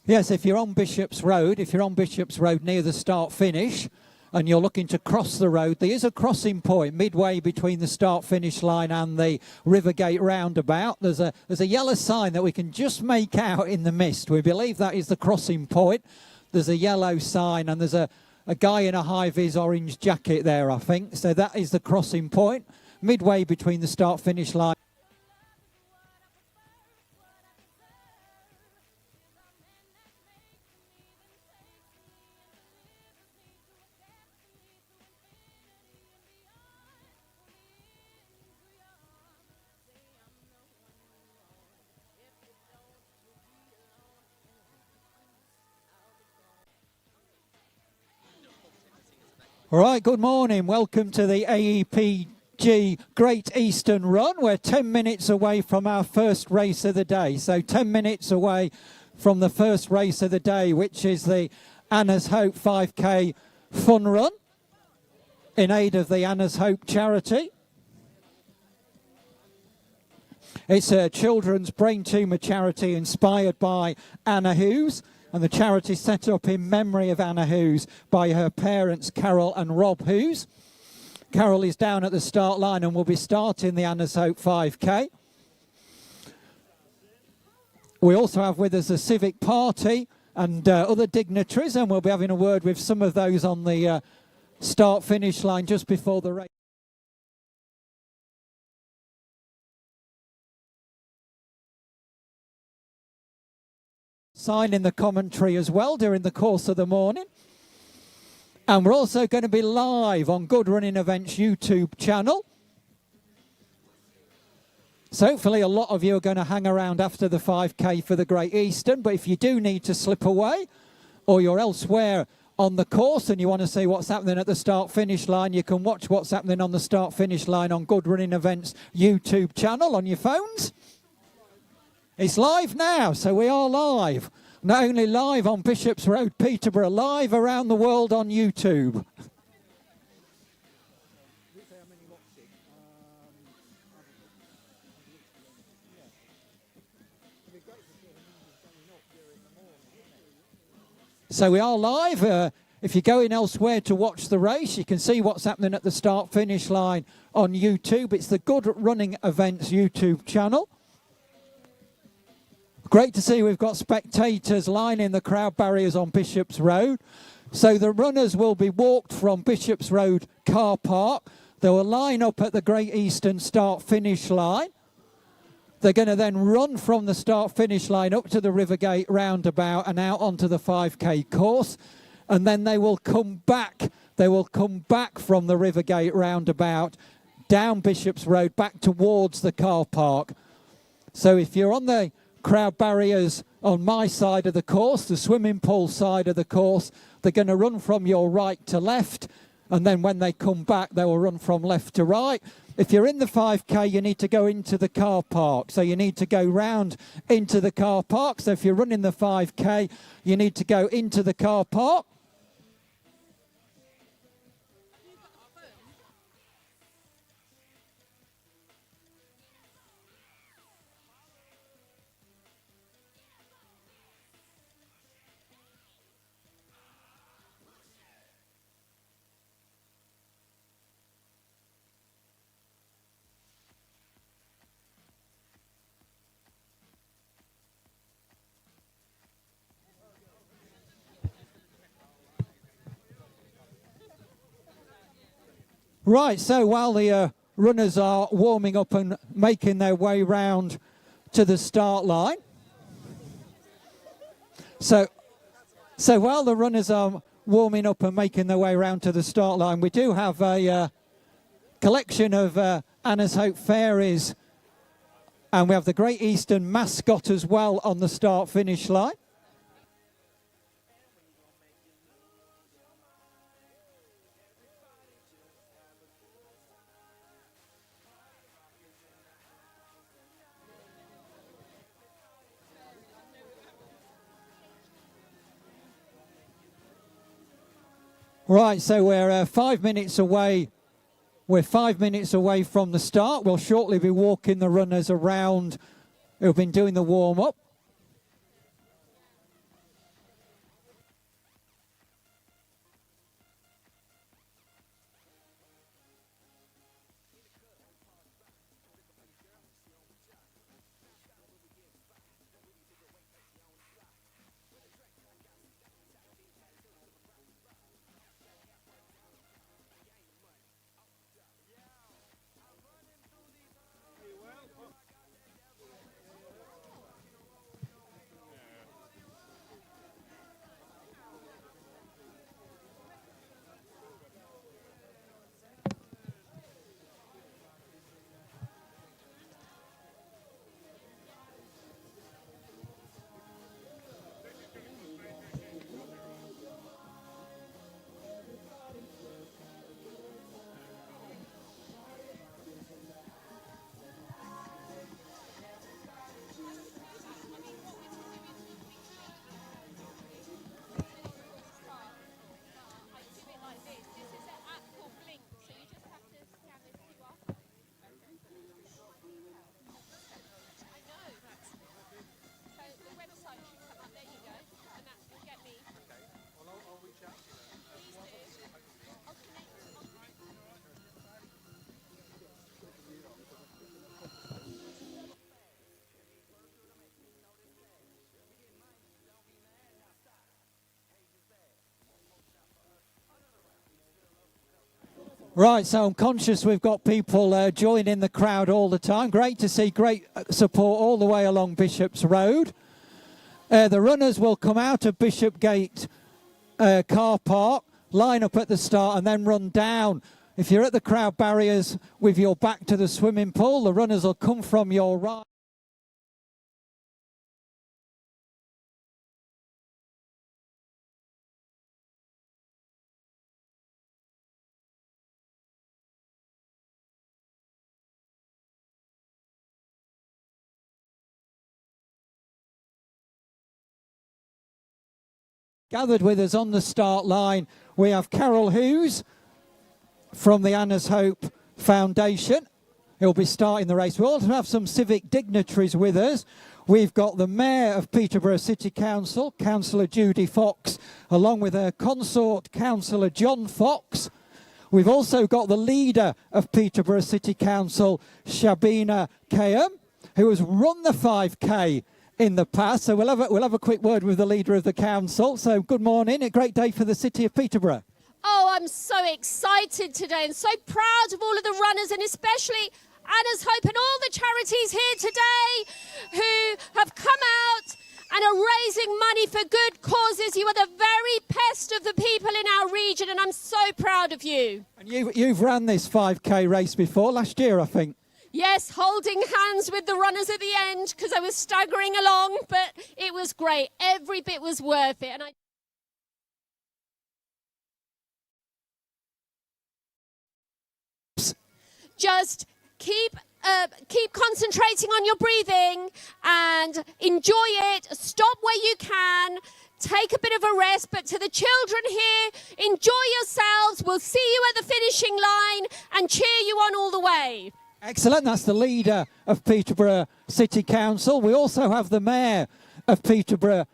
Yes, if you're on Bishop's Road near the start-finish, and you're looking to cross the road, there is a crossing point midway between the start-finish line and the Rivergate roundabout. There's a yellow sign that we can just make out in the mist. We believe that is the crossing point. There's a yellow sign, and there's a guy in a high-vis orange jacket there, I think. So that is the crossing point, midway between the start-finish line. All right, good morning. Welcome to the AEPG Great Eastern Run. We're 10 minutes away from our first race of the day. So 10 minutes away from the first race of the day, which is the Anna's Hope 5K Fun Run in aid of the Anna's Hope charity. It's a children's brain tumour charity inspired by Anna Hughes. And the charity set up in memory of Anna Hughes by her parents, Carol and Rob Hughes. Carol is down at the start line and will be starting the Anna's Hope 5K. We also have with us a civic party and other dignitaries, and we'll be having a word with some of those on the start-finish line just before the race. Sign in the commentary as well during the course of the morning. And we're also going to be live on Good Running Events YouTube channel. So hopefully a lot of you are going to hang around after the 5K for the Great Eastern. But if you do need to slip away, or you're elsewhere on the course and you want to see what's happening at the start-finish line, you can watch what's happening on the start-finish line on Good Running Events YouTube channel on your phones. It's live now, so we are live. Not only live on Bishop's Road, Peterborough, live around the world on YouTube. So we are live. If you're going elsewhere to watch the race, you can see what's happening at the start-finish line on YouTube. It's the Good Running Events YouTube channel. Great to see we've got spectators lining the crowd barriers on Bishop's Road. So the runners will be walked from Bishop's Road car park. They will line up at the Great Eastern start-finish line. They're going to then run from the start-finish line up to the Rivergate roundabout and out onto the 5K course. And then they will come back. They will come back from the Rivergate roundabout down Bishop's Road back towards the car park. So if you're on the crowd barriers on my side of the course, the swimming pool side of the course, they're going to run from your right to left, and then when they come back they will run from left to right. If you're in the 5K, you need to go into the car park, so you need to go round into the car park. So if you're running the 5K, you need to go into the car park. Right, so while the runners are warming up and making their way round to the start line. So while the runners are warming up and making their way round to the start line, we do have a collection of Anna's Hope fairies, and we have the Great Eastern mascot as well on the start-finish line. Right, so we're 5 minutes away. We're 5 minutes away from the start. We'll shortly be walking the runners around who've been doing the warm-up. Right, so I'm conscious we've got people joining the crowd all the time. Great to see, great support all the way along Bishop's Road. The runners will come out of Bishopgate car park, line up at the start and then run down. If you're at the crowd barriers with your back to the swimming pool, the runners will come from your right. Gathered with us on the start line, we have Carol Hughes from the Anna's Hope Foundation. He'll be starting the race. We also have some civic dignitaries with us. We've got the Mayor of Peterborough City Council, Councillor Judy Fox, along with her consort, Councillor John Fox. We've also got the leader of Peterborough City Council, Shabina Kayam, who has run the 5K in the past. So we'll have a quick word with the leader of the council. So good morning, a great day for the city of Peterborough. Oh, I'm so excited today and so proud of all of the runners, and especially Anna's Hope and all the charities here today who have come out and are raising money for good causes. You are the very best of the people in our region, and I'm so proud of you. And you've ran this 5K race before, last year, I think. Yes, holding hands with the runners at the end because I was staggering along, but it was great. Every bit was worth it. And just keep concentrating on your breathing and enjoy it. Stop where you can. Take a bit of a rest, but to the children here, enjoy yourselves. We'll see you at the finishing line and cheer you on all the way. Excellent. That's the leader of Peterborough City Council. We also have the Mayor of Peterborough.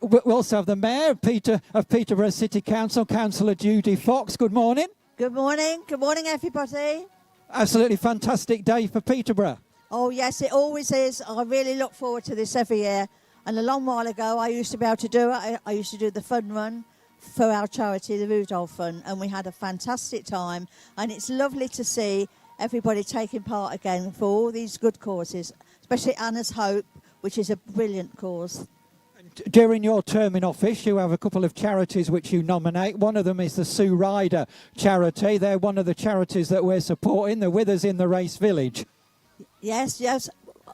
We also have the Mayor of Peterborough City Council, Councillor Judy Fox. Good morning. Good morning. Good morning, everybody. Absolutely fantastic day for Peterborough. Oh, yes, it always is. I really look forward to this every year. And a long while ago, I used to be able to do it. I used to do the fun run for our charity, the Rudolph Fund, and we had a fantastic time. And it's lovely to see everybody taking part again for all these good causes, especially Anna's Hope, which is a brilliant cause. During your term in office, you have a couple of charities which you nominate. One of them is the Sue Ryder charity. They're one of the charities that we're supporting. They're with us in the Race Village. Yes.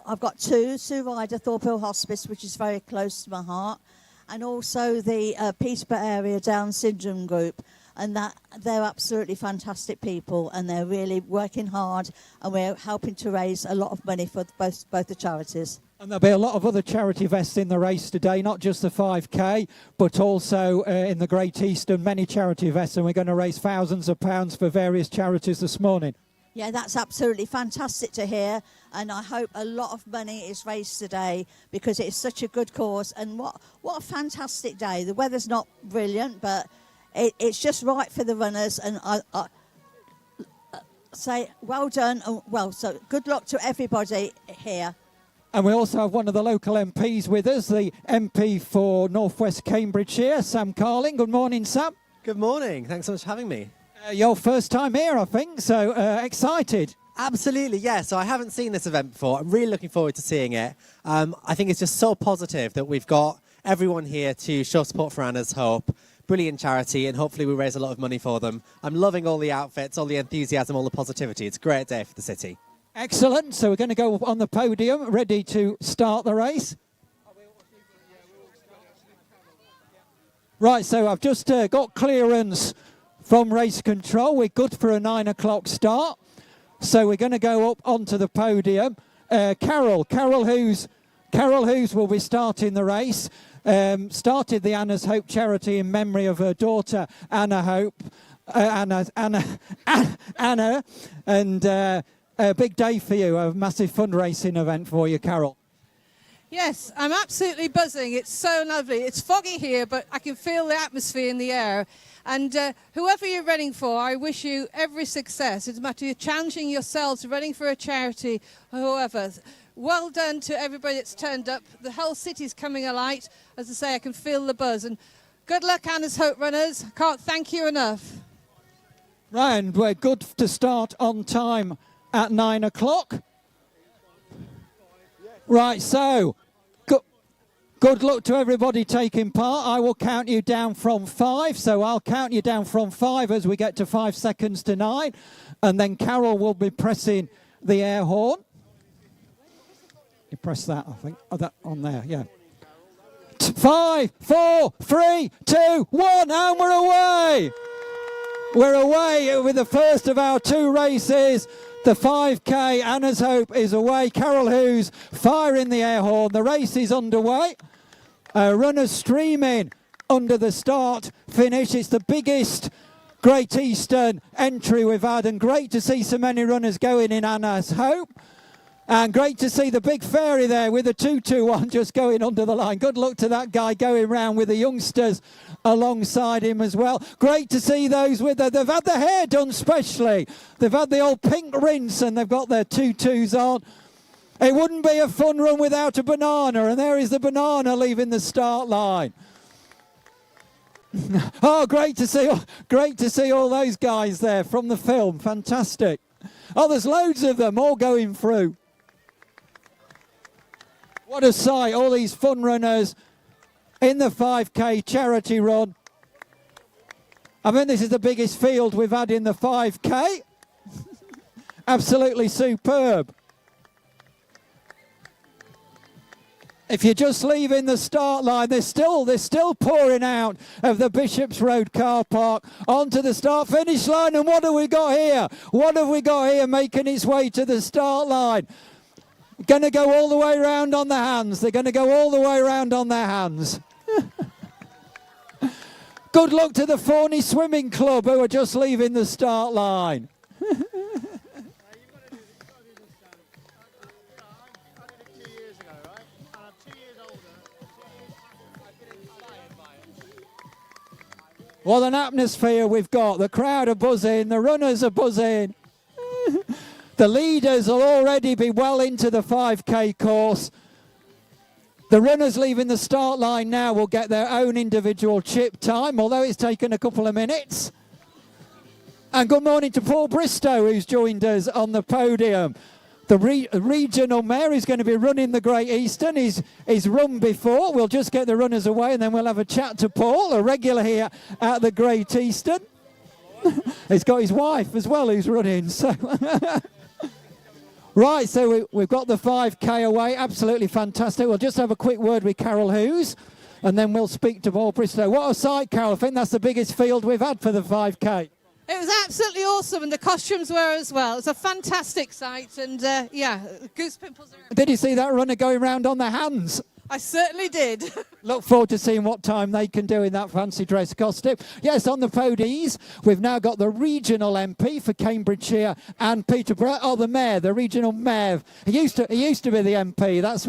I've got two, Sue Ryder Thorpe Hill Hospice, which is very close to my heart, and also the Peterborough Area Down Syndrome Group. And that they're absolutely fantastic people, and they're really working hard, and we're helping to raise a lot of money for both the charities. And there'll be a lot of other charity vests in the race today, not just the 5K, but also in the Great Eastern, many charity vests, and we're going to raise thousands of pounds for various charities this morning. Yeah, that's absolutely fantastic to hear, and I hope a lot of money is raised today because it's such a good cause. And what a fantastic day. The weather's not brilliant, but it's just right for the runners, and I say well done. So good luck to everybody here. And we also have one of the local MPs with us, the MP for North West Cambridgeshire, Sam Carling. Good morning, Sam. Good morning. Thanks so much for having me. Your first time here, I think, so excited. Absolutely, yeah. So I haven't seen this event before. I'm really looking forward to seeing it. I think it's just so positive that we've got everyone here to show support for Anna's Hope. Brilliant charity, and hopefully we raise a lot of money for them. I'm loving all the outfits, all the enthusiasm, all the positivity. It's a great day for the city. Excellent. So we're going to go on the podium, ready to start the race. Right, so I've just got clearance from race control. We're good for a 9 o'clock start. So we're going to go up onto the podium. Carol Hughes will be starting the race. Started the Anna's Hope charity in memory of her daughter Anna Hope, Anna, and a big day for you, a massive fundraising event for you, Carol. Yes, I'm absolutely buzzing. It's so lovely. It's foggy here, but I can feel the atmosphere in the air. And whoever you're running for, I wish you every success. It's a matter of challenging yourselves, running for a charity, or whoever. Well done to everybody that's turned up. The whole city's coming alight. As I say, I can feel the buzz. And good luck, Anna's Hope runners. Can't thank you enough. And we're good to start on time at 9 o'clock. Right, so good luck to everybody taking part. I will count you down from 5. So I'll count you down from 5 as we get to 5 seconds to 9. And then Carol will be pressing the air horn. You press that, I think. Oh, that on there, yeah. 5, 4, 3, 2, 1, and we're away! We're away with the first of our 2 races. The 5K, Anna's Hope is away. Carol Hughes firing the air horn. The race is underway. Runners streaming under the start finish. It's the biggest Great Eastern entry we've had, and great to see so many runners going in Anna's Hope. And great to see the big fairy there with the 221 just going under the line. Good luck to that guy going round with the youngsters alongside him as well. Great to see those with they've had their hair done specially. They've had the old pink rinse and they've got their 22s on. It wouldn't be a fun run without a banana, and there is the banana leaving the start line. Oh, great to see all those guys there from the film. Fantastic. Oh, there's loads of them all going through. What a sight, all these fun runners in the 5K charity run. I mean, this is the biggest field we've had in the 5K. Absolutely superb. If you're just leaving the start line, they're still pouring out of the Bishops Road car park onto the start finish line. And what have we got here? What have we got here making its way to the start line? Going to go all the way around on the hands. They're going to go all the way around on their hands. Good luck to the Forney Swimming Club who are just leaving the start line. What an atmosphere we've got. The crowd are buzzing. The runners are buzzing. The leaders will already be well into the 5K course. The runners leaving the start line now will get their own individual chip time, although it's taken a couple of minutes. And good morning to Paul Bristow, who's joined us on the podium. The regional mayor is going to be running the Great Eastern. He's run before. We'll just get the runners away and then we'll have a chat to Paul, a regular here at the Great Eastern. He's got his wife as well who's running. So right, so we've got the 5K away. Absolutely fantastic. We'll just have a quick word with Carol Hughes and then we'll speak to Paul Bristow. What a sight, Carol. I think that's the biggest field we've had for the 5K. It was absolutely awesome, and the costumes were as well. It was a fantastic sight, and yeah, goose pimples are... Did you see that runner going round on their hands? I certainly did. Look forward to seeing what time they can do in that fancy dress costume. Yes, on the podies, we've now got the regional MP for Cambridgeshire and Peterborough. Oh, the mayor, the regional mayor. He used to be the MP. That's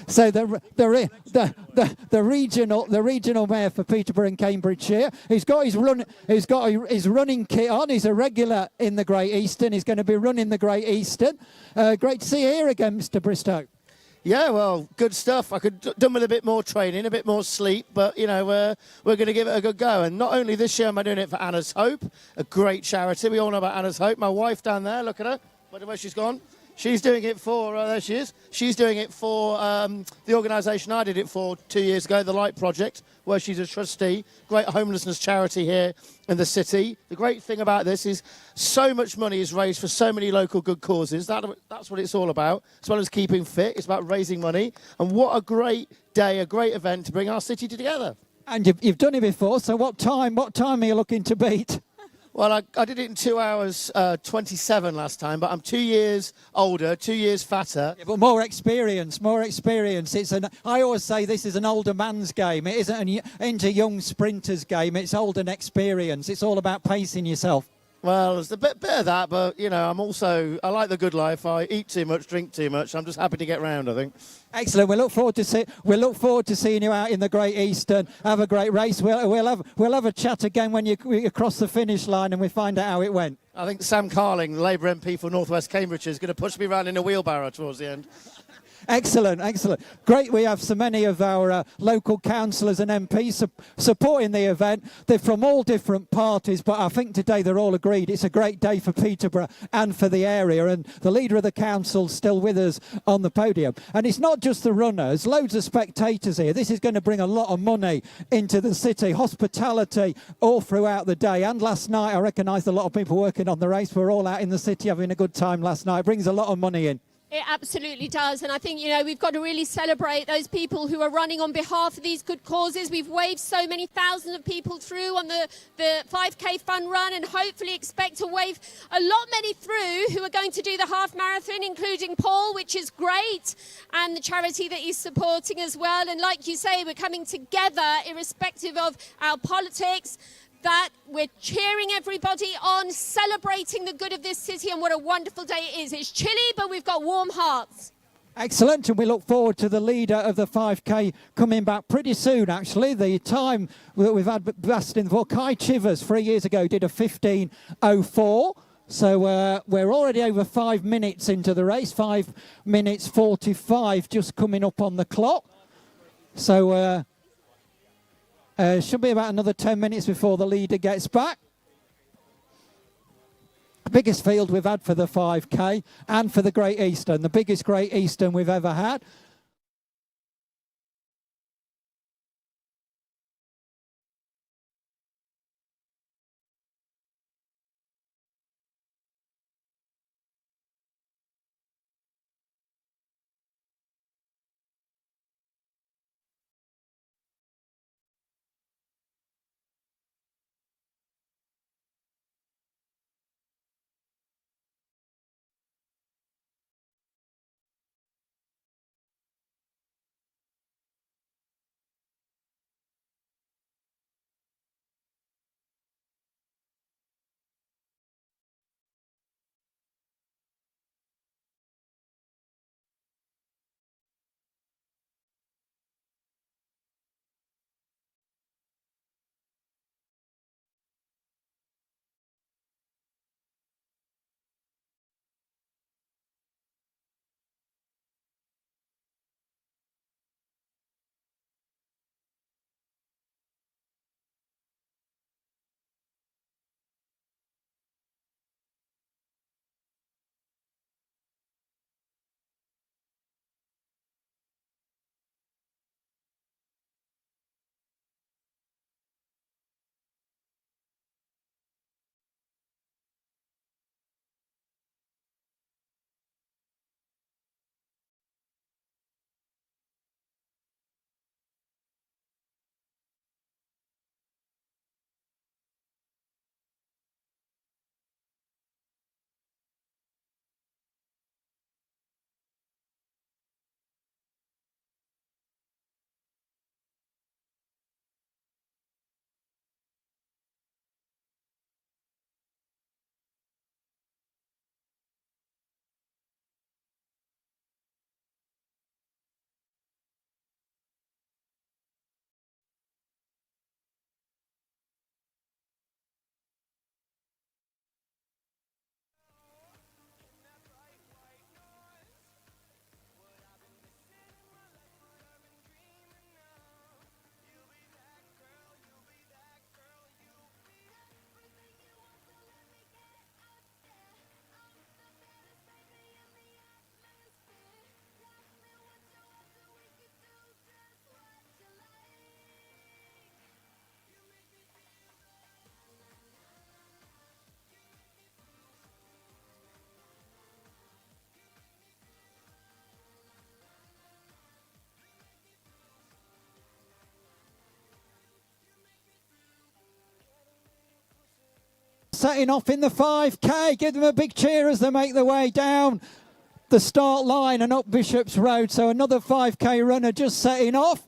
so the regional mayor for Peterborough and Cambridgeshire. He's got his running kit on. He's a regular in the Great Eastern. He's going to be running the Great Eastern. Great to see you here again, Mr. Bristow. Yeah, well, good stuff. I could done with a bit more training, a bit more sleep, but, you know, we're going to give it a good go. And not only this year am I doing it for Anna's Hope, a great charity. We all know about Anna's Hope. My wife down there, look at her. Where she's gone. She's doing it for, there she is. She's doing it for the organisation I did it for 2 years ago, the Light Project, where she's a trustee. Great homelessness charity here in the city. The great thing about this is so much money is raised for so many local good causes. That's what it's all about, as well as keeping fit. It's about raising money. And what a great day, a great event to bring our city together. And you've done it before, so what time are you looking to beat? Well, I did it in 2 hours 27 last time, but I'm 2 years older, 2 years fatter. Yeah, but more experience. I always say this is an older man's game. It isn't into young sprinters' game. It's old and experience. It's all about pacing yourself. Well, there's a bit of that, but, you know, I like the good life. I eat too much, drink too much. I'm just happy to get round, I think. Excellent. We look forward to seeing you out in the Great Eastern. Have a great race. We'll have a chat again when you cross the finish line and we find out how it went. I think Sam Carling, the Labour MP for North West Cambridgeshire, is going to push me around in a wheelbarrow towards the end. Excellent, excellent. Great we have so many of our local councillors and MPs supporting the event. They're from all different parties, but I think today they're all agreed it's a great day for Peterborough and for the area. And the leader of the council's still with us on the podium. And it's not just the runners, loads of spectators here. This is going to bring a lot of money into the city, hospitality all throughout the day. And last night I recognised a lot of people working on the race. We're all out in the city having a good time last night. It brings a lot of money in. It absolutely does. And I think, you know, we've got to really celebrate those people who are running on behalf of these good causes. We've waved so many thousands of people through on the 5K fun run, and hopefully expect to wave a lot many through who are going to do the half marathon, including Paul, which is great, and the charity that he's supporting as well. And like you say, we're coming together irrespective of our politics, that we're cheering everybody on, celebrating the good of this city, and what a wonderful day it is. It's chilly, but we've got warm hearts. Excellent, and we look forward to the leader of the 5K coming back pretty soon, actually. The time that we've had best in the Kai Chivers 3 years ago did a 15:04. So we're already over 5 minutes into the race, 5 minutes 45 just coming up on the clock. So should be about another 10 minutes before the leader gets back. Biggest field we've had for the 5K and for the Great Eastern, the biggest Great Eastern we've ever had. Setting off in the 5K. Give them a big cheer as they make their way down the start line and up Bishop's Road. So another 5K runner just setting off.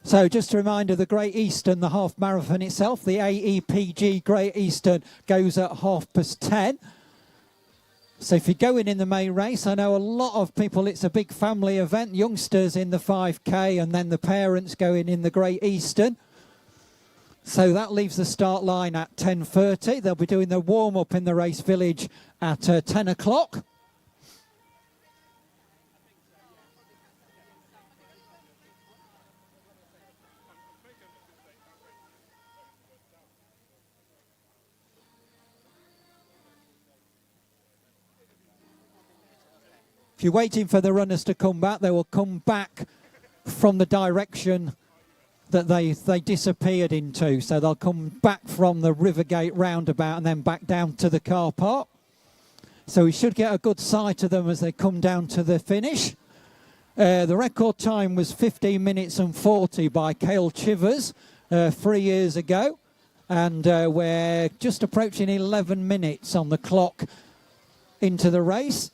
So just a reminder, the Great Eastern, the half marathon itself, the AEPG Great Eastern goes at 10:30. So if you're going in the main race, I know a lot of people, it's a big family event, youngsters in the 5K and then the parents going in the Great Eastern. So that leaves the start line at 10:30. They'll be doing the warm-up in the race village at 10 o'clock. If you're waiting for the runners to come back, they will come back from the direction that they disappeared into. So they'll come back from the Rivergate roundabout and then back down to the car park. So we should get a good sight of them as they come down to the finish. The record time was 15 minutes and 40 by Cale Chivers 3 years ago. And we're just approaching 11 minutes on the clock into the race.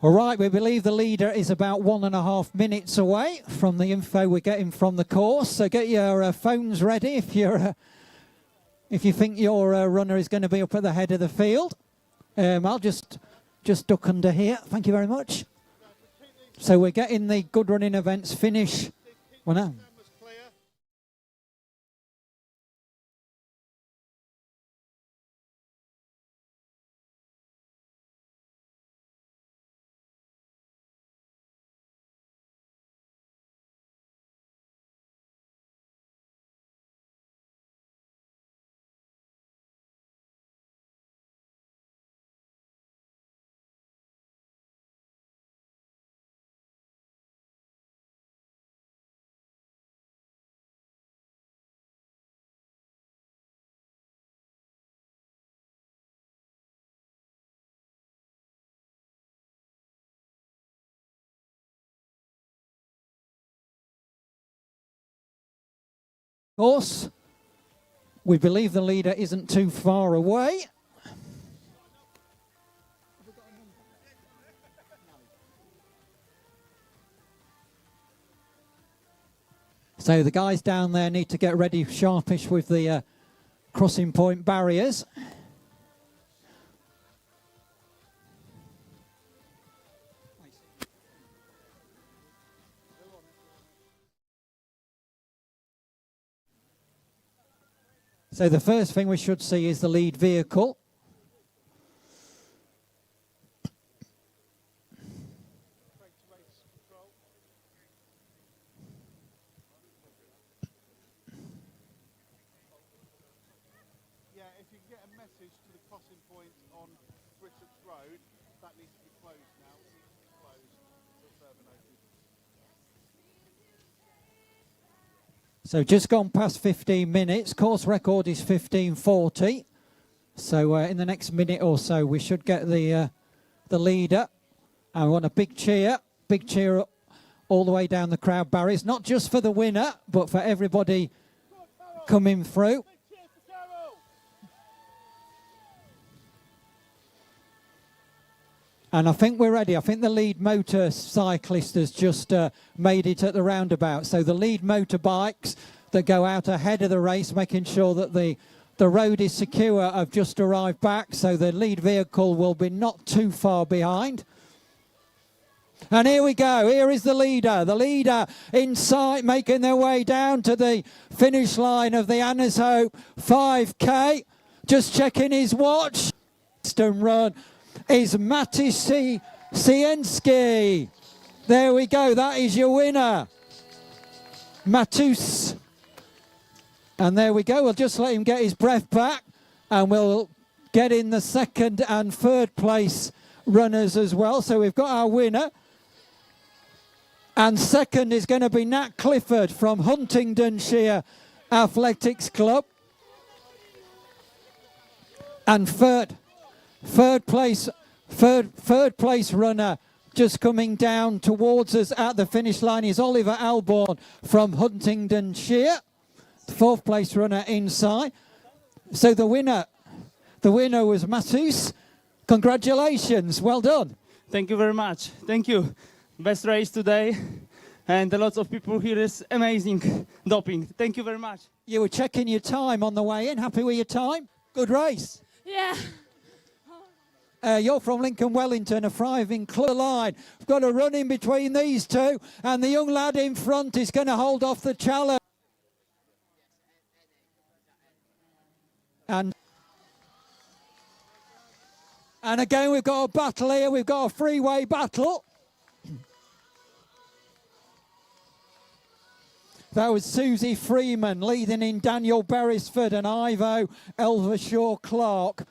All right, we believe the leader is about 1.5 minutes away from the info we're getting from the course. So get your phones ready if you think your runner is going to be up at the head of the field. I'll just duck under here. Thank you very much. So we're getting the good running events finish. Well, no. Course, we believe the leader isn't too far away. So the guys down there need to get ready sharpish with the crossing point barriers. So the first thing we should see is the lead vehicle. crossing point on Bishop's Road. That needs to be closed now. It needs to be closed until further notice. So just gone past 15 minutes. Course record is 15:40. So in the next minute or so, we should get the leader. I want a big cheer all the way down the crowd barriers, not just for the winner, but for everybody coming through. And I think we're ready. I think the lead motorcyclist has just made it at the roundabout. So the lead motorbikes that go out ahead of the race, making sure that the road is secure, have just arrived back. So the lead vehicle will be not too far behind. And here we go. Here is the leader. The leader in sight, making their way down to the finish line of the Anna's Hope 5K. Just checking his watch. Eastern Run is Matis Sienski. There we go. That is your winner, Matus. And there we go. We'll just let him get his breath back, and we'll get in the second and third place runners as well. So we've got our winner. And second is going to be Nat Clifford from Huntingdonshire Athletics Club. And third place runner just coming down towards us at the finish line is Oliver Alborn from Huntingdonshire. Fourth place runner inside. So the winner was Matus. Congratulations, well done. Thank you very much. Thank you. Best race today, and lots of people here is amazing doping. Thank you very much. You were checking your time on the way in. Happy with your time? Good race. Yeah. You're from Lincoln Wellington, a thriving club line. We've got a run in between these two, and the young lad in front is going to hold off the challenge. And again, we've got a battle here. We've got a freeway battle. That was Susie Freeman leading in Daniel Beresford and Iive Elvershaw Clark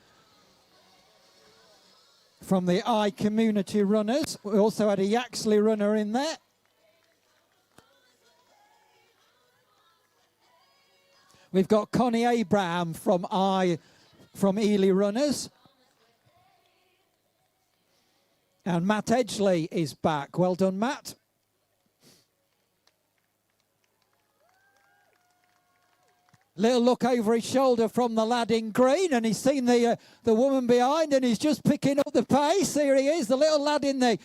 from the Community Runners. We also had a Yaxley runner in there. We've got Connie Abraham from Ely Runners. And Matt Edgley is back. Well done, Matt. Little look over his shoulder from the lad in green, and he's seen the woman behind, and he's just picking up the pace. Here he is, the little lad in the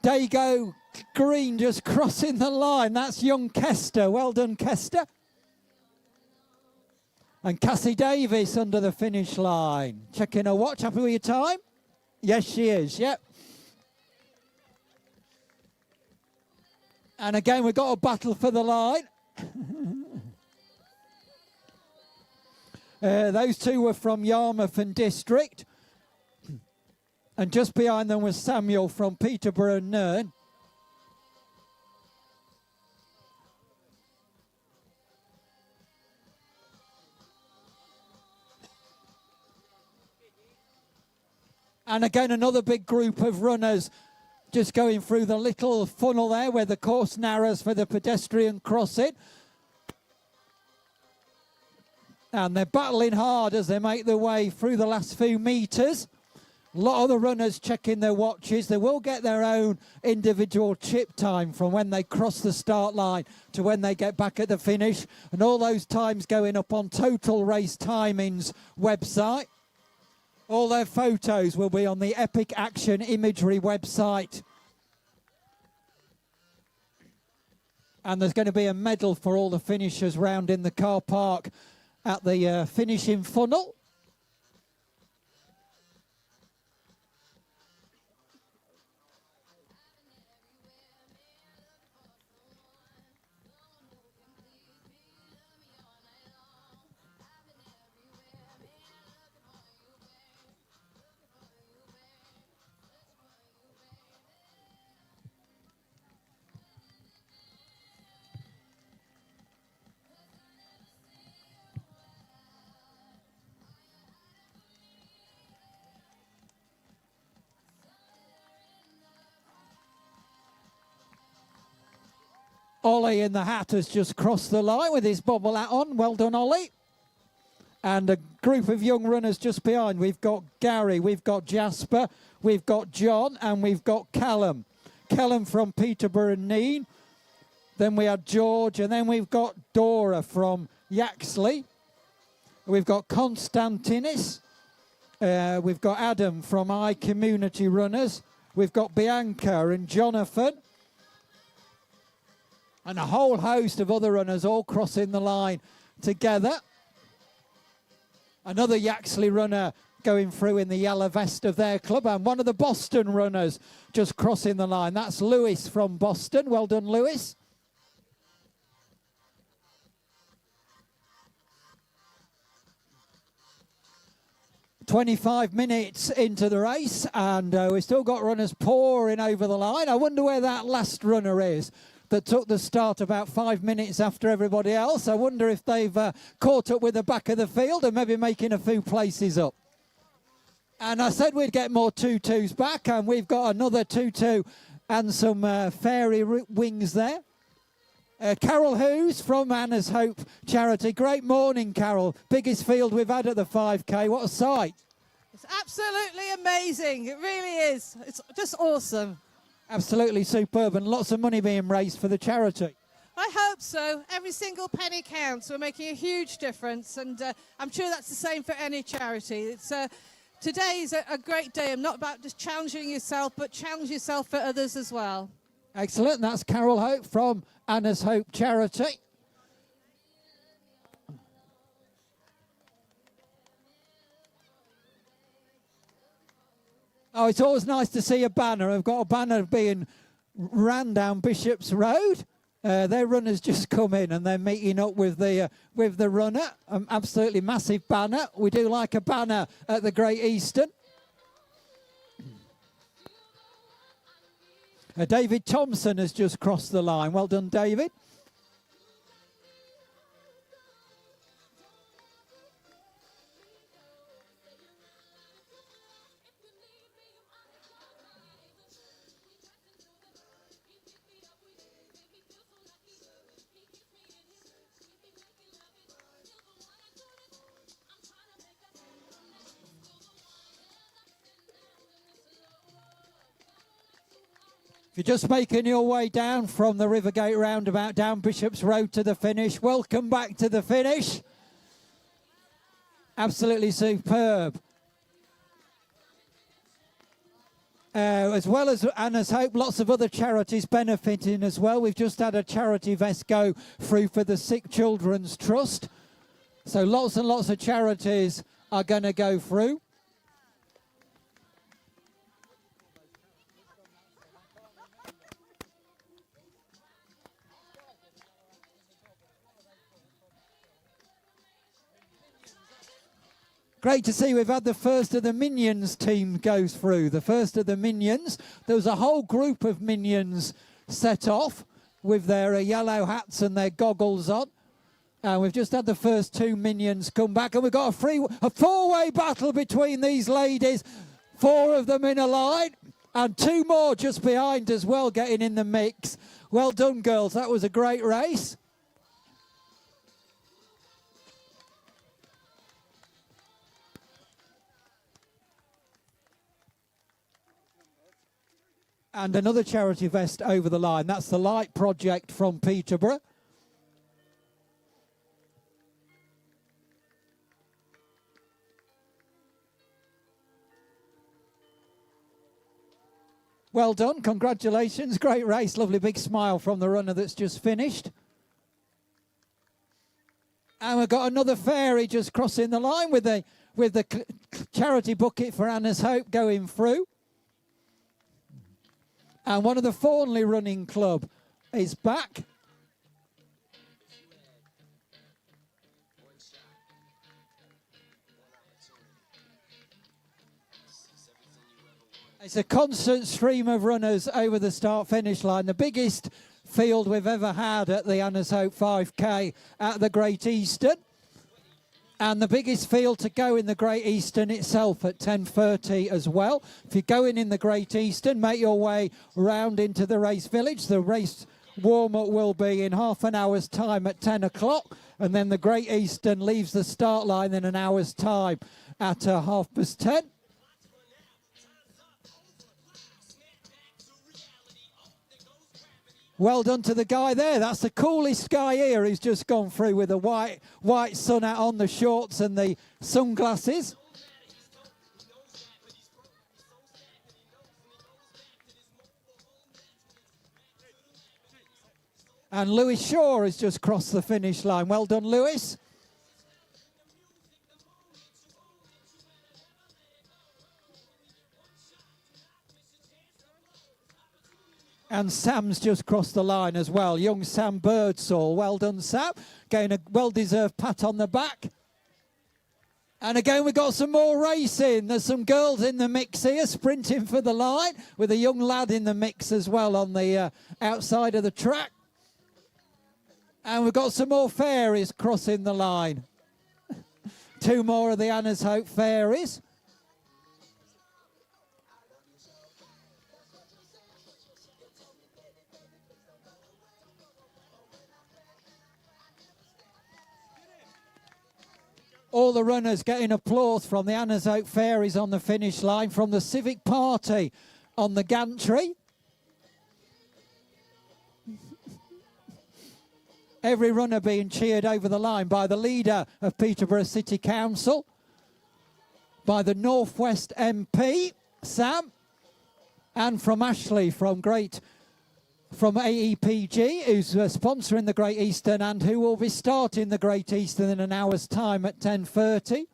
Dago green, just crossing the line. That's young Kester. Well done, Kester. And Cassie Davis under the finish line. Checking her watch. Happy with your time? Yes, she is. Yep. And again, we've got a battle for the line. Those two were from Yarmouth and District. And just behind them was Samuel from Peterborough and Nern. And again, another big group of runners just going through the little funnel there where the course narrows for the pedestrian crossing. And they're battling hard as they make their way through the last few metres. A lot of the runners checking their watches. They will get their own individual chip time from when they cross the start line to when they get back at the finish. And all those times going up on Total Race Timing's website. All their photos will be on the Epic Action Imagery website. And there's going to be a medal for all the finishers round in the car park at the finishing funnel. Ollie in the hat has just crossed the line with his bobble hat on. Well done, Ollie. And a group of young runners just behind. We've got Gary, we've got Jasper, we've got John, and we've got Callum. Callum from Peterborough and Neen. Then we had George, and then we've got Dora from Yaxley. We've got Constantinis. We've got Adam from Community Runners. We've got Bianca and Jonathan. And a whole host of other runners all crossing the line together. Another Yaxley runner going through in the yellow vest of their club, and one of the Boston runners just crossing the line. That's Lewis from Boston. Well done, Lewis. "25 minutes into the race, and we've still got runners pouring over the line. I wonder where that last runner is that took the start about 5 minutes after everybody else. I wonder if they've caught up with the back of the field and maybe making a few places up. And I said we'd get more 2-2s back, and we've got another 2-2 and some fairy wings there. Carol Hughes from Anna's Hope Charity. Great morning, Carol. Biggest field we've had at the 5K. What a sight. It's absolutely amazing. It really is. It's just awesome. Absolutely superb, and lots of money being raised for the charity. I hope so. Every single penny counts. We're making a huge difference, and I'm sure that's the same for any charity. It's today is a great day. I'm not about just challenging yourself, but challenge yourself for others as well. Excellent. That's Carol Hope from Anna's Hope Charity. Oh, it's always nice to see a banner. I've got a banner being ran down Bishop's Road. Their runners just come in and they're meeting up with the runner. Absolutely massive banner. We do like a banner at the Great Eastern. David Thompson has just crossed the line. Well done, David. If you're just making your way down from the Rivergate roundabout down Bishop's Road to the finish, welcome back to the finish. Absolutely superb. As well as Anna's Hope, lots of other charities benefiting as well. We've just had a charity vest go through for the Sick Children's Trust. So lots and lots of charities are going to go through. Great to see we've had the first of the Minions team go through. The first of the Minions. There was a whole group of Minions set off with their yellow hats and their goggles on. And we've just had the first two Minions come back. And we've got a four-way battle between these ladies. Four of them in a line. And two more just behind as well getting in the mix. Well done, girls. That was a great race. And another charity vest over the line. That's the Light Project from Peterborough. Well done. Congratulations. Great race. Lovely big smile from the runner that's just finished. And we've got another fairy just crossing the line with the charity bucket for Anna's Hope going through. And one of the Fawnley Running Club is back. It's a constant stream of runners over the start-finish line. The biggest field we've ever had at the Anna's Hope 5K at the Great Eastern. And the biggest field to go in the Great Eastern itself at 10:30 as well. If you're going in the Great Eastern, make your way round into the race village. The race warm-up will be in half an hour's time at 10 o'clock, and then the Great Eastern leaves the start line in an hour's time at 10:30. Well done to the guy there. That's the coolest guy here who's just gone through with a white sun hat on, the shorts and the sunglasses. And Lewis Shaw has just crossed the finish line. Well done, Lewis. And Sam's just crossed the line as well. Young Sam Birdsall. Well done, Sam. Getting a well-deserved pat on the back. And again, we've got some more racing. There's some girls in the mix here sprinting for the line, with a young lad in the mix as well on the outside of the track. And we've got some more fairies crossing the line. Two more of the Anna's Hope fairies. All the runners getting applause from the Anna's Hope fairies on the finish line, from the Civic Party on the gantry. Every runner being cheered over the line by the leader of Peterborough City Council, by the North West MP, Sam, and from Ashley from AEPG, who's sponsoring the Great Eastern and who will be starting the Great Eastern in an hour's time at 10:30.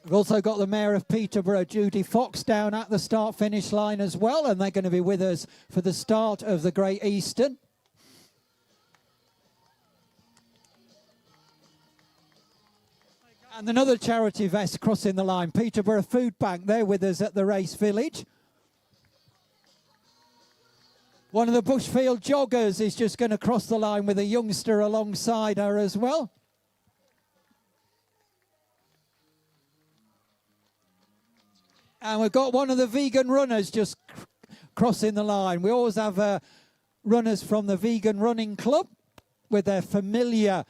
We've also got the Mayor of Peterborough, Judy Fox, down at the start-finish line as well, and they're going to be with us for the start of the Great Eastern. And another charity vest crossing the line, Peterborough Food Bank, they're with us at the Race Village. One of the Bushfield joggers is just going to cross the line with a youngster alongside her as well. And we've got one of the vegan runners just crossing the line. We always have runners from the Vegan Running Club with their familiar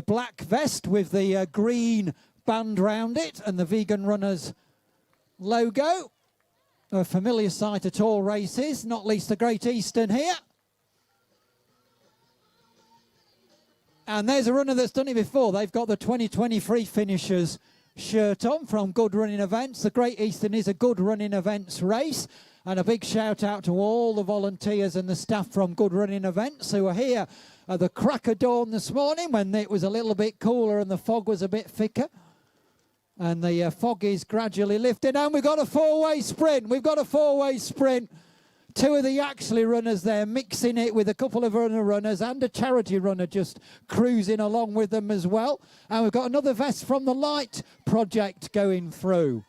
black vest with the green band round it and the Vegan Runners logo. A familiar sight at all races, not least the Great Eastern here. And there's a runner that's done it before. They've got the 2023 finishers shirt on from Good Running Events. The Great Eastern is a Good Running Events race. And a big shout out to all the volunteers and the staff from Good Running Events who are here at the crack of dawn this morning when it was a little bit cooler and the fog was a bit thicker. And the fog is gradually lifting. And we've got a four-way sprint. We've got a four-way sprint. Two of the Yaxley runners there mixing it with a couple of other runners and a charity runner just cruising along with them as well. And we've got another vest from the Light Project going through.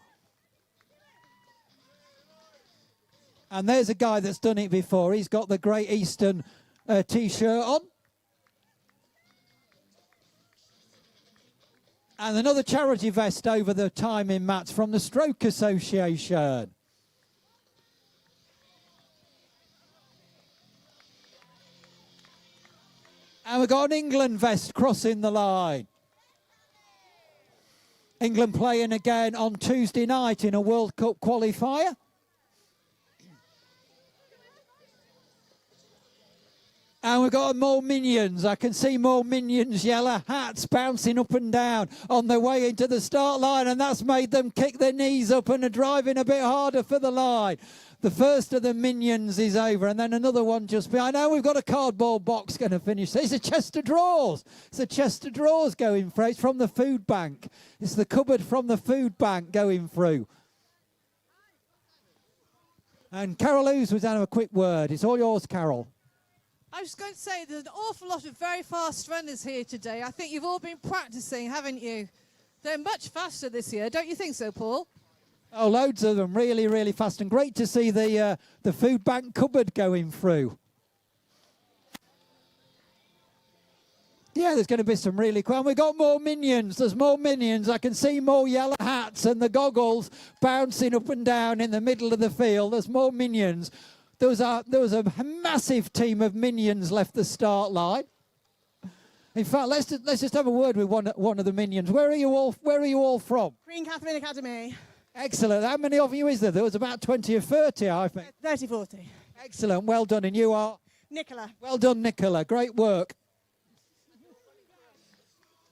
And there's a guy that's done it before. He's got the Great Eastern T-shirt on. And another charity vest over the timing mats from the Stroke Association. And we've got an England vest crossing the line. England playing again on Tuesday night in a World Cup qualifier. And we've got more minions. I can see more minions, yellow hats bouncing up and down on their way into the start line. And that's made them kick their knees up and are driving a bit harder for the line. The first of the minions is over. And then another one just behind. Now we've got a cardboard box going to finish. It's a chest of drawers. It's a chest of drawers going through. It's from the food bank. It's the cupboard from the food bank going through. And Carol Hughes was having a quick word. It's all yours, Carol. I was going to say there's an awful lot of very fast runners here today. I think you've all been practicing, haven't you? They're much faster this year, don't you think so, Paul? Oh, loads of them, really, really fast. And great to see the food bank cupboard going through. Yeah, there's going to be some really cool. And we've got more minions. There's more minions. I can see more yellow hats and the goggles bouncing up and down in the middle of the field. There's more minions. There was a massive team of minions left the start line. In fact, let's just have a word with one of the minions. Where are you all from? Queen Catherine Academy. Excellent. How many of you is there? There was about 20 or 30, I think. 30, 40. Excellent. Well done. And you are? Nicola. Well done, Nicola. Great work.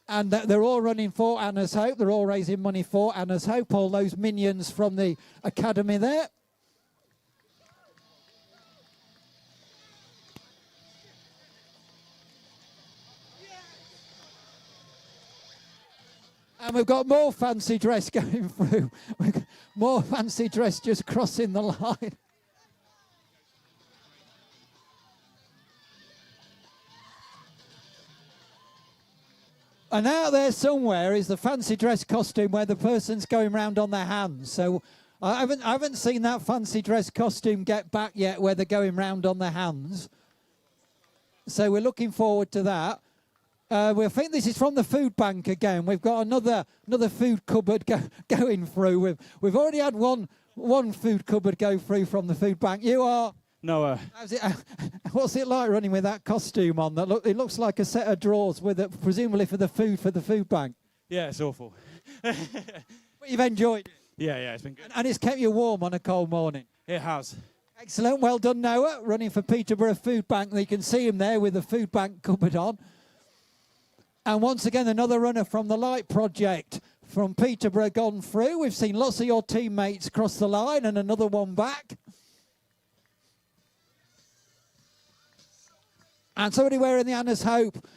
And they're all running for Anna's Hope. They're all raising money for Anna's Hope. All those minions from the academy there. And we've got more fancy dress going through. We've got more fancy dress just crossing the line. And out there somewhere is the fancy dress costume where the person's going round on their hands. So I haven't seen that fancy dress costume get back yet where they're going round on their hands. So we're looking forward to that. We think this is from the food bank again. We've got another food cupboard going through. We've already had one food cupboard go through from the food bank. You are? Noah. What's it like running with that costume on? It looks like a set of drawers with it, presumably for the food bank. Yeah, it's awful. But you've enjoyed it. Yeah, it's been good. And it's kept you warm on a cold morning. It has. Excellent. Well done, Noah. Running for Peterborough Food Bank. You can see him there with the food bank cupboard on. And once again, another runner from the Light Project from Peterborough gone through. We've seen lots of your teammates cross the line and another one back. And somebody wearing the Anna's Hope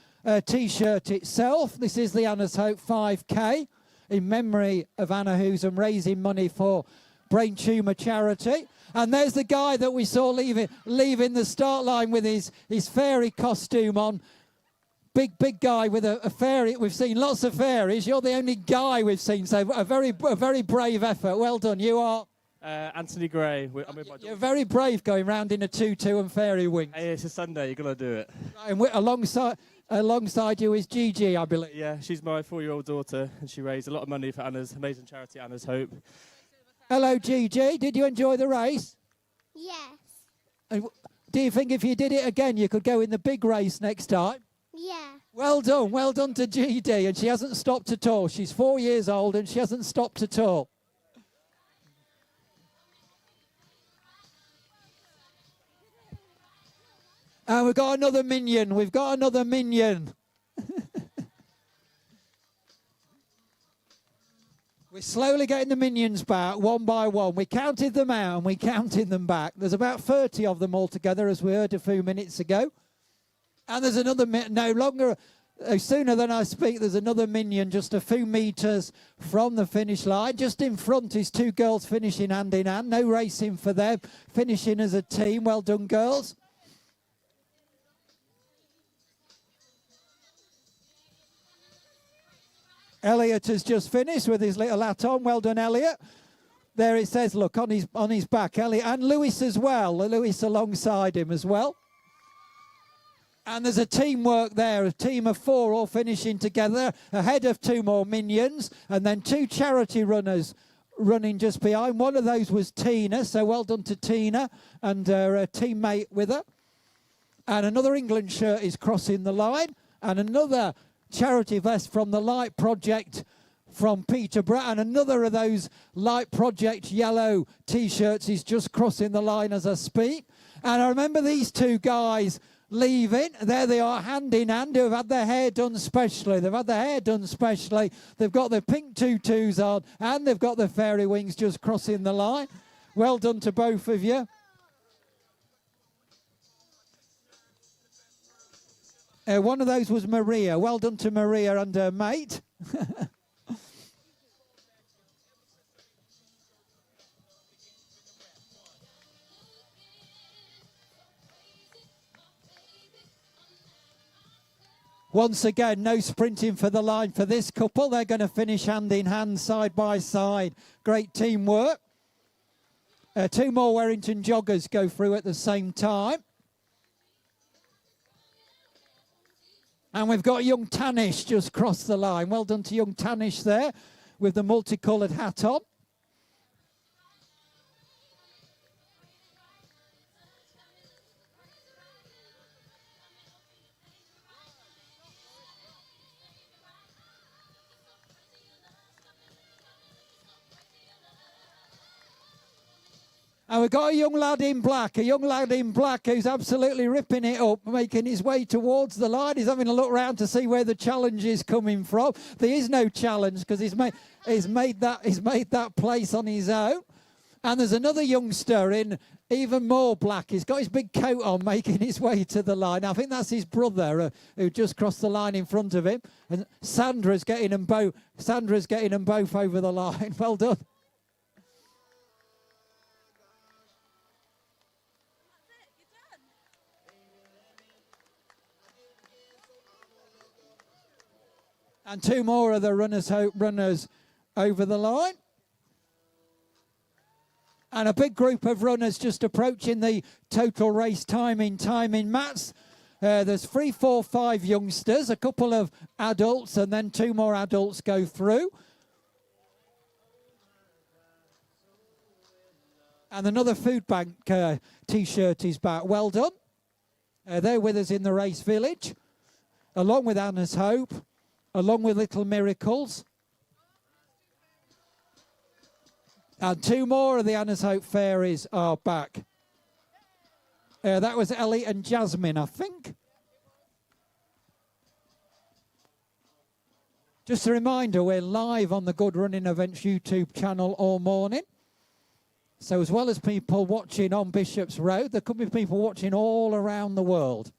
T-shirt itself. This is the Anna's Hope 5K in memory of Anna Hoos and raising money for brain tumour charity. And there's the guy that we saw leaving the start line with his fairy costume on. Big guy with a fairy. We've seen lots of fairies. You're the only guy we've seen. So a very brave effort. Well done. You are? Anthony Gray. I'm with my daughter. You're very brave going round in a tutu and fairy wings. Hey, it's a Sunday. You've got to do it. And alongside you is Gigi, I believe. Yeah, she's my 4-year-old daughter, and she raised a lot of money for Anna's amazing charity, Anna's Hope. Hello, Gigi. Did you enjoy the race? Yes. And do you think if you did it again, you could go in the big race next time? Yeah. Well done to Gigi. And she hasn't stopped at all. She's 4 years old and she hasn't stopped at all. And we've got another minion. We're slowly getting the minions back, one by one. We counted them out and we counted them back. There's about 30 of them altogether, as we heard a few minutes ago. And there's another, sooner than I speak, there's another minion just a few metres from the finish line. Just in front is two girls finishing hand in hand. No racing for them, finishing as a team. Well done, girls. Elliot has just finished with his little hat on. Well done, Elliot. There it says, look, on his back, Elliot. And Lewis as well. Lewis alongside him as well. And there's a teamwork there, a team of 4 all finishing together, ahead of 2 more minions, and then 2 charity runners running just behind. One of those was Tina, so well done to Tina and her teammate with her. And another England shirt is crossing the line, and another charity vest from the Light Project from Peterborough, and another of those Light Project yellow T-shirts is just crossing the line as I speak. And I remember these 2 guys leaving. There they are, hand in hand, who have had their hair done specially. They've got their pink tutus on, and they've got their fairy wings just crossing the line. Well done to both of you. One of those was Maria. Well done to Maria and her mate. Once again, no sprinting for the line for this couple. They're going to finish hand in hand, side by side. Great teamwork. 2 more Warrington joggers go through at the same time. And we've got young Tanish just crossed the line. Well done to young Tanish there with the multicoloured hat on. And we've got a young lad in black who's absolutely ripping it up, making his way towards the line. He's having a look round to see where the challenge is coming from. There is no challenge because he's made that place on his own. And there's another youngster in even more black. He's got his big coat on, making his way to the line. I think that's his brother who just crossed the line in front of him. And Sandra's getting them both over the line. Well done. And two more of the runners over the line. And a big group of runners just approaching the total race timing mats. There's 3, 4, 5 youngsters, a couple of adults, and then 2 more adults go through. And another food bank T-shirt is back. Well done. They're with us in the race village, along with Anna's Hope, along with Little Miracles. And 2 more of the Anna's Hope fairies are back. That was Ellie and Jasmine, I think. Just a reminder, we're live on the Good Running Events YouTube channel all morning. So as well as people watching on Bishop's Road, there could be people watching all around the world.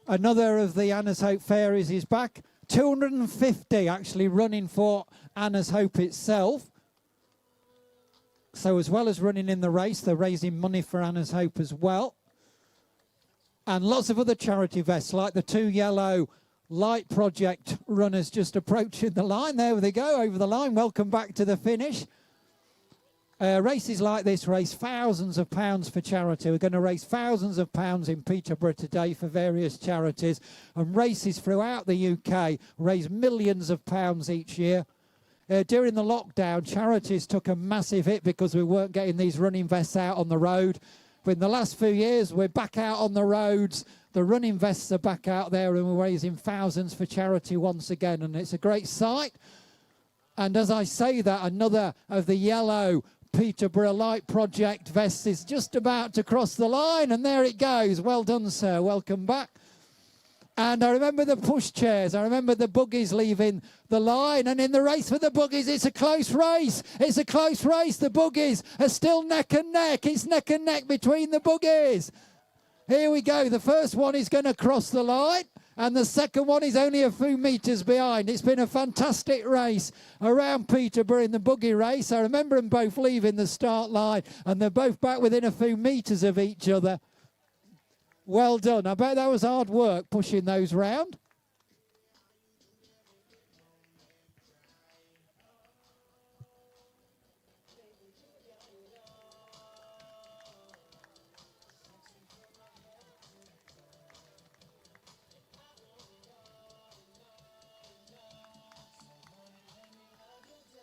Another of the Anna's Hope fairies is back. 250 actually running for Anna's Hope itself. So as well as running in the race, they're raising money for Anna's Hope as well. And lots of other charity vests, like the 2 yellow Light Project runners just approaching the line. There they go, over the line. Welcome back to the finish. Races like this raise thousands of pounds for charity. We're going to raise thousands of pounds in Peterborough today for various charities. And races throughout the UK raise millions of pounds each year. During the lockdown, charities took a massive hit because we weren't getting these running vests out on the road. But in the last few years, we're back out on the roads. The running vests are back out there and we're raising thousands for charity once again. And it's a great sight. And as I say that, another of the yellow Peterborough Light Project vest is just about to cross the line, and there it goes. Well done, sir. Welcome back. And I remember the push chairs. I remember the buggies leaving the line. And in the race for the buggies, it's a close race. It's a close race. The buggies are still neck and neck. It's neck and neck between the buggies. Here we go. The first one is going to cross the line. And the second one is only a few metres behind. It's been a fantastic race around Peterborough in the buggy race. I remember them both leaving the start line, and they're both back within a few metres of each other. Well done. I bet that was hard work pushing those round.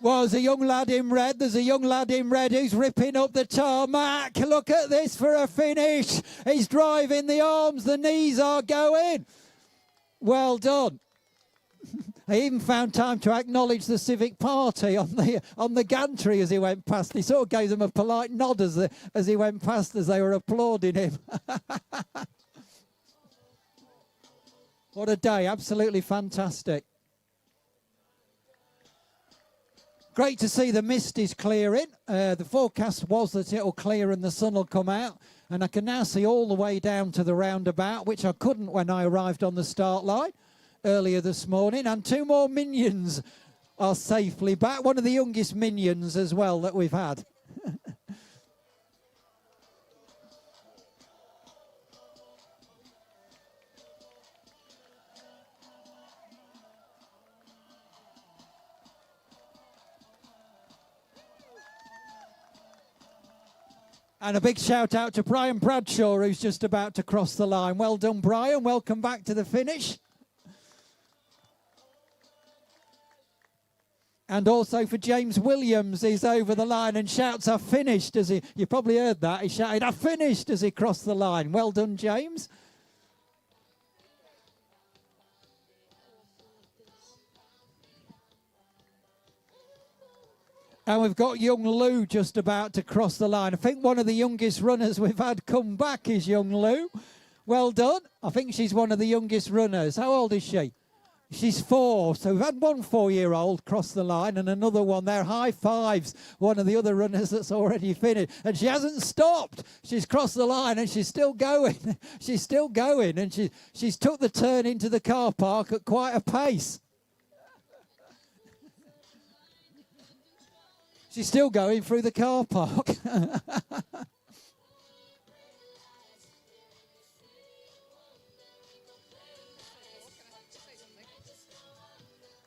Well, there's a young lad in red. There's a young lad in red who's ripping up the tarmac. Look at this for a finish. He's driving the arms. The knees are going. Well done. I even found time to acknowledge the Civic Party on the gantry as he went past. He sort of gave them a polite nod as he went past as they were applauding him. What a day. Absolutely fantastic. Great to see the mist is clearing. The forecast was that it'll clear and the sun will come out. And I can now see all the way down to the roundabout, which I couldn't when I arrived on the start line earlier this morning. And 2 more minions are safely back. One of the youngest minions as well that we've had. And a big shout out to Brian Bradshaw, who's just about to cross the line. Well done, Brian. Welcome back to the finish. And also for James Williams, he's over the line and shouts, "I finished," as he, you probably heard that. He shouted, "I finished," as he crossed the line. Well done, James. And we've got young Lou just about to cross the line. I think one of the youngest runners we've had come back is young Lou. Well done. I think she's one of the youngest runners. How old is she? She's 4. So we've had one 4-year-old cross the line and another one there. High fives. One of the other runners that's already finished. And she hasn't stopped. She's crossed the line and she's still going. She's still going. And she's took the turn into the car park at quite a pace. She's still going through the car park.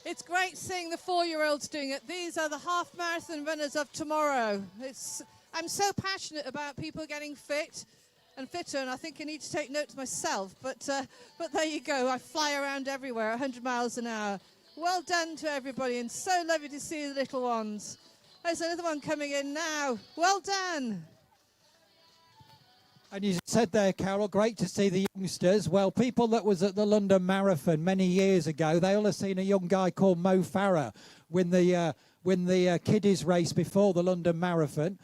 It's great seeing the 4-year-olds doing it. These are the half marathon runners of tomorrow. I'm so passionate about people getting fit and fitter, and I think I need to take notes myself. But there you go. I fly around everywhere, 100 miles an hour. Well done to everybody, and so lovely to see the little ones. There's another one coming in now. Well done. And you said there, Carol, great to see the youngsters. Well, people that was at the London Marathon many years ago, they all have seen a young guy called Mo Farah win the kiddies race before the London Marathon.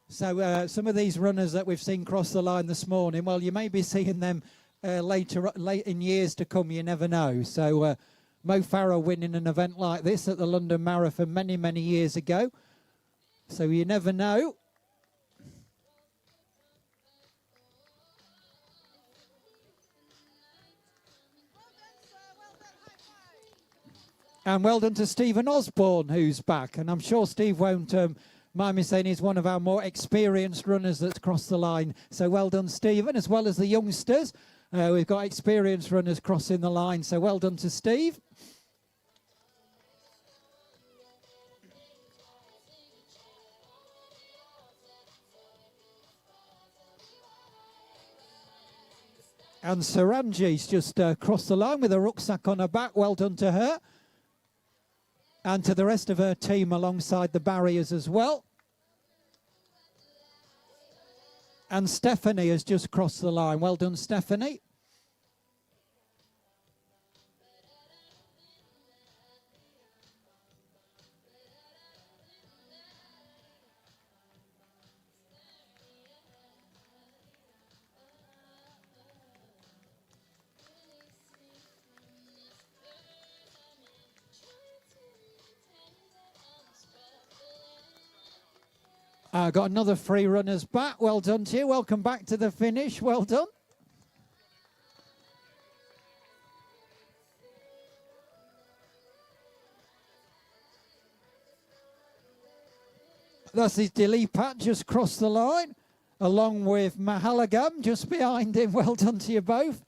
So some of these runners that we've seen cross the line this morning, well, you may be seeing them late in years to come. You never know. So Mo Farah winning an event like this at the London Marathon many, many years ago. So you never know. And well done to Stephen Osborne, who's back. And I'm sure Steve won't mind me saying he's one of our more experienced runners that's crossed the line. So well done, Stephen, as well as the youngsters. We've got experienced runners crossing the line. So well done to Steve. And Saranji's just crossed the line with a rucksack on her back. Well done to her. And to the rest of her team alongside the barriers as well. And Stephanie has just crossed the line. Well done, Stephanie. Got another 3 runners back. Well done to you. Welcome back to the finish. Well done. That's his Dilipat just crossed the line, along with Mahalagam just behind him. Well done to you both.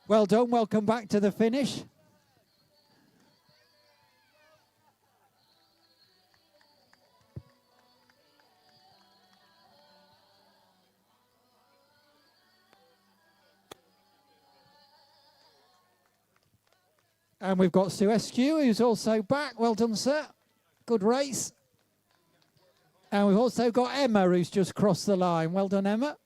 Well done. Welcome back to the finish. And we've got Sue Eskew, who's also back. Well done, sir. Good race. And we've also got Emma, who's just crossed the line. Well done, Emma.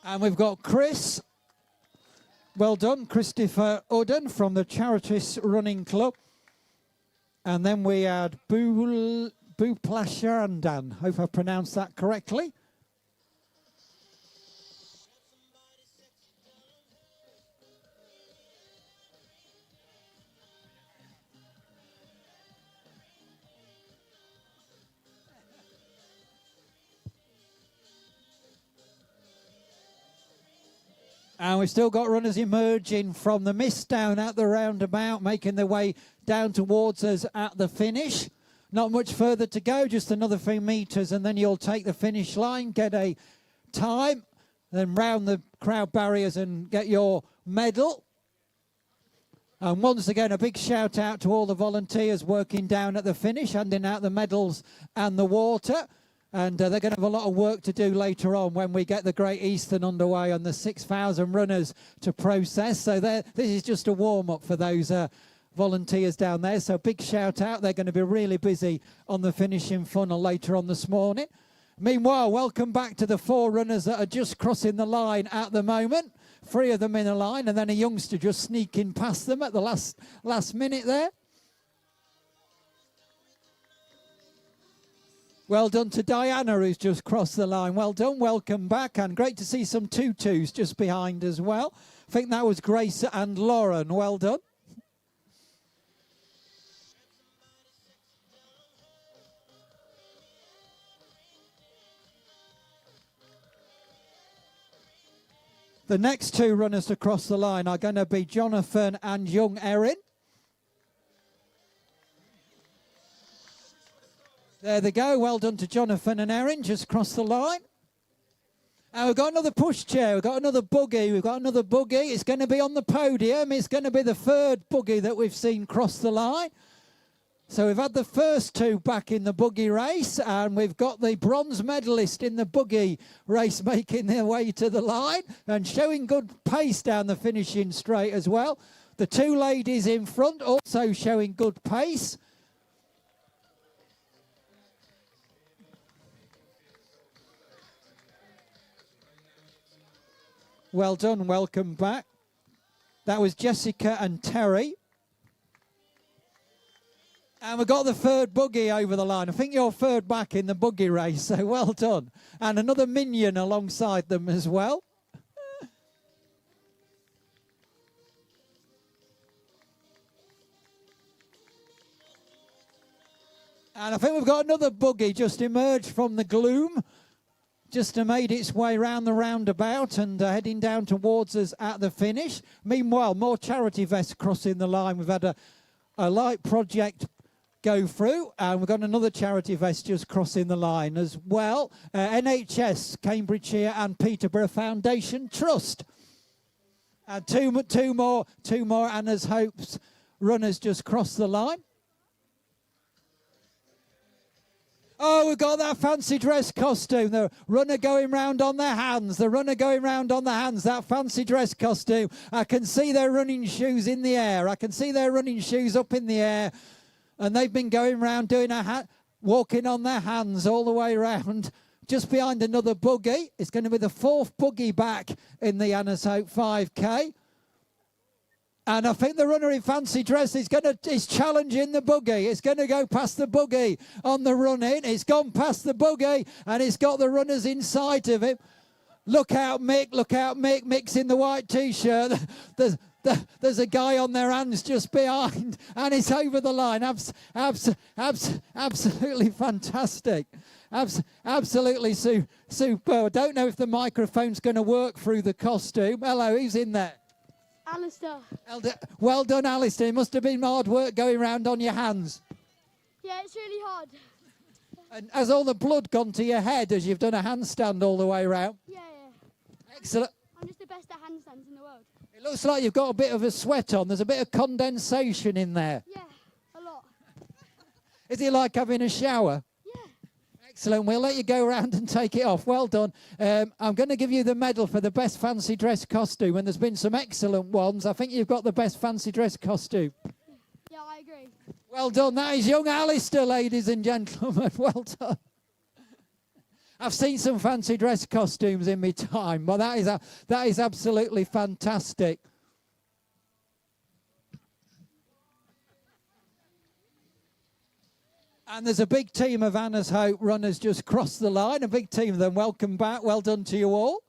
And we've got Chris. Well done, Christopher Udden from the Charities Running Club. And then we had Buplasharandan. Hope I pronounced that correctly. And we've still got runners emerging from the mist down at the roundabout, making their way down towards us at the finish. Not much further to go, just another few metres, and then you'll take the finish line, get a time, then round the crowd barriers and get your medal. And once again, a big shout out to all the volunteers working down at the finish, handing out the medals and the water. And they're going to have a lot of work to do later on when we get the Great Eastern underway and the 6,000 runners to process. So this is just a warm-up for those volunteers down there. So big shout out. They're going to be really busy on the finishing funnel later on this morning. Meanwhile, welcome back to the 4 runners that are just crossing the line at the moment. 3 of them in a line, and then a youngster just sneaking past them at the last minute there. Well done to Diana, who's just crossed the line. Well done, welcome back, and great to see some tutus just behind as well. I think that was Grace and Lauren. Well done. The next 2 runners to cross the line are going to be Jonathan and young Erin. There they go. Well done to Jonathan and Erin. Just crossed the line. And we've got another pushchair. We've got another buggy. We've got another buggy. It's going to be on the podium. It's going to be the 3rd buggy that we've seen cross the line. So we've had the first 2 back in the buggy race, and we've got the bronze medalist in the buggy race making their way to the line and showing good pace down the finishing straight as well. The 2 ladies in front also showing good pace. Well done, welcome back. That was Jessica and Terry. And we've got the 3rd buggy over the line. I think you're 3rd back in the buggy race, so well done. And another minion alongside them as well. And I think we've got another buggy just emerged from the gloom. Just made its way round the roundabout and heading down towards us at the finish. Meanwhile, more charity vests crossing the line. We've had a light project go through, and we've got another charity vest just crossing the line as well. NHS, Cambridgeshire and Peterborough Foundation Trust. And two more Anna's Hopes runners just crossed the line. Oh, we've got that fancy dress costume. The runner going round on their hands. The runner going round on the hands. That fancy dress costume. I can see their running shoes in the air. I can see their running shoes up in the air. And they've been going round doing walking on their hands all the way round. Just behind another buggy. It's going to be the 4th buggy back in the Anna's Hope 5K. And I think the runner in fancy dress is challenging the buggy. It's going to go past the buggy on the run in. It's gone past the buggy and it's got the runners inside of him. Look out, Mick. Look out, Mick. Mick's in the white T-shirt. There's a guy on their hands just behind and it's over the line. Absolutely fantastic. Absolutely superb. I don't know if the microphone's going to work through the costume. Hello, who's in there? Alistair. Well done, Alistair. It must have been hard work going round on your hands. Yeah, it's really hard. And has all the blood gone to your head as you've done a handstand all the way round? Yeah. Excellent. I'm just the best at handstands in the world. It looks like you've got a bit of a sweat on. There's a bit of condensation in there. Yeah, a lot. Is it like having a shower? Yeah. Excellent. We'll let you go around and take it off. Well done. I'm going to give you the medal for the best fancy dress costume, and there's been some excellent ones. I think you've got the best fancy dress costume. Yeah, I agree. Well done. That is young Alistair, ladies and gentlemen. Well done. I've seen some fancy dress costumes in my time, but that is absolutely fantastic. And there's a big team of Anna's Hope runners just crossed the line. A big team of them. Welcome back. Well done to you all.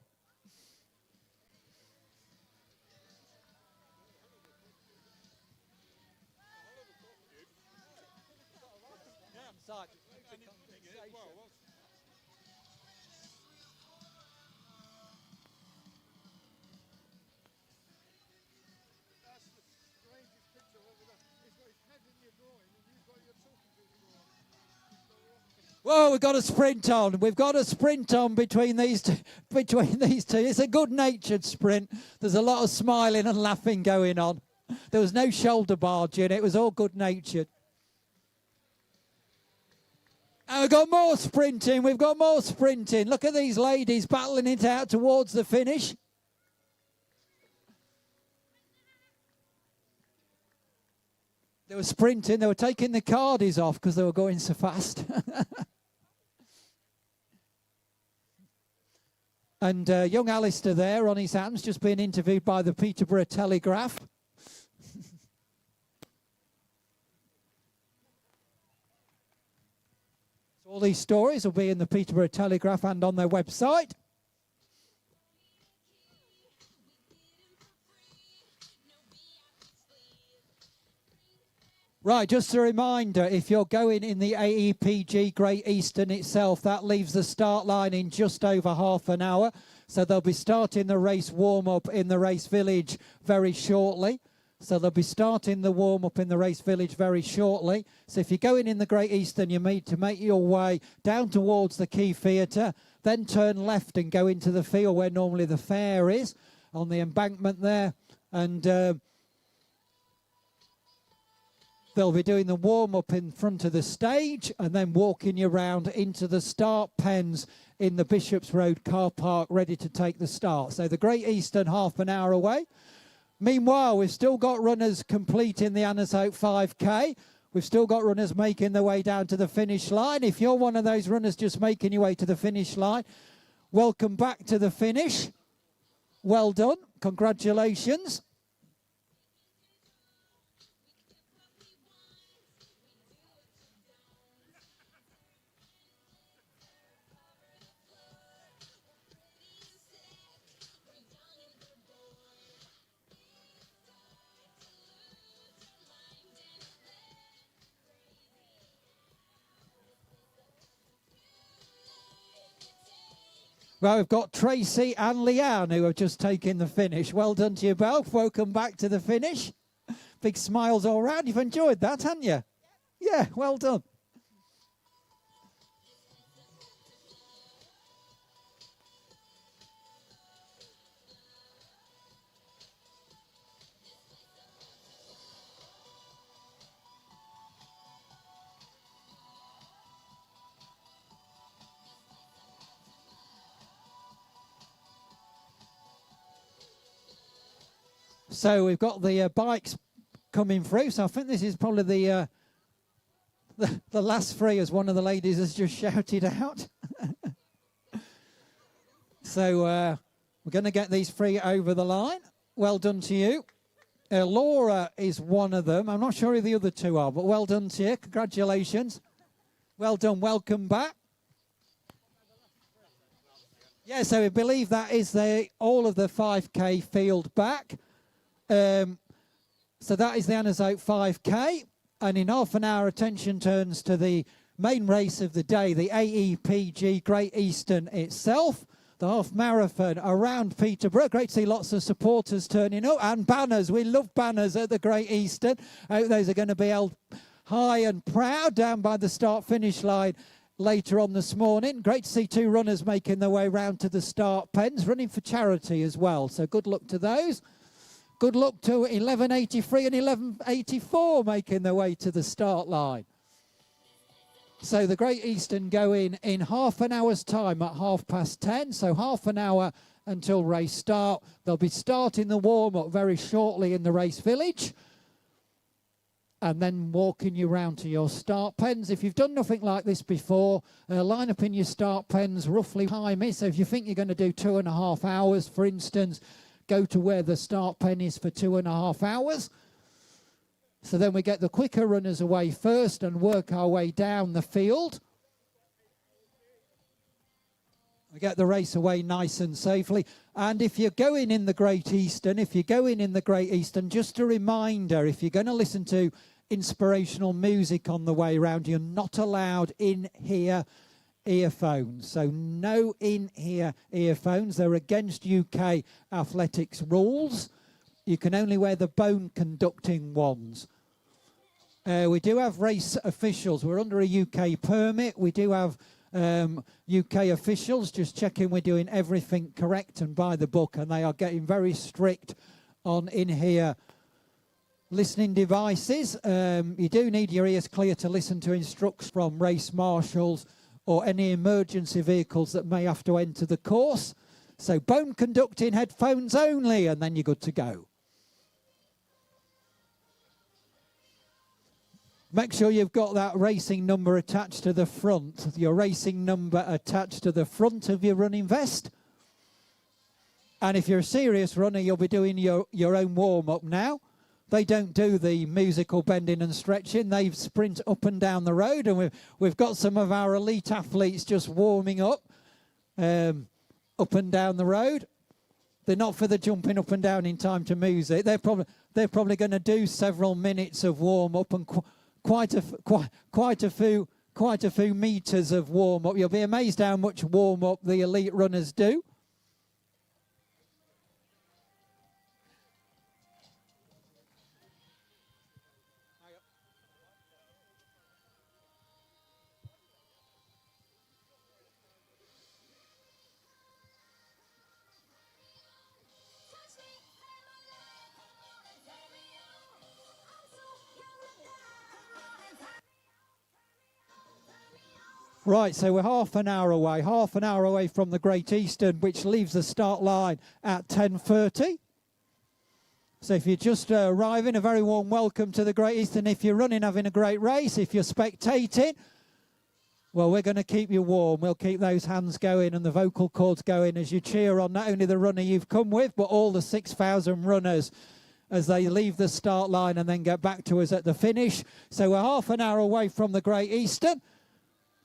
Whoa, we've got a sprint on. We've got a sprint on between these two. It's a good-natured sprint. There's a lot of smiling and laughing going on. There was no shoulder barging. It was all good-natured. And we've got more sprinting. We've got more sprinting. Look at these ladies battling it out towards the finish. They were sprinting. They were taking the cardies off because they were going so fast. And young Alistair there on his hands, just being interviewed by the Peterborough Telegraph. So all these stories will be in the Peterborough Telegraph and on their website. Right, just a reminder, if you're going in the AEPG Great Eastern itself, that leaves the start line in just over half an hour. So they'll be starting the race warm-up in the race village very shortly. So they'll be starting the warm-up in the race village very shortly. So if you're going in the Great Eastern, you need to make your way down towards the Key Theatre, then turn left and go into the field where normally the fair is, on the embankment there. And they'll be doing the warm-up in front of the stage and then walking you around into the start pens in the Bishops Road car park, ready to take the start. So the Great Eastern, half an hour away. Meanwhile, we've still got runners completing the Anna's Hope 5K. We've still got runners making their way down to the finish line. If you're one of those runners just making your way to the finish line, welcome back to the finish. Well done. Congratulations. Well, we've got Tracy and Leanne who have just taken the finish. Well done to you both. Welcome back to the finish. Big smiles all round. You've enjoyed that, haven't you? Yeah, well done. So we've got the bikes coming through. So I think this is probably the last three, as one of the ladies has just shouted out. So we're going to get these three over the line. Well done to you. Laura is one of them. I'm not sure who the other two are, but well done to you. Congratulations. Well done. Welcome back. Yeah, so we believe that is all of the 5K field back. So that is the Anna's Hope 5K, and in half an hour attention turns to the main race of the day, the AEPG Great Eastern itself, the half marathon around Peterborough. Great to see lots of supporters turning up, and banners. We love banners at the Great Eastern. I hope those are going to be held high and proud down by the start finish line later on this morning. Great to see two runners making their way round to the start pens, running for charity as well, so good luck to those. Good luck to 1183 and 1184 making their way to the start line. So the Great Eastern going in half an hour's time at 10:30. So half an hour until race start. They'll be starting the warm-up very shortly in the race village. And then walking you round to your start pens. If you've done nothing like this before, line up in your start pens roughly behind me. So if you think you're going to do 2.5 hours, for instance, go to where the start pen is for 2.5 hours. So then we get the quicker runners away first and work our way down the field. We get the race away nice and safely. And if you're going in the Great Eastern, just a reminder, if you're going to listen to inspirational music on the way around, you're not allowed in-here earphones. So no in-here earphones. They're against UK athletics rules. You can only wear the bone conducting ones. We do have race officials. We're under a UK permit. We do have UK officials just checking we're doing everything correct and by the book, and they are getting very strict on in-here listening devices. You do need your ears clear to listen to instructions from race marshals or any emergency vehicles that may have to enter the course. So bone conducting headphones only, and then you're good to go. Make sure you've got that racing number attached to the front. Your racing number attached to the front of your running vest. And if you're a serious runner, you'll be doing your own warm-up now. They don't do the musical bending and stretching. They sprint up and down the road. And we've got some of our elite athletes just warming up and down the road. They're not for the jumping up and down in time to music. They're probably going to do several minutes of warm-up and quite a few meters of warm-up. You'll be amazed how much warm-up the elite runners do. Right, so we're half an hour away from the Great Eastern, which leaves the start line at 10:30. So if you're just arriving, a very warm welcome to the Great Eastern. If you're running, having a great race. If you're spectating, well, we're going to keep you warm. We'll keep those hands going and the vocal cords going as you cheer on not only the runner you've come with, but all the 6,000 runners as they leave the start line and then get back to us at the finish. So we're half an hour away from the Great Eastern.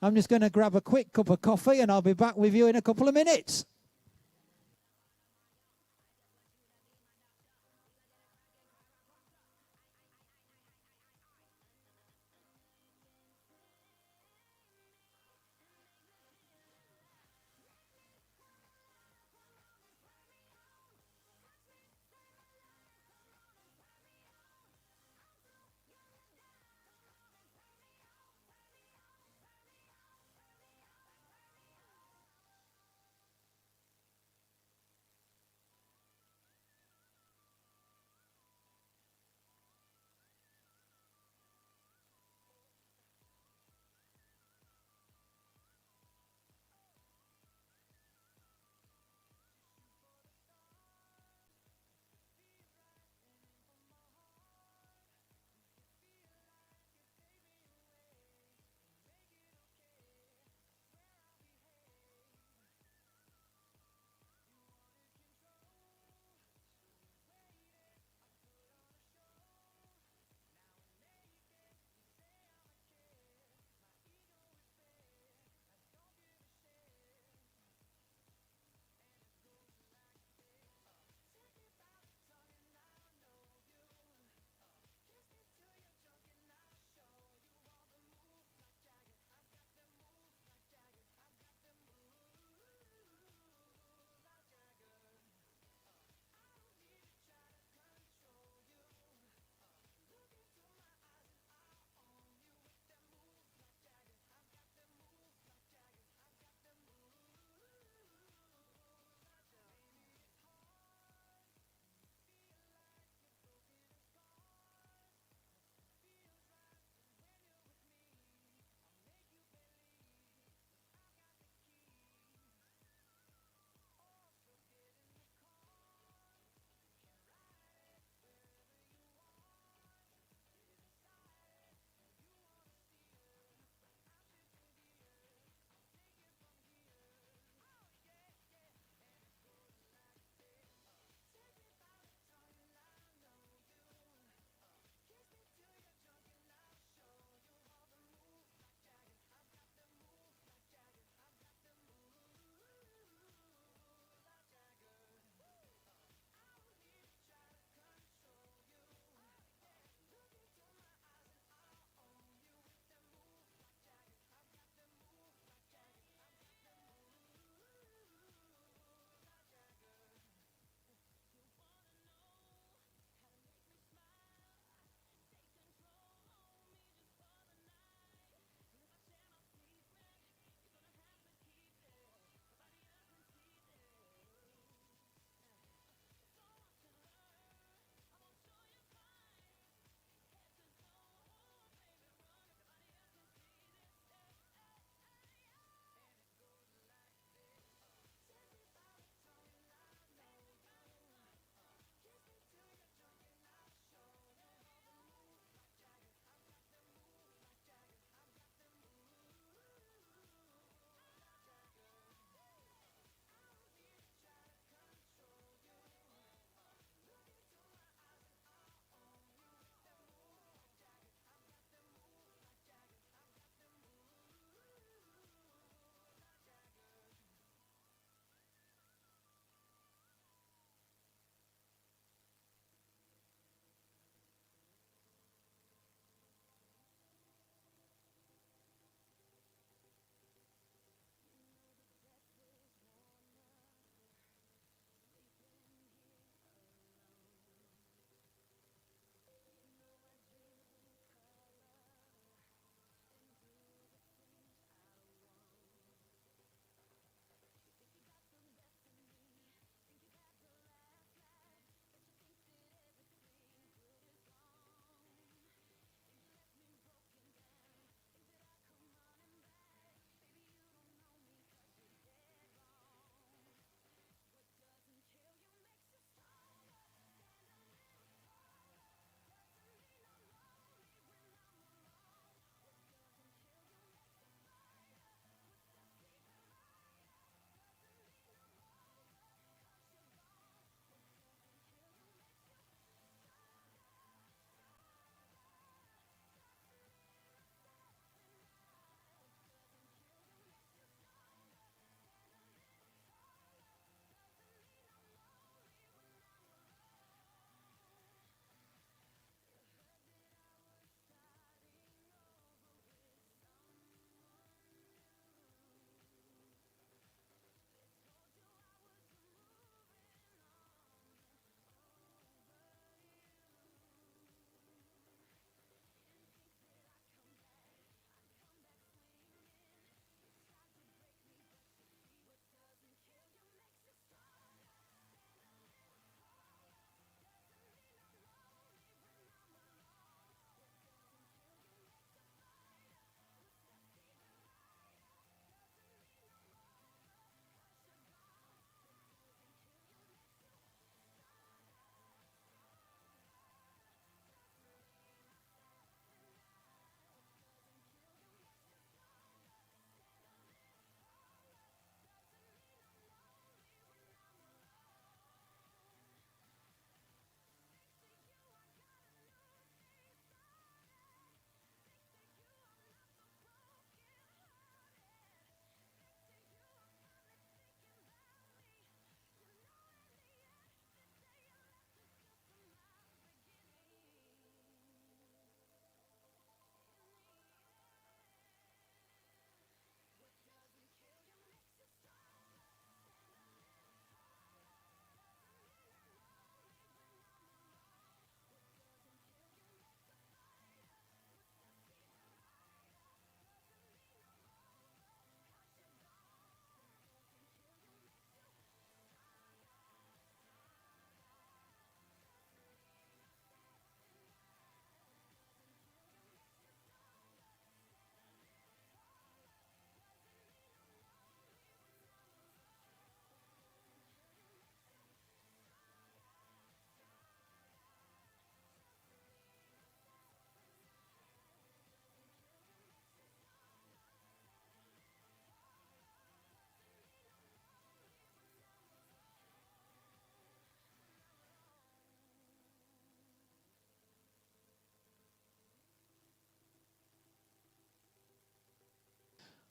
I'm just going to grab a quick cup of coffee and I'll be back with you in a couple of minutes.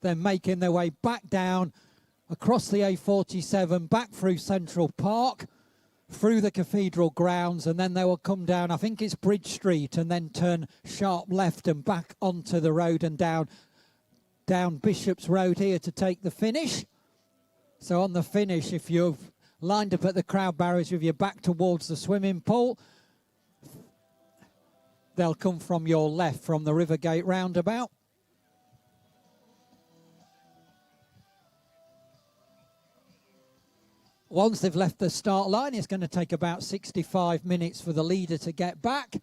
then making their way back down across the A47, back through Central Park, through the Cathedral grounds, and then they will come down, I think it's Bridge Street, and then turn sharp left and back onto the road and down Bishop's Road here to take the finish. So on the finish, if you've lined up at the crowd barriers with your back towards the swimming pool, they'll come from your left from the Rivergate roundabout. Once they've left the start line, it's going to take about 65 minutes for the leader to get back.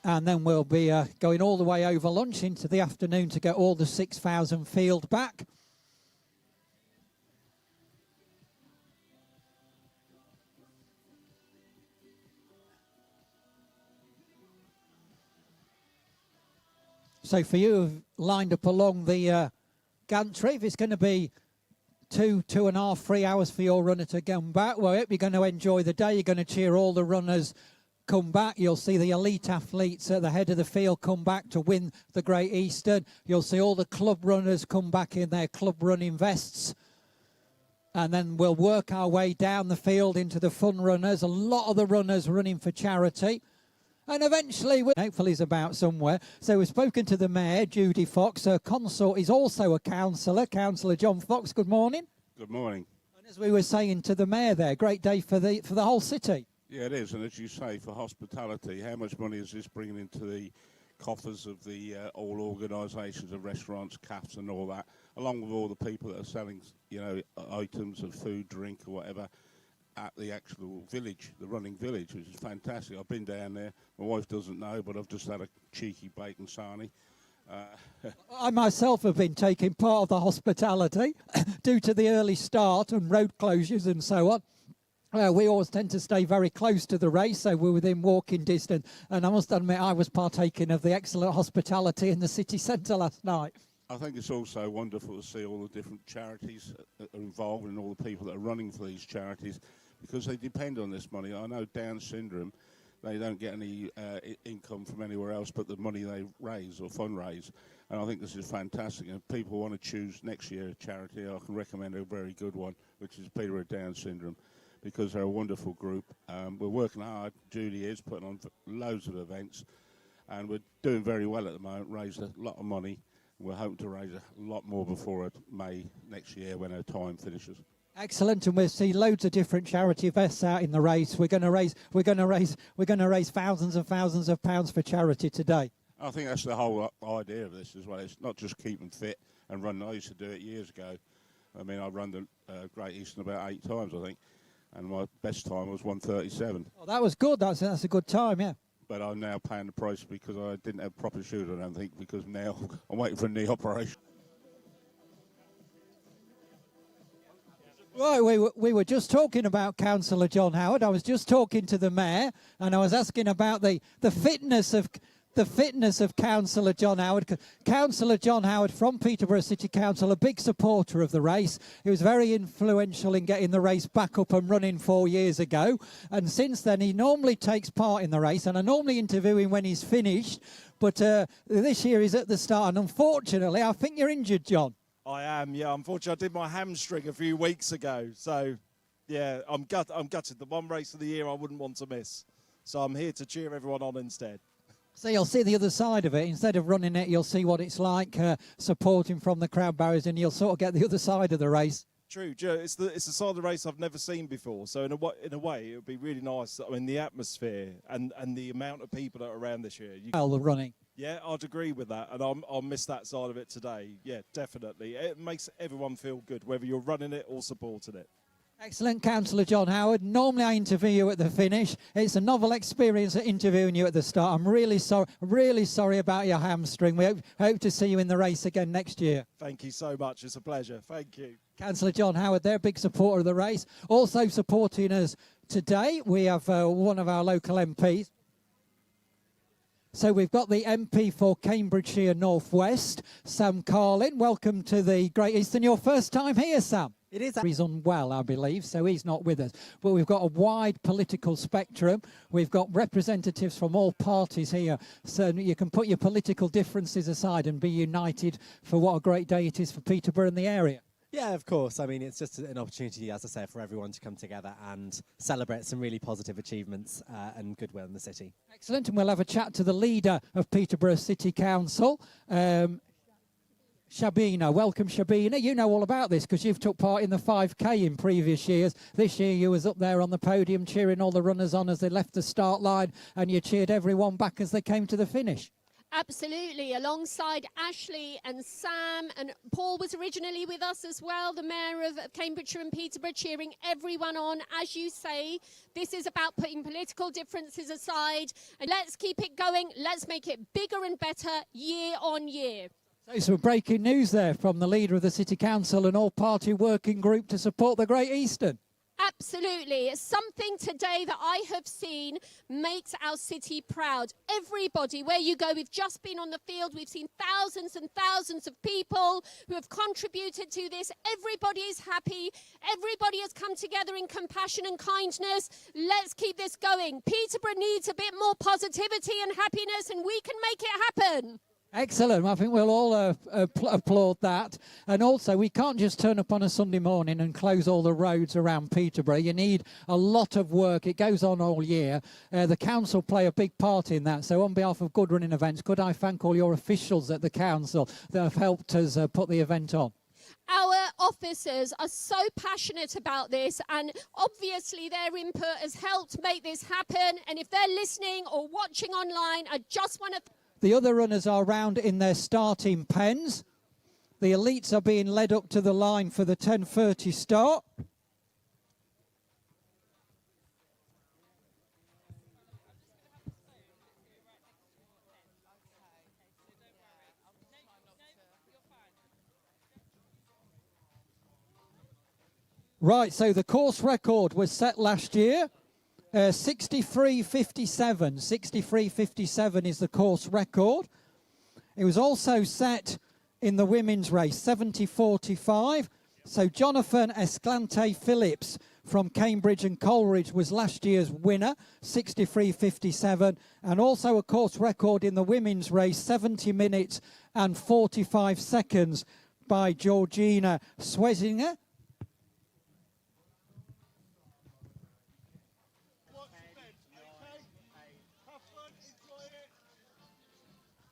And then we'll be going all the way over lunch into the afternoon to get all the 6,000 field back. So for you who've lined up along the gantry, if it's going to be 2.5, 3 hours for your runner to come back, well, I hope you're going to enjoy the day. You're going to cheer all the runners come back. You'll see the elite athletes at the head of the field come back to win the Great Eastern. You'll see all the club runners come back in their club running vests. And then we'll work our way down the field into the fun runners. A lot of the runners running for charity. And eventually, hopefully he's about somewhere. So we've spoken to the Mayor, Judy Fox. Her consort is also a councillor, Councillor John Fox. Good morning. Good morning. And as we were saying to the Mayor there, great day for the whole city. Yeah, it is. And as you say, for hospitality, how much money is this bringing into the coffers of the all organisations of restaurants, cafes and all that, along with all the people that are selling, you know, items of food, drink or whatever, at the actual village, the running village, which is fantastic. I've been down there. My wife doesn't know, but I've just had a cheeky bacon sarnie. I myself have been taking part of the hospitality due to the early start and road closures and so on. We always tend to stay very close to the race, so we're within walking distance. And I must admit, I was partaking of the excellent hospitality in the city centre last night. I think it's also wonderful to see all the different charities that are involved and all the people that are running for these charities, because they depend on this money. I know Down syndrome, they don't get any income from anywhere else but the money they raise or fundraise. And I think this is fantastic. And if people want to choose next year a charity, I can recommend a very good one, which is Peter Down syndrome, because they're a wonderful group. We're working hard. Judy is putting on loads of events, and we're doing very well at the moment, raised a lot of money. We're hoping to raise a lot more before May next year when our time finishes. Excellent, and we'll see loads of different charity vests out in the race. We're going to raise thousands and thousands of pounds for charity today. I think that's the whole idea of this as well. It's not just keeping fit and running. I used to do it years ago. I mean, I've run the Great Eastern about 8 times, I think, and my best time was 1:37. Oh, that was good. That's a good time, yeah. But I'm now paying the price because I didn't have proper shoes, I don't think, because now I'm waiting for a knee operation. Right, we were just talking about Councillor John Howard. I was just talking to the Mayor, and I was asking about the fitness of Councillor John Howard. Councillor John Howard from Peterborough City Council, a big supporter of the race. He was very influential in getting the race back up and running 4 years ago. And since then, he normally takes part in the race, and I normally interview him when he's finished. But this year he's at the start, and unfortunately, I think you're injured, John. I am, yeah. Unfortunately, I did my hamstring a few weeks ago. So, yeah, I'm gutted. The one race of the year I wouldn't want to miss. So I'm here to cheer everyone on instead. So you'll see the other side of it. Instead of running it, you'll see what it's like supporting from the crowd barriers, and you'll sort of get the other side of the race. True, Joe. It's the side of the race I've never seen before. So in a way, it would be really nice. I mean, the atmosphere and the amount of people that are around this year. The running. Yeah, I'd agree with that, and I'll miss that side of it today. Yeah, definitely. It makes everyone feel good, whether you're running it or supporting it. Excellent, Councillor John Howard. Normally I interview you at the finish. It's a novel experience interviewing you at the start. I'm really sorry about your hamstring. We hope to see you in the race again next year. Thank you so much. It's a pleasure. Thank you. Councillor John Howard, they're a big supporter of the race. Also supporting us today, we have one of our local MPs. So we've got the MP for Cambridgeshire North West, Sam Carlin. Welcome to the Great Eastern. Your first time here, Sam? It is. He's unwell, I believe, so he's not with us. But we've got a wide political spectrum. We've got representatives from all parties here, so you can put your political differences aside and be united for what a great day it is for Peterborough and the area. Yeah, of course. I mean, it's just an opportunity, as I say, for everyone to come together and celebrate some really positive achievements and goodwill in the city. Excellent, and we'll have a chat to the leader of Peterborough City Council, Shabina. Welcome, Shabina. You know all about this because you've took part in the 5K in previous years. This year you was up there on the podium cheering all the runners on as they left the start line, and you cheered everyone back as they came to the finish. Absolutely, alongside Ashley and Sam, and Paul was originally with us as well, the Mayor of Cambridgeshire and Peterborough, cheering everyone on. As you say, this is about putting political differences aside, and let's keep it going. Let's make it bigger and better year on year. So some breaking news there from the leader of the City Council and all-party working group to support the Great Eastern. Absolutely. It's something today that I have seen makes our city proud. Everybody, where you go, we've just been on the field. We've seen thousands and thousands of people who have contributed to this. Everybody is happy. Everybody has come together in compassion and kindness. Let's keep this going. Peterborough needs a bit more positivity and happiness, and we can make it happen. Excellent. I think we'll all applaud that. And also, we can't just turn up on a Sunday morning and close all the roads around Peterborough. You need a lot of work. It goes on all year. The council play a big part in that. So on behalf of Good Running Events, could I thank all your officials at the council that have helped us put the event on? Our officers are so passionate about this, and obviously their input has helped make this happen. And if they're listening or watching online, I just want to... The other runners are round in their starting pens. The elites are being led up to the line for the 10:30 start. Right, so the course record was set last year. 63.57. 63.57 is the course record. It was also set in the women's race, 70.45. So Jonathan Esclante Phillips from Cambridge and Coleridge was last year's winner, 63.57. And also a course record in the women's race, 70 minutes and 45 seconds by Georgina Swesinger.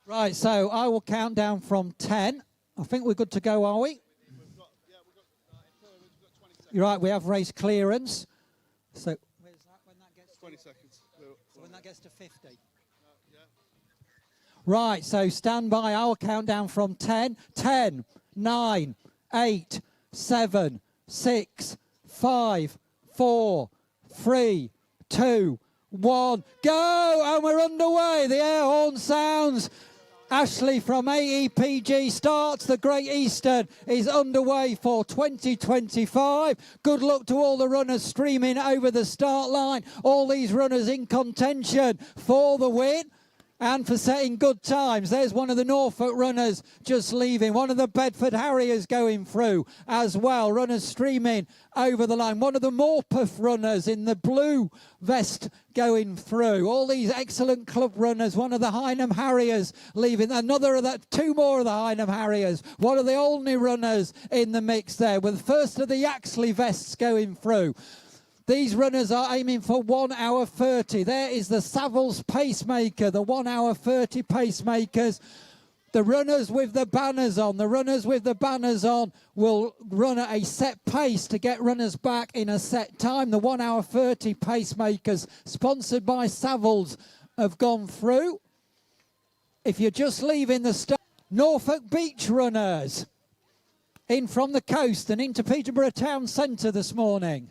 Right, so I will count down from 10. I think we're good to go, are we? You're right, we have race clearance. So where's that when that gets 20 seconds. So when that gets to 50. Right, so stand by. I will count down from 10. 10, 9, 8, 7, 6, 5, 4, 3, 2, 1. Go! And we're underway. The air horn sounds. Ashley from AEPG starts. The Great Eastern is underway for 2025. Good luck to all the runners streaming over the start line. All these runners in contention for the win and for setting good times. There's one of the Norfolk runners just leaving. One of the Bedford Harriers going through as well. Runners streaming over the line. One of the Morpeth runners in the blue vest going through. All these excellent club runners. One of the Hynham Harriers leaving. Another of that, two more of the Hynham Harriers. One of the Olney runners in the mix there, with the first of the Yaxley vests going through. These runners are aiming for 1 hour 30. There is the Savills pacemaker, the 1 hour 30 pacemakers. The runners with the banners on. The runners with the banners on will run at a set pace to get runners back in a set time. The 1 hour 30 pacemakers, sponsored by Savills, have gone through. If you're just leaving the start, Norfolk Beach runners in from the coast and into Peterborough Town Centre this morning.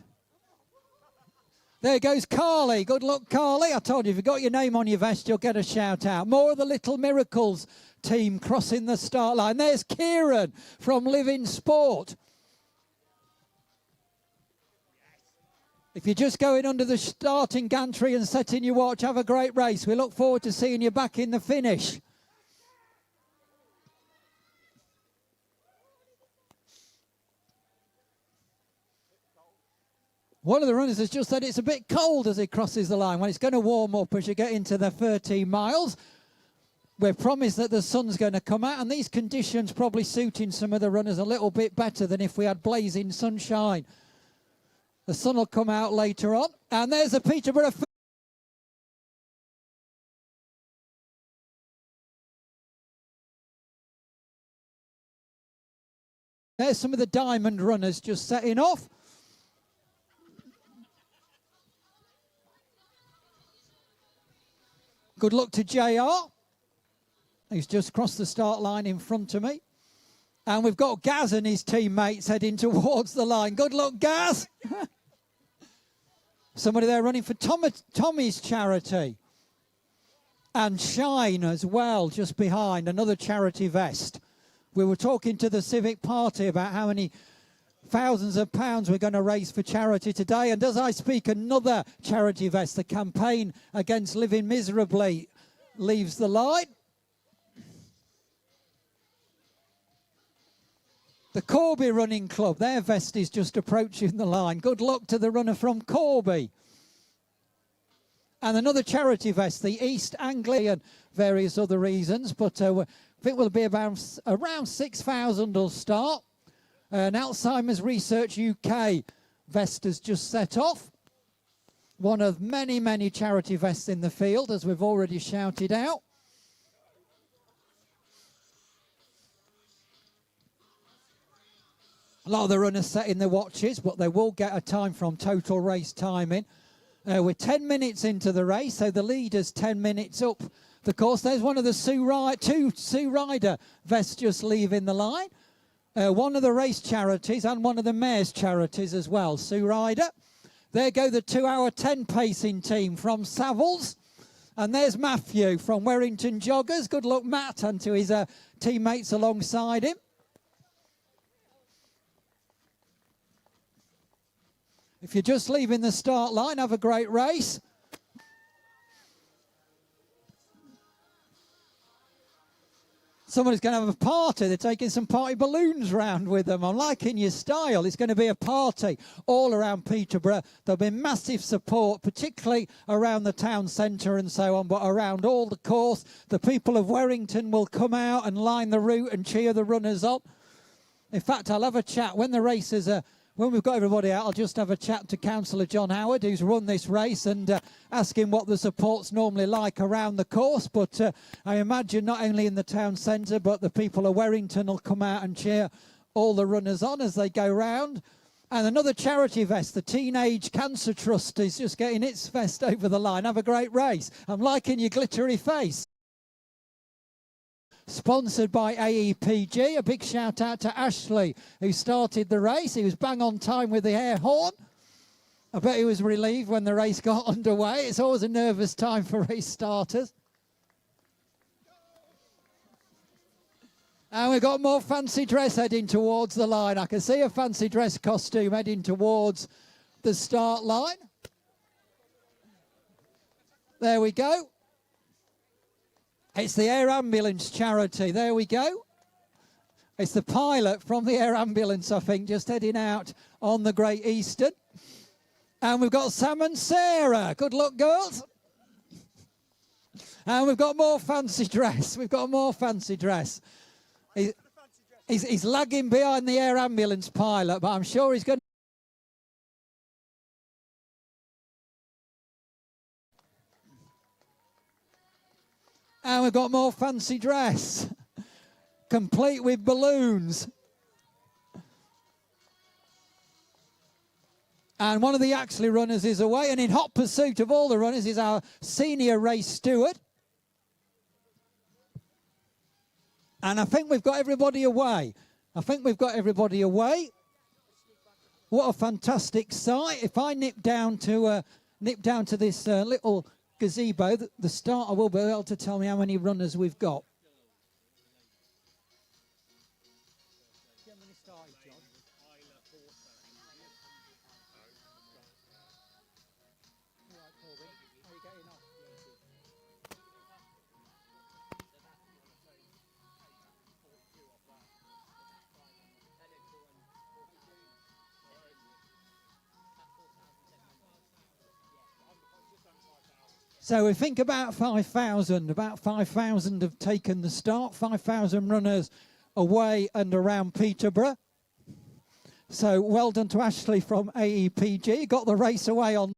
There goes Carly. Good luck, Carly. I told you, if you've got your name on your vest, you'll get a shout out. More of the Little Miracles team crossing the start line. There's Kieran from Living Sport. If you're just going under the starting gantry and setting your watch, have a great race. We look forward to seeing you back in the finish. One of the runners has just said it's a bit cold as he crosses the line. When it's going to warm up as you get into the 13 miles. We're promised that the sun's going to come out, and these conditions probably suiting some of the runners a little bit better than if we had blazing sunshine. The sun will come out later on. And there's the Peterborough. There's some of the diamond runners just setting off. Good luck to JR. He's just crossed the start line in front of me. And we've got Gaz and his teammates heading towards the line. Good luck, Gaz. Somebody there running for Tommy's charity. And Shine as well, just behind, another charity vest. We were talking to the Civic Party about how many thousands of pounds we're going to raise for charity today. And as I speak, another charity vest, the campaign against living miserably, leaves the line. The Corby Running Club, their vest is just approaching the line. Good luck to the runner from Corby. And another charity vest, the East Anglia, and various other reasons. But I think we'll be around 6,000 will start. An Alzheimer's Research UK vest has just set off. One of many, many charity vests in the field, as we've already shouted out. A lot of the runners setting their watches, but they will get a time from total race timing. We're 10 minutes into the race, so the leader's 10 minutes up the course. There's one of the two Sue Ryder vests just leaving the line. One of the race charities and one of the mayor's charities as well, Sue Ryder. There go the 2 hour 10 pacing team from Savills. And there's Matthew from Werrington Joggers. Good luck, Matt, and to his teammates alongside him. If you're just leaving the start line, have a great race. Somebody's going to have a party. They're taking some party balloons round with them. I'm liking your style. It's going to be a party all around Peterborough. There'll be massive support, particularly around the town centre and so on, but around all the course. The people of Werrington will come out and line the route and cheer the runners on. In fact, I'll have a chat when the races are... When we've got everybody out, I'll just have a chat to Councillor John Howard, who's run this race, and ask him what the support's normally like around the course. But I imagine not only in the town centre, but the people of Werrington will come out and cheer all the runners on as they go round. And another charity vest, the Teenage Cancer Trust, is just getting its vest over the line. Have a great race. I'm liking your glittery face. Sponsored by AEPG. A big shout out to Ashley, who started the race. He was bang on time with the air horn. I bet he was relieved when the race got underway. It's always a nervous time for race starters. And we've got more fancy dress heading towards the line. I can see a fancy dress costume heading towards the start line. There we go. It's the Air Ambulance charity. There we go. It's the pilot from the Air Ambulance, I think, just heading out on the Great Eastern. And we've got Sam and Sarah. Good luck, girls. And we've got more fancy dress. We've got more fancy dress. He's lagging behind the Air Ambulance pilot, but I'm sure he's going to... And we've got more fancy dress, complete with balloons. And one of the Axley runners is away, and in hot pursuit of all the runners is our senior race steward. And I think we've got everybody away. What a fantastic sight. If I nip down to this little gazebo, the starter will be able to tell me how many runners we've got. So we think about 5,000. About 5,000 have taken the start. 5,000 runners away and around Peterborough. So well done to Ashley from AEPG. Got the race away on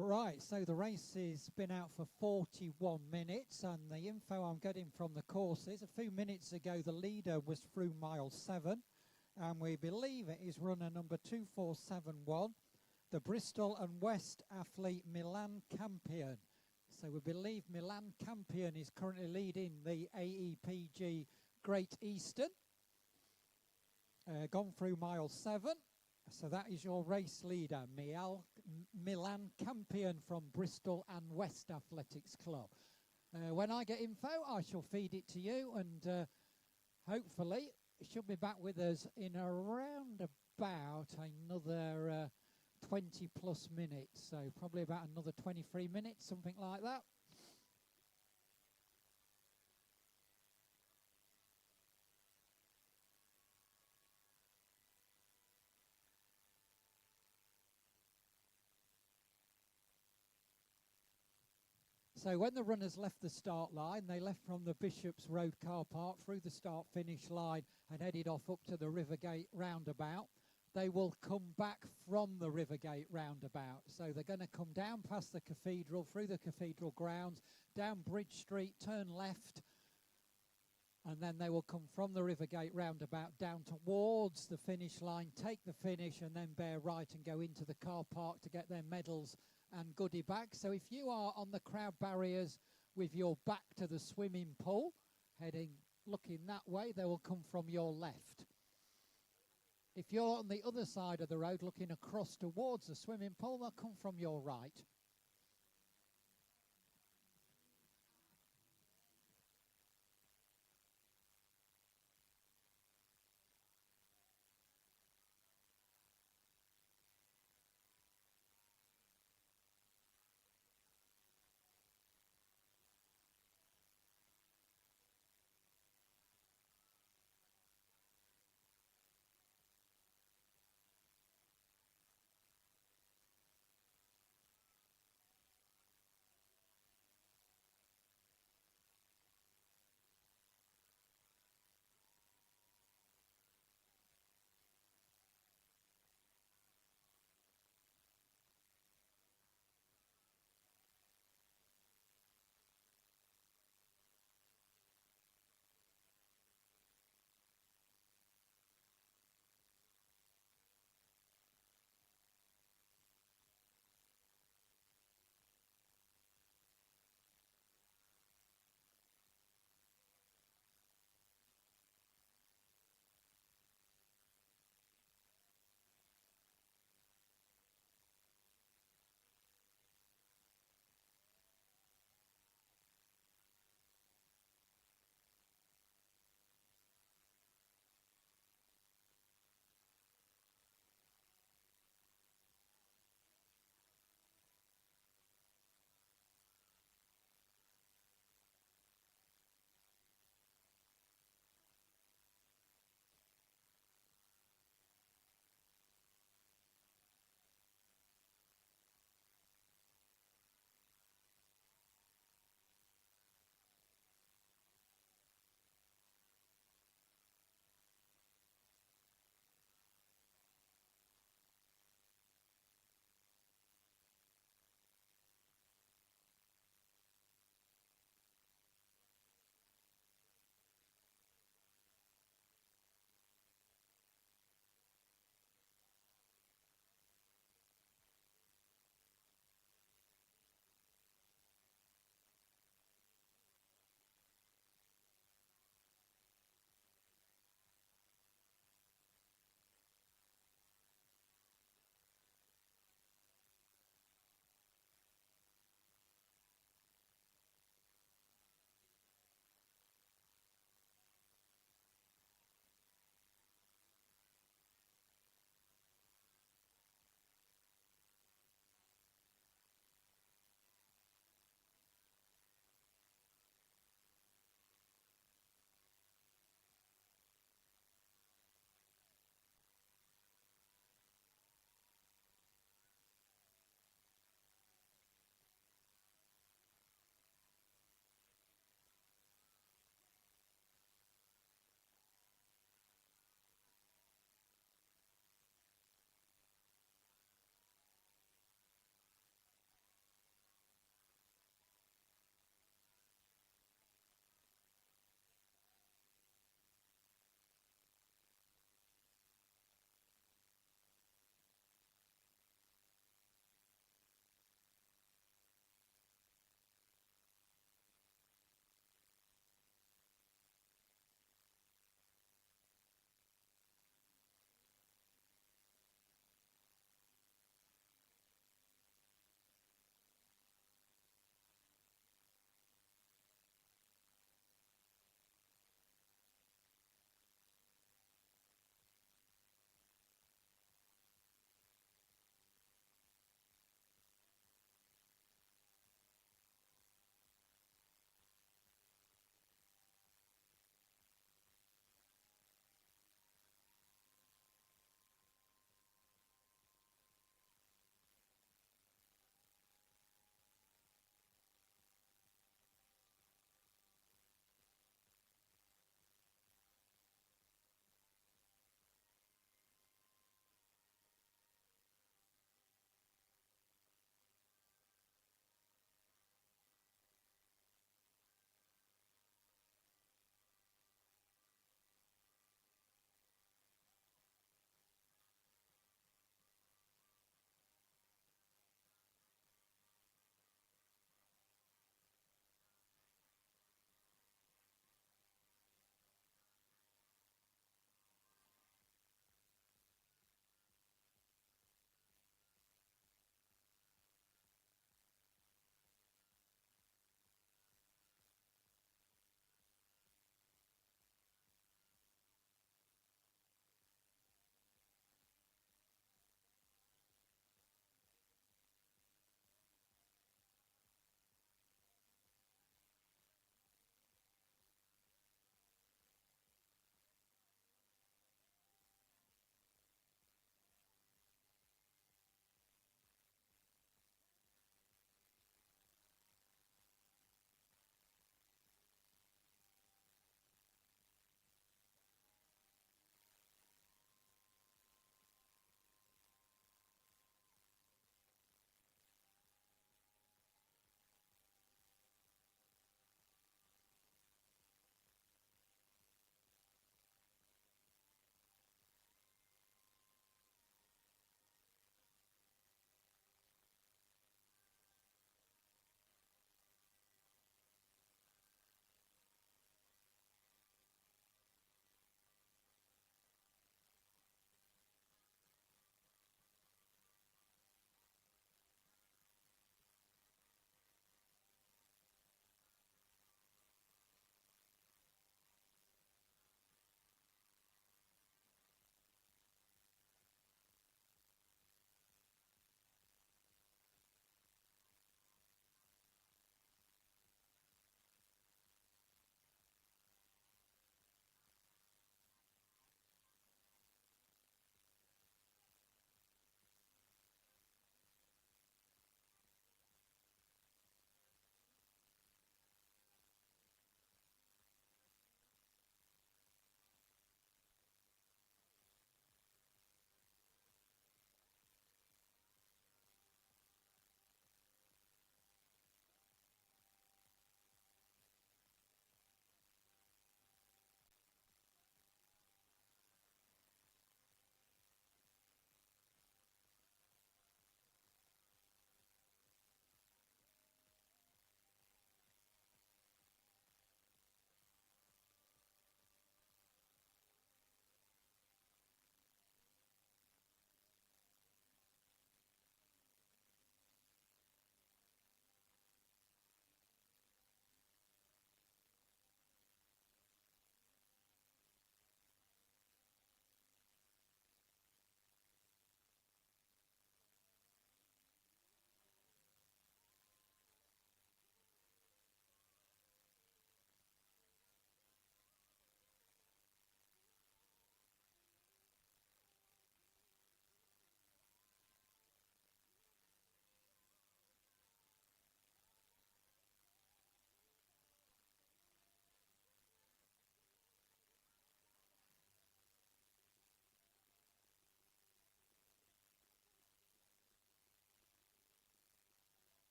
Right, so the race has been out for 41 minutes, and the info I'm getting from the courses, a few minutes ago the leader was through mile 7, and we believe it is runner number 2471, the Bristol and West athlete Milan Campion. So we believe Milan Campion is currently leading the AEPG Great Eastern. Gone through mile 7. So that is your race leader, Milan Campion from Bristol and West Athletics Club. When I get info, I shall feed it to you, and hopefully she'll be back with us in around about another 20 plus minutes. So probably about another 23 minutes, something like that. So when the runners left the start line, they left from the Bishops Road car park through the start-finish line and headed off up to the Rivergate roundabout. They will come back from the Rivergate roundabout. So they're going to come down past the cathedral, through the cathedral grounds, down Bridge Street, turn left, and then they will come from the Rivergate roundabout down towards the finish line, take the finish, and then bear right and go into the car park to get their medals and goodie bag. So if you are on the crowd barriers with your back to the swimming pool, looking that way, they will come from your left. If you're on the other side of the road looking across towards the swimming pool, they'll come from your right.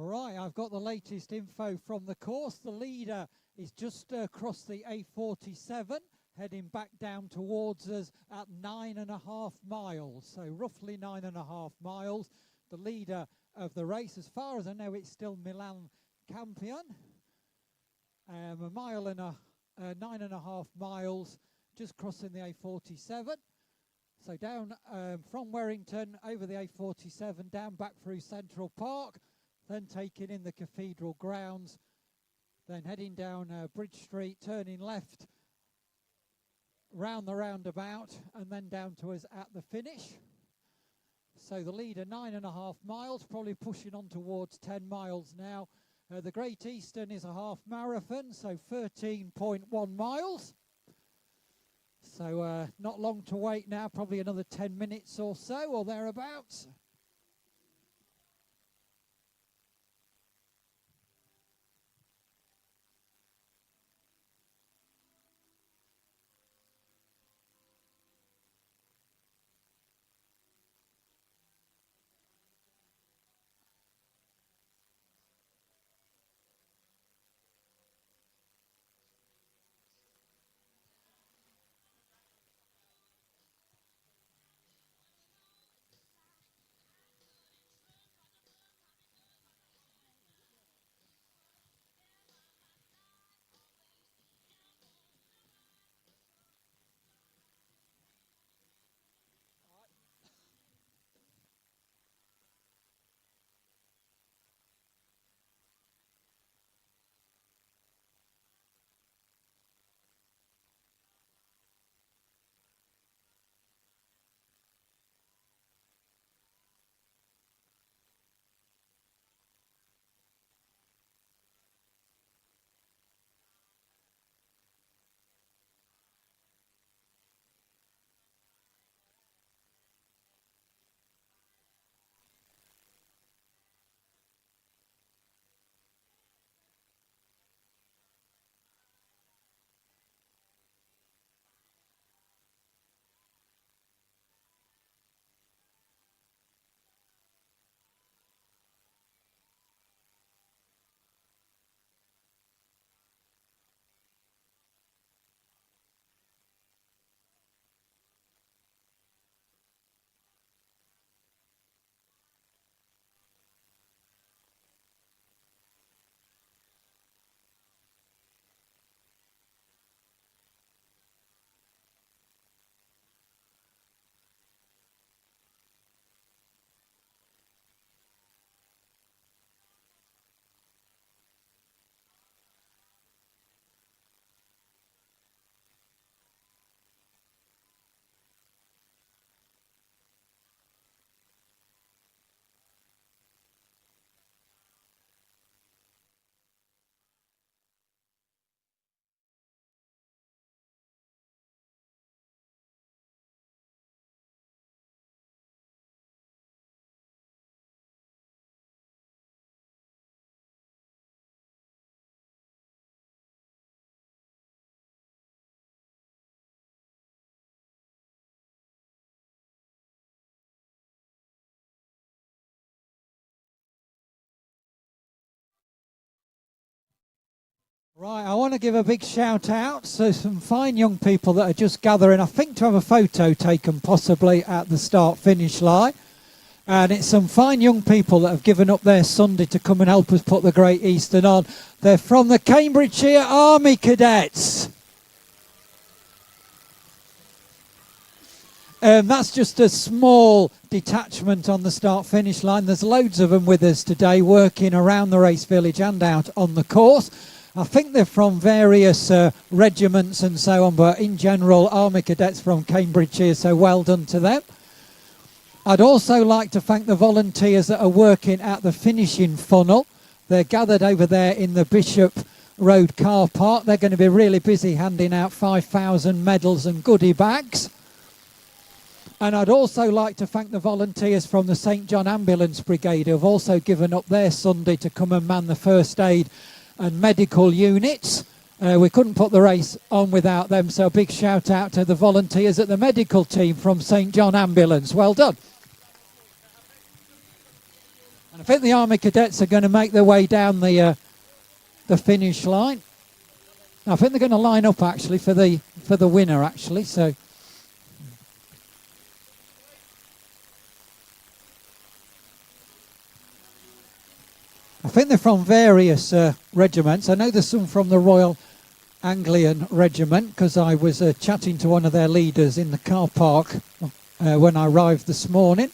Right, I've got the latest info from the course. The leader is just across the A47, heading back down towards us at 9.5 miles. So roughly 9.5 miles. The leader of the race, as far as I know, it's still Milan Campion. A mile and 9.5 miles, just crossing the A47. So down from Warrington over the A47, down back through Central Park, then taking in the Cathedral grounds, then heading down Bridge Street, turning left round the roundabout, and then down to us at the finish. So the leader 9.5 miles, probably pushing on towards 10 miles now. The Great Eastern is a half marathon, so 13.1 miles. So not long to wait now, probably another 10 minutes or so, or thereabouts. Right, I want to give a big shout out to some fine young people that are just gathering, I think, to have a photo taken possibly at the start-finish line. And it's some fine young people that have given up their Sunday to come and help us put the Great Eastern on. They're from the Cambridgeshire Army Cadets. That's just a small detachment on the start-finish line. There's loads of them with us today working around the race village and out on the course. I think they're from various regiments and so on, but in general, Army Cadets from Cambridgeshire, so well done to them. I'd also like to thank the volunteers that are working at the finishing funnel. They're gathered over there in the Bishop Road car park. They're going to be really busy handing out 5,000 medals and goodie bags. And I'd also like to thank the volunteers from the St John Ambulance Brigade who have also given up their Sunday to come and man the first aid and medical units. We couldn't put the race on without them, so a big shout out to the volunteers at the medical team from St John Ambulance. Well done. I think the Army Cadets are going to make their way down the finish line. I think they're going to line up actually for the winner actually. So. I think they're from various regiments. I know there's some from the Royal Anglian Regiment because I was chatting to one of their leaders in the car park when I arrived this morning.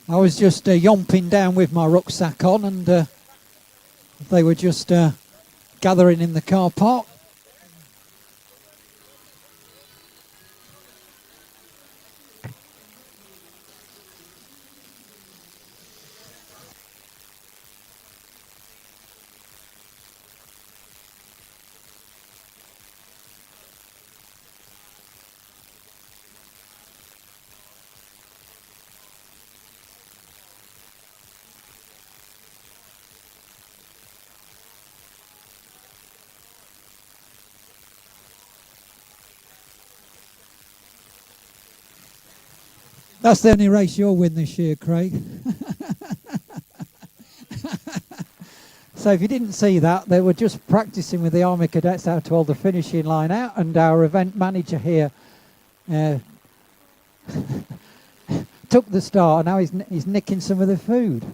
I was just yomping down with my rucksack on and they were just gathering in the car park. That's the only race you'll win this year, Craig. So if you didn't see that, they were just practicing with the Army Cadets how to hold the finishing line out, and our event manager here took the start, and now he's nicking some of the food.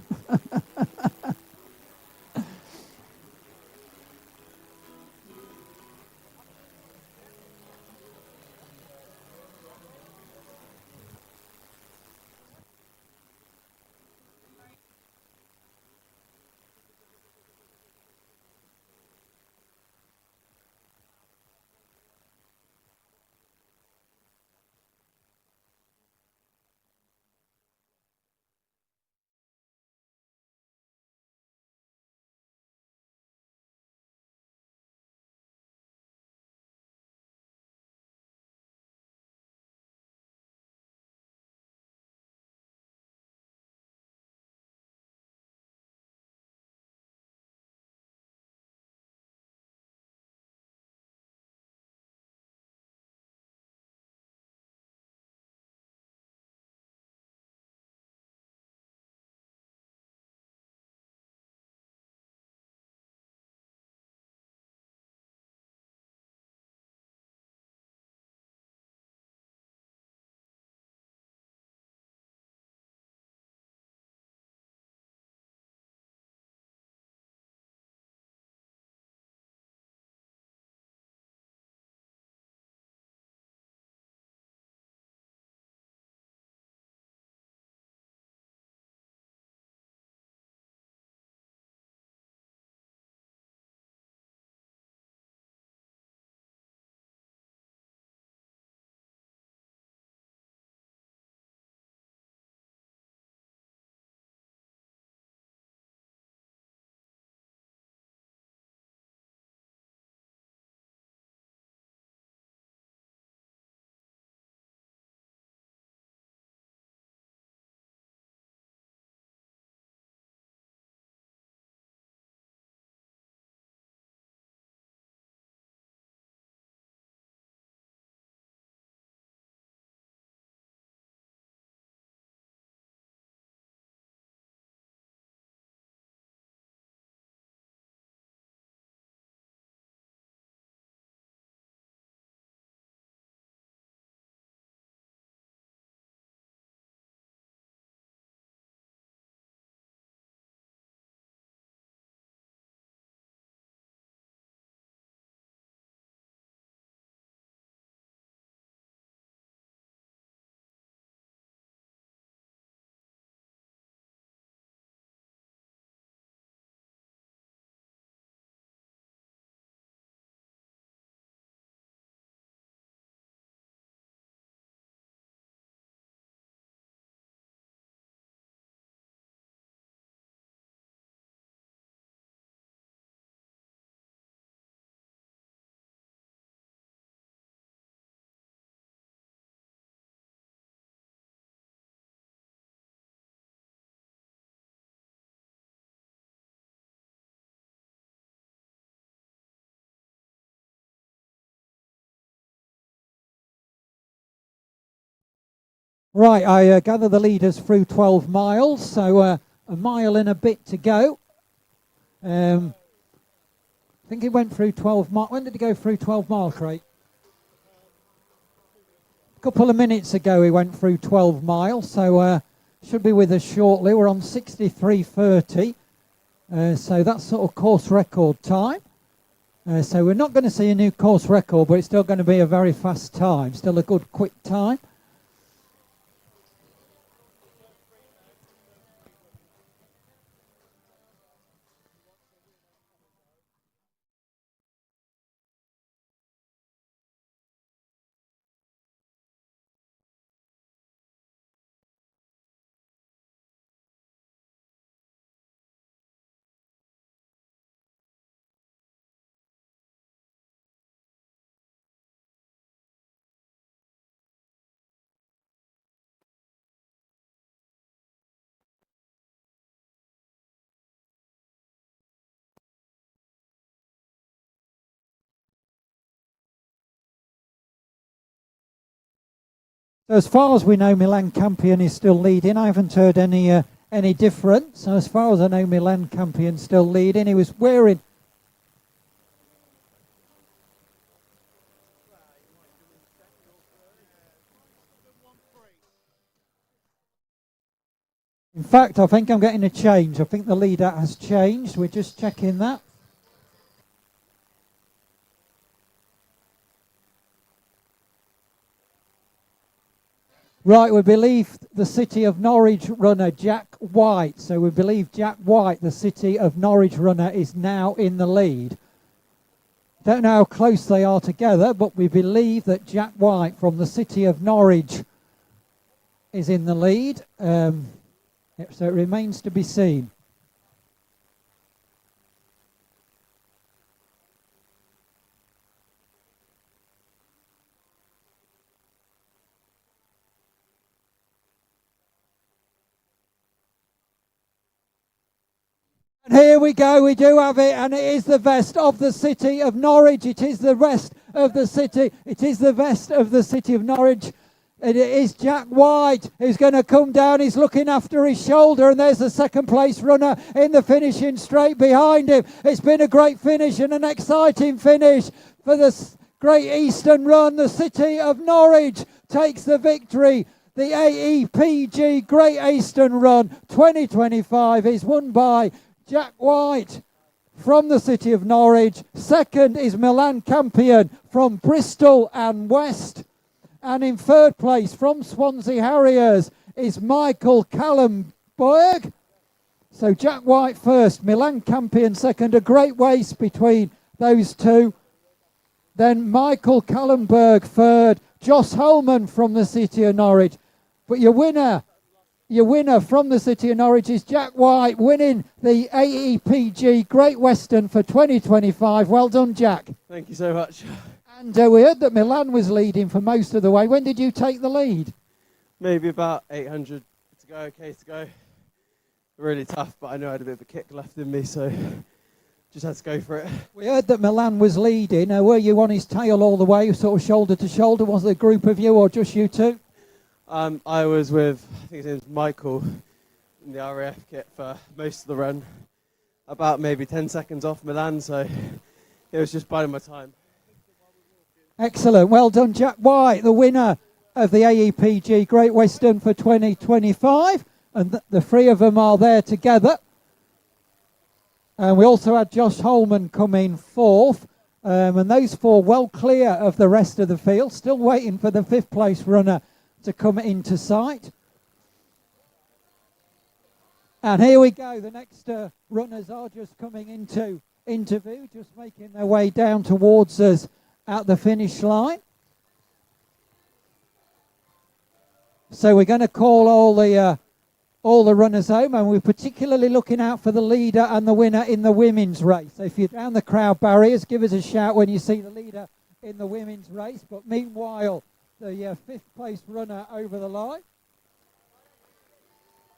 Right, I gather the leaders through 12 miles, so a mile and a bit to go. I think he went through 12 miles. When did he go through 12 miles, Craig? A couple of minutes ago he went through 12 miles, so should be with us shortly. We're on 63:30, so that's sort of course record time. So we're not going to see a new course record, but it's still going to be a very fast time, still a good quick time. So as far as we know, Milan Campion is still leading. I haven't heard any difference. So as far as I know, Milan Campion's still leading. He was wearing... In fact, I think I'm getting a change. I think the leader has changed. We're just checking that. Right, we believe the City of Norwich runner Jack White. So we believe Jack White, the City of Norwich runner, is now in the lead. Don't know how close they are together, but we believe that Jack White from the City of Norwich is in the lead. So it remains to be seen. And here we go, we do have it, and it is the vest of the City of Norwich. It is the vest of the city. It is the vest of the City of Norwich. And it is Jack White who's going to come down. He's looking after his shoulder, and there's the second place runner in the finishing straight behind him. It's been a great finish and an exciting finish for the Great Eastern Run. The City of Norwich takes the victory. The AEPG Great Eastern Run 2025 is won by Jack White from the City of Norwich. Second is Milan Campion from Bristol and West. And in third place from Swansea Harriers is Michael Callenberg. So Jack White first, Milan Campion second. A great race between those two. Then Michael Callenberg third. Josh Holman from the City of Norwich. But your winner from the City of Norwich is Jack White, winning the AEPG Great Western for 2025. Well done, Jack. Thank you so much. And we heard that Milan was leading for most of the way. When did you take the lead? Maybe about 800 to go, K to go. Really tough, but I know I had a bit of a kick left in me, so just had to go for it. We heard that Milan was leading. Were you on his tail all the way, sort of shoulder to shoulder? Was it a group of you or just you two? I was with, I think his name's Michael, in the RAF kit for most of the run. About maybe 10 seconds off Milan, so it was just biding my time. Excellent. Well done, Jack White, the winner of the AEPG Great Western for 2025. And the three of them are there together. And we also had Josh Holman come in fourth. And those four well clear of the rest of the field. Still waiting for the fifth place runner to come into sight. And here we go. The next runners are just coming into interview, just making their way down towards us at the finish line. So we're going to call all the runners home, and we're particularly looking out for the leader and the winner in the women's race. So if you're down the crowd barriers, give us a shout when you see the leader in the women's race. But meanwhile, the fifth place runner over the line.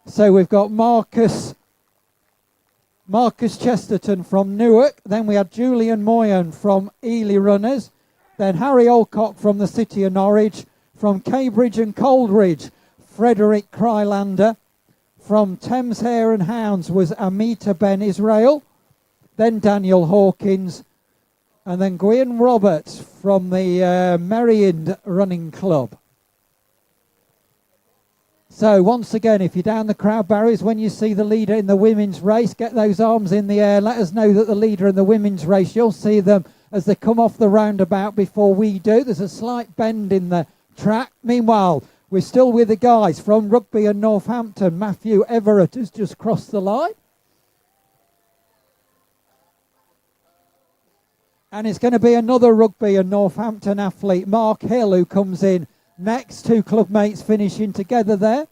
So we've got Marcus Chesterton from Newark. Then we had Julian Moyen from Ely Runners. Then Harry Alcock from the City of Norwich. From Cambridge and Coleridge, Frederick Krylander. From Thames Hare and Hounds was Amita Ben Israel. Then Daniel Hawkins. And then Gwion Roberts from the Merriand Running Club. So once again, if you're down the crowd barriers, when you see the leader in the women's race, get those arms in the air. Let us know that the leader in the women's race, you'll see them as they come off the roundabout before we do. There's a slight bend in the track. Meanwhile, we're still with the guys from Rugby and Northampton. Matthew Everett has just crossed the line. And it's going to be another Rugby and Northampton athlete, Mark Hill, who comes in next. Two club mates finishing together there.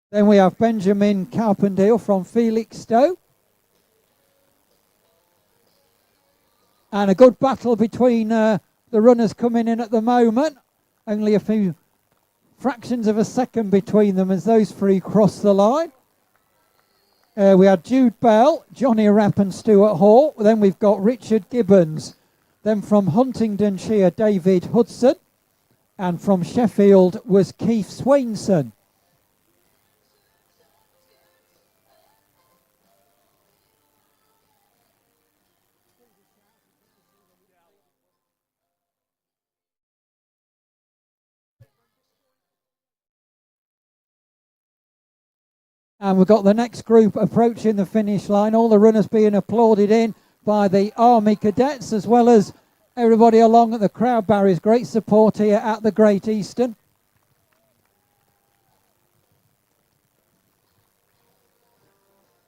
Then we have Benjamin Carpendale from Felixstowe. And a good battle between the runners coming in at the moment. Only a few fractions of a second between them as those three cross the line. We had Jude Bell, Johnny Rapp and Stuart Hall. Then we've got Richard Gibbons. Then from Huntingdonshire, David Hudson. And from Sheffield was Keith Swainson. And we've got the next group approaching the finish line. All the runners being applauded in by the Army cadets as well as everybody along at the crowd barriers. Great support here at the Great Eastern.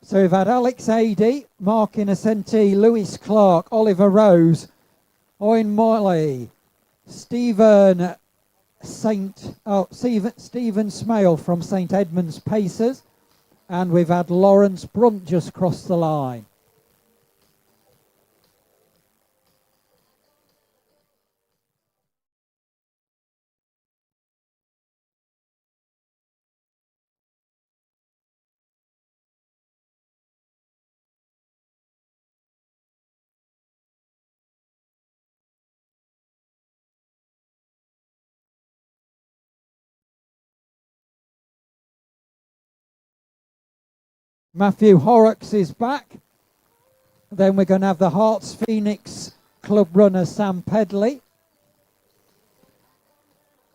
So we've had Alex Adey, Mark Innocenti, Lewis Clark, Oliver Rose, Owen Morley, Stephen Smale from St Edmunds Pacers. And we've had Lawrence Brunt just cross the line. Matthew Horrocks is back. Then we're going to have the Hearts Phoenix club runner Sam Pedley.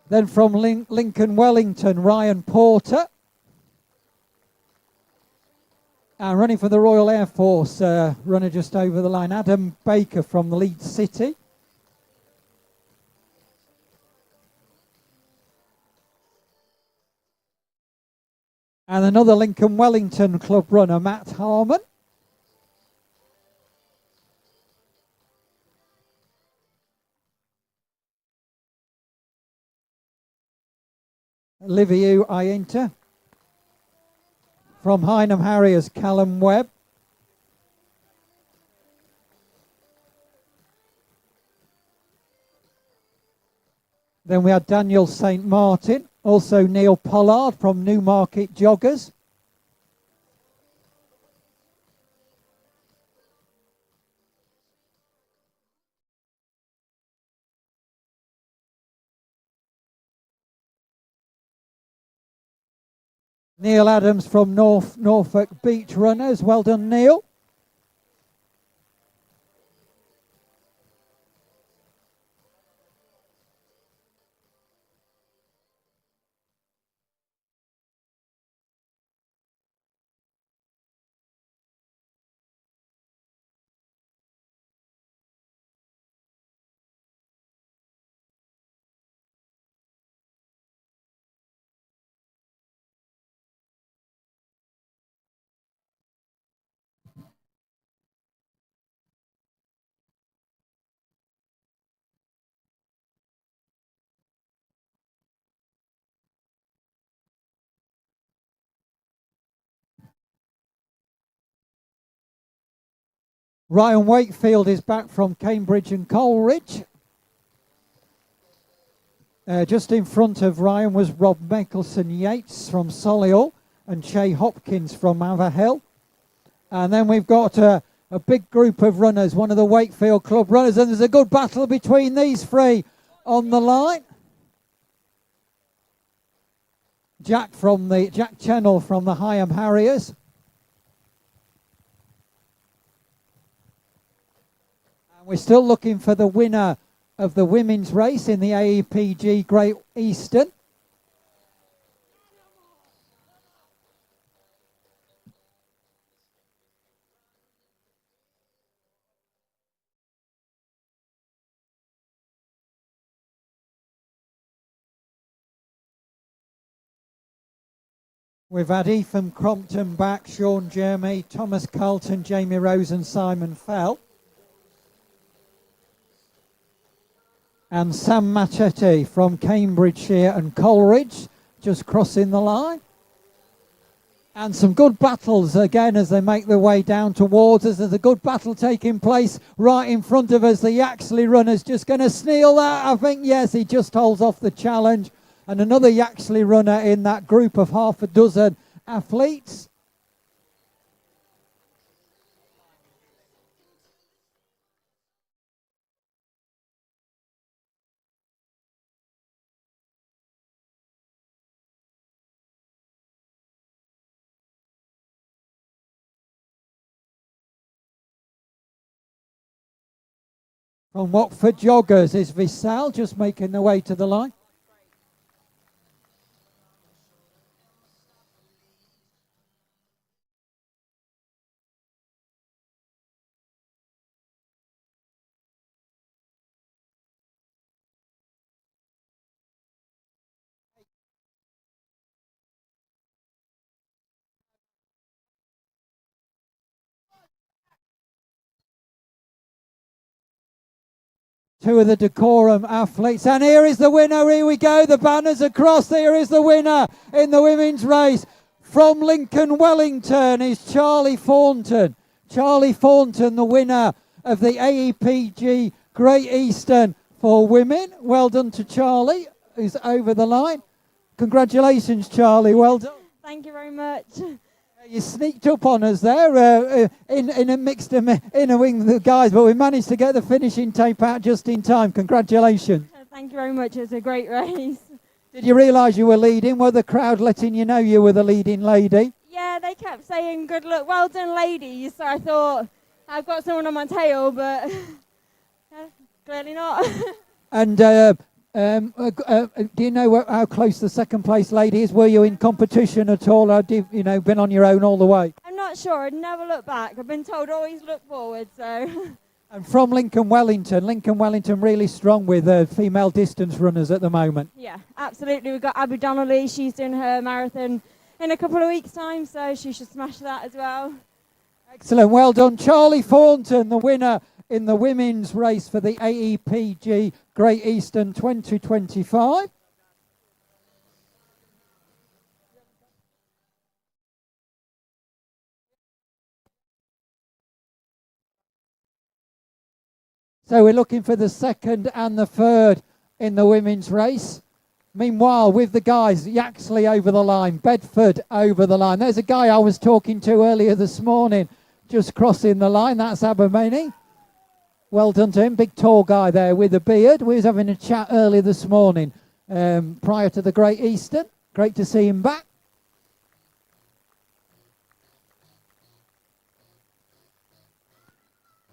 Then from Lincoln Wellington, Ryan Porter. And running for the Royal Air Force, runner just over the line, Adam Baker from the Leeds City. And another Lincoln Wellington club runner, Matt Harmon. Liviu Ainta. From Hynham Harriers, Callum Webb. Then we had Daniel St. Martin. Also Neil Pollard from Newmarket Joggers. Neil Adams from Norfolk Beach Runners. Well done, Neil. Ryan Wakefield is back from Cambridge and Coleridge. Just in front of Ryan was Rob Mickelson Yates from Solihull and Che Hopkins from Haverhill. And then we've got a a big group of runners, one of the Wakefield Club runners, and there's a good battle between these three on the line. Jack Channel from the Higham Harriers. And we're still looking for the winner of the women's race in the AEPG Great Eastern. We've had Ethan Crompton back, Sean Jeremy, Thomas Carlton, Jamie Rose and Simon Fell. And Sam Machetti from Cambridgeshire and Coleridge just crossing the line. And some good battles again as they make their way down towards us. There's a good battle taking place right in front of us. The Yaxley runner's just going to steal that. I think, yes, he just holds off the challenge. And another Yaxley runner in that group of half a dozen athletes. From Watford Joggers is Vissal just making their way to the line. Two of the Decorum athletes. And here is the winner. Here we go. The banners across. Here is the winner in the women's race. From Lincoln Wellington is Charlie Thornton. Charlie Thornton, the winner of the AEPG Great Eastern for women. Well done to Charlie, who's over the line. Congratulations, Charlie. Well done. Thank you very much. You sneaked up on us there in a mixed in a wing with the guys, but we managed to get the finishing tape out just in time. Congratulations. Thank you very much. It was a great race. Did you realise you were leading? Were the crowd letting you know you were the leading lady? Yeah, they kept saying, good luck, well done, ladies. So I thought, I've got someone on my tail, but clearly not. And do you know how close the second place lady is? Were you in competition at all, or have you been on your own all the way? I'm not sure. I'd never look back. I've been told always look forward. So. And from Lincoln Wellington really strong with female distance runners at the moment. Yeah, absolutely. We've got Abby Donnelly. She's doing her marathon in a couple of weeks' time, so she should smash that as well. Excellent. Well done. Charlie Thornton, the winner in the women's race for the AEPG Great Eastern 2025. So we're looking for the second and the third in the women's race. Meanwhile, with the guys, Yaxley over the line, Bedford over the line. There's a guy I was talking to earlier this morning just crossing the line. That's Abermany. Well done to him. Big tall guy there with a beard. We was having a chat earlier this morning prior to the Great Eastern. Great to see him back.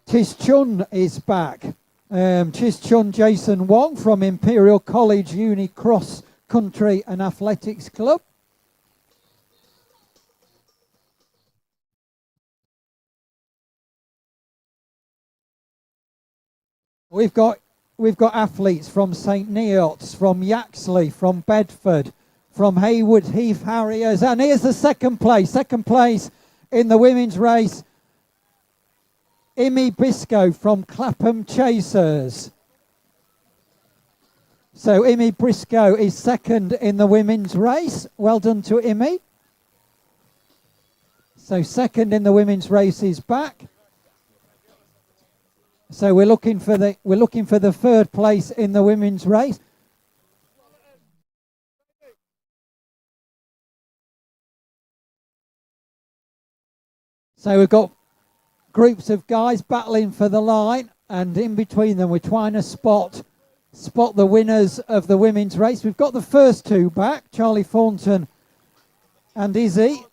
Tis Chun is back. Tis Chun Jason Wong from Imperial College Uni Cross Country and Athletics Club. We've got athletes from St Neots, from Yaxley, from Bedford, from Haywood Heath Harriers, and here's the second place in the women's race. Iive Briscoe from Clapham Chasers. So Iive Briscoe is second in the women's race. Well done to Iive. So second in the women's race is back. So we're looking for the third place in the women's race. So we've got groups of guys battling for the line, and in between them we're trying to spot the winners of the women's race. We've got the first two back, Charlie Thornton and Izzy.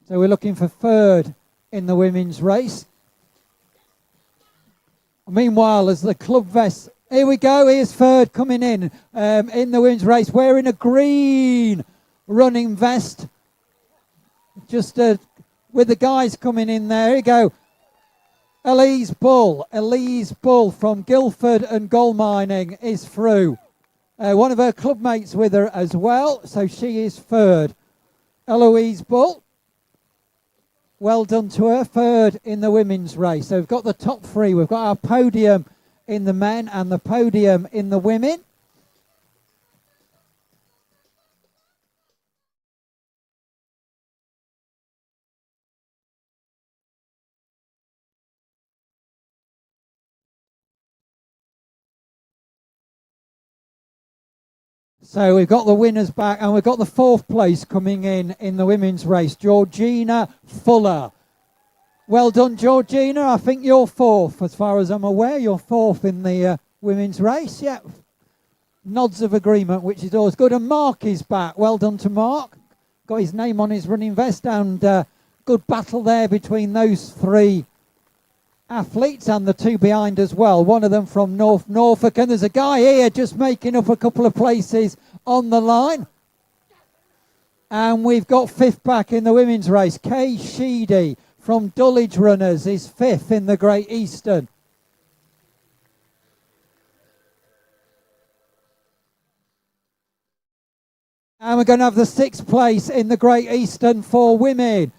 So we're looking for third in the women's race. Meanwhile, as the club vest, here we go, here's third coming in the women's race, wearing a green running vest. Just with the guys coming in there, here you go. Elise Bull from Guildford and Gold Mining is through. One of her club mates with her as well, so she is third. Eloise Bull, well done to her, third in the women's race. So we've got the top three. We've got our podium in the men and the podium in the women. So we've got the winners back, and we've got the fourth place coming in the women's race, Georgina Fuller. Well done, Georgina. I think you're fourth, as far as I'm aware. You're fourth in the women's race. Yeah, nods of agreement, which is always good. And Mark is back. Well done to Mark. Got his name on his running vest, and good battle there between those three athletes and the two behind as well. One of them from North Norfolk, and there's a guy here just making up a couple of places on the line. And we've got fifth back in the women's race. Kay Sheedy from Dulwich Runners is fifth in the Great Eastern. And we're going to have the sixth place in the Great Eastern for women.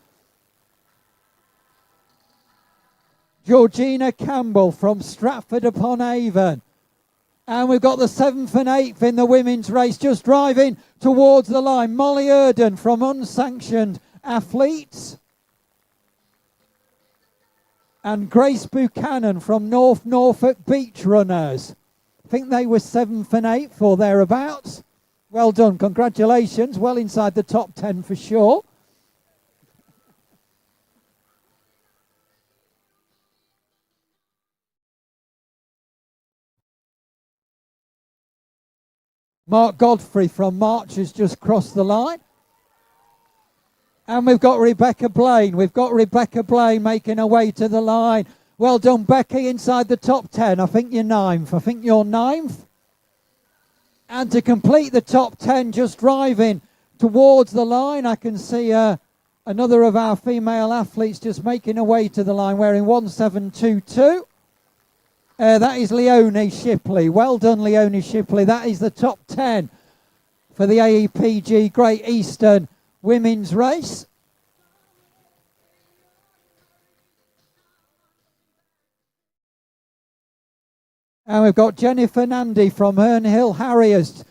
Georgina Campbell from Stratford upon Avon. And we've got the seventh and eighth in the women's race just driving towards the line. Molly Erden from Unsanctioned Athletes. And Grace Buchanan from North Norfolk Beach Runners. I think they were seventh and eighth or thereabouts. Well done, congratulations. Well inside the top 10 for sure. Mark Godfrey from March has just crossed the line. And we've got Rebecca Blaine. We've got Rebecca Blaine making her way to the line. Well done, Becky, inside the top 10. I think you're ninth. I think you're ninth. And to complete the top 10, just driving towards the line, I can see another of our female athletes just making her way to the line wearing 1722. That is Leonie Shipley. Well done, Leonie Shipley. That is the top 10 for the AEPG Great Eastern Women's Race. And we've got Jennifer Nandy from Herne Hill Harriers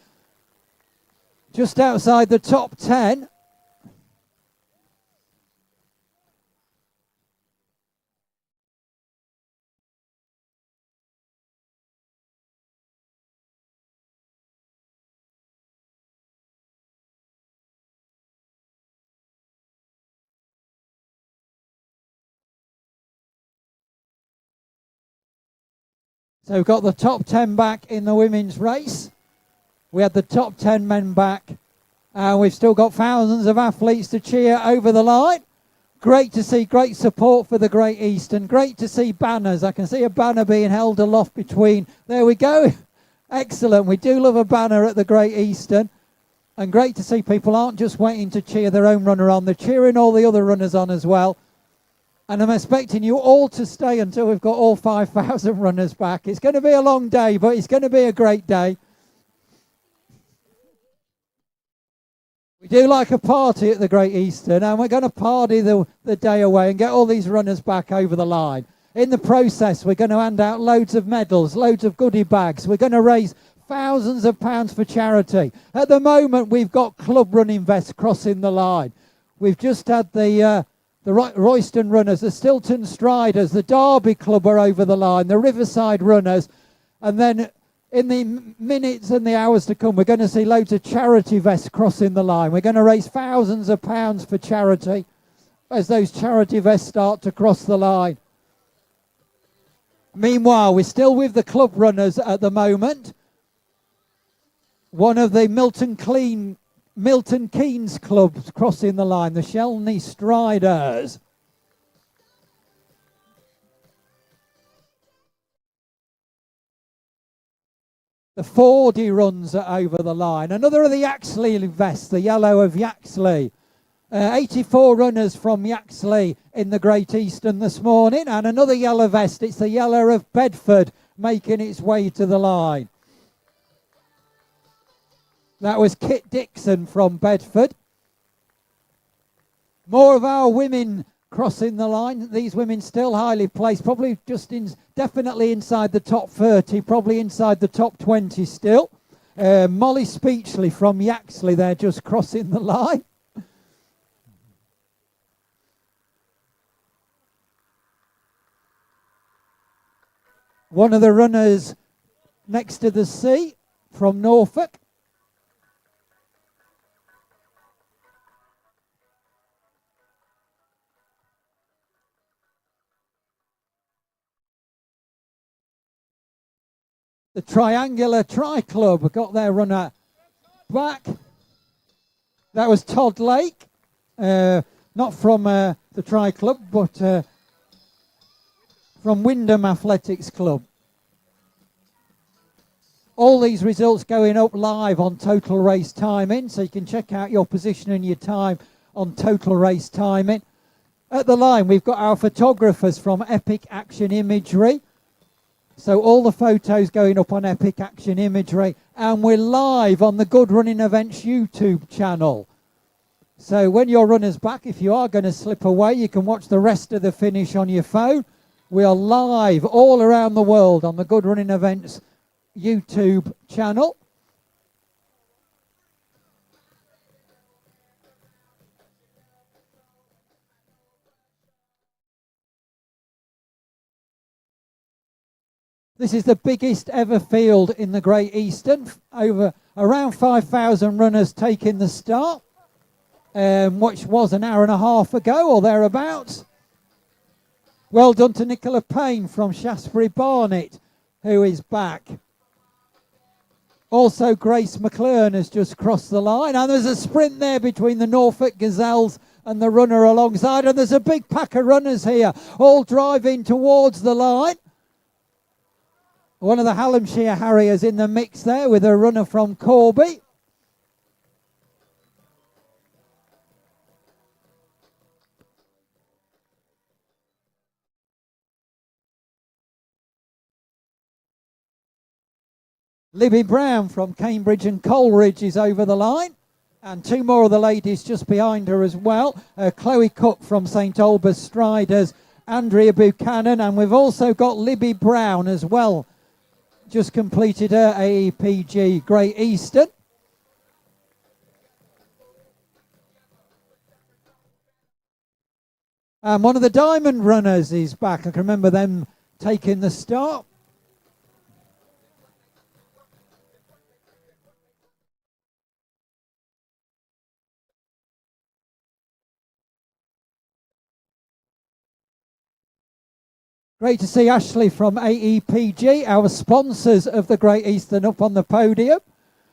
just outside the top 10. So we've got the top 10 back in the women's race. We had the top 10 men back. And we've still got thousands of athletes to cheer over the line. Great to see, great support for the Great Eastern. Great to see banners. I can see a banner being held aloft between. There we go. Excellent. We do love a banner at the Great Eastern. And great to see people aren't just waiting to cheer their own runner on. They're cheering all the other runners on as well. And I'm expecting you all to stay until we've got all 5,000 runners back. It's going to be a long day, but it's going to be a great day. We do like a party at the Great Eastern, and we're going to party the day away and get all these runners back over the line. In the process, we're going to hand out loads of medals, loads of goodie bags. We're going to raise thousands of pounds for charity. At the moment, we've got club running vests crossing the line. We've just had the Royston Runners, the Stilton Striders, the Derby Club are over the line, the Riverside Runners, and then in the minutes and the hours to come, we're going to see loads of charity vests crossing the line. We're going to raise thousands of pounds for charity, as those charity vests start to cross the line. Meanwhile, we're still with the club runners at the moment. One of the Milton Keynes clubs crossing the line, the Shelney Striders. The Fordy runs are over the line. Another of the Yaxley vests, the yellow of Yaxley. 84 runners from Yaxley in the Great Eastern this morning. And another yellow vest, it's the yellow of Bedford making its way to the line. That was Kit Dixon from Bedford. More of our women crossing the line. These women still highly placed, probably definitely inside the top 30, probably inside the top 20 still. Molly Speechley from Yaxley there just crossing the line. One of the runners next to the sea from Norfolk. The Triangular Tri Club got their runner back. That was Todd Lake, not from the Tri Club, but from Wyndham Athletics Club. All these results going up live on Total Race Timing, so you can check out your position and your time on Total Race Timing. At the line, we've got our photographers from Epic Action Imagery. So all the photos going up on Epic Action Imagery, and we're live on the Good Running Events YouTube channel. So when your runner's back, if you are going to slip away, you can watch the rest of the finish on your phone. We are live all around the world on the Good Running Events YouTube channel. This is the biggest ever field in the Great Eastern. Over around 5,000 runners taking the start, which was an hour and a half ago or thereabouts. Well done to Nicola Payne from Shaftesbury Barnet, who is back. Also, Grace McClure has just crossed the line. And there's a sprint there between the Norfolk Gazelles and the runner alongside. And there's a big pack of runners here, all driving towards the line. One of the Hallamshire Harriers in the mix there with a runner from Corby. Libby Brown from Cambridge and Coleridge is over the line. And two more of the ladies just behind her as well. Chloe Cook from St Albans Striders, Andrea Buchanan, and we've also got Libby Brown as well. Just completed her AEPG Great Eastern. And one of the Diamond runners is back. I can remember them taking the start. Great to see Ashley from AEPG, our sponsors of the Great Eastern, up on the podium.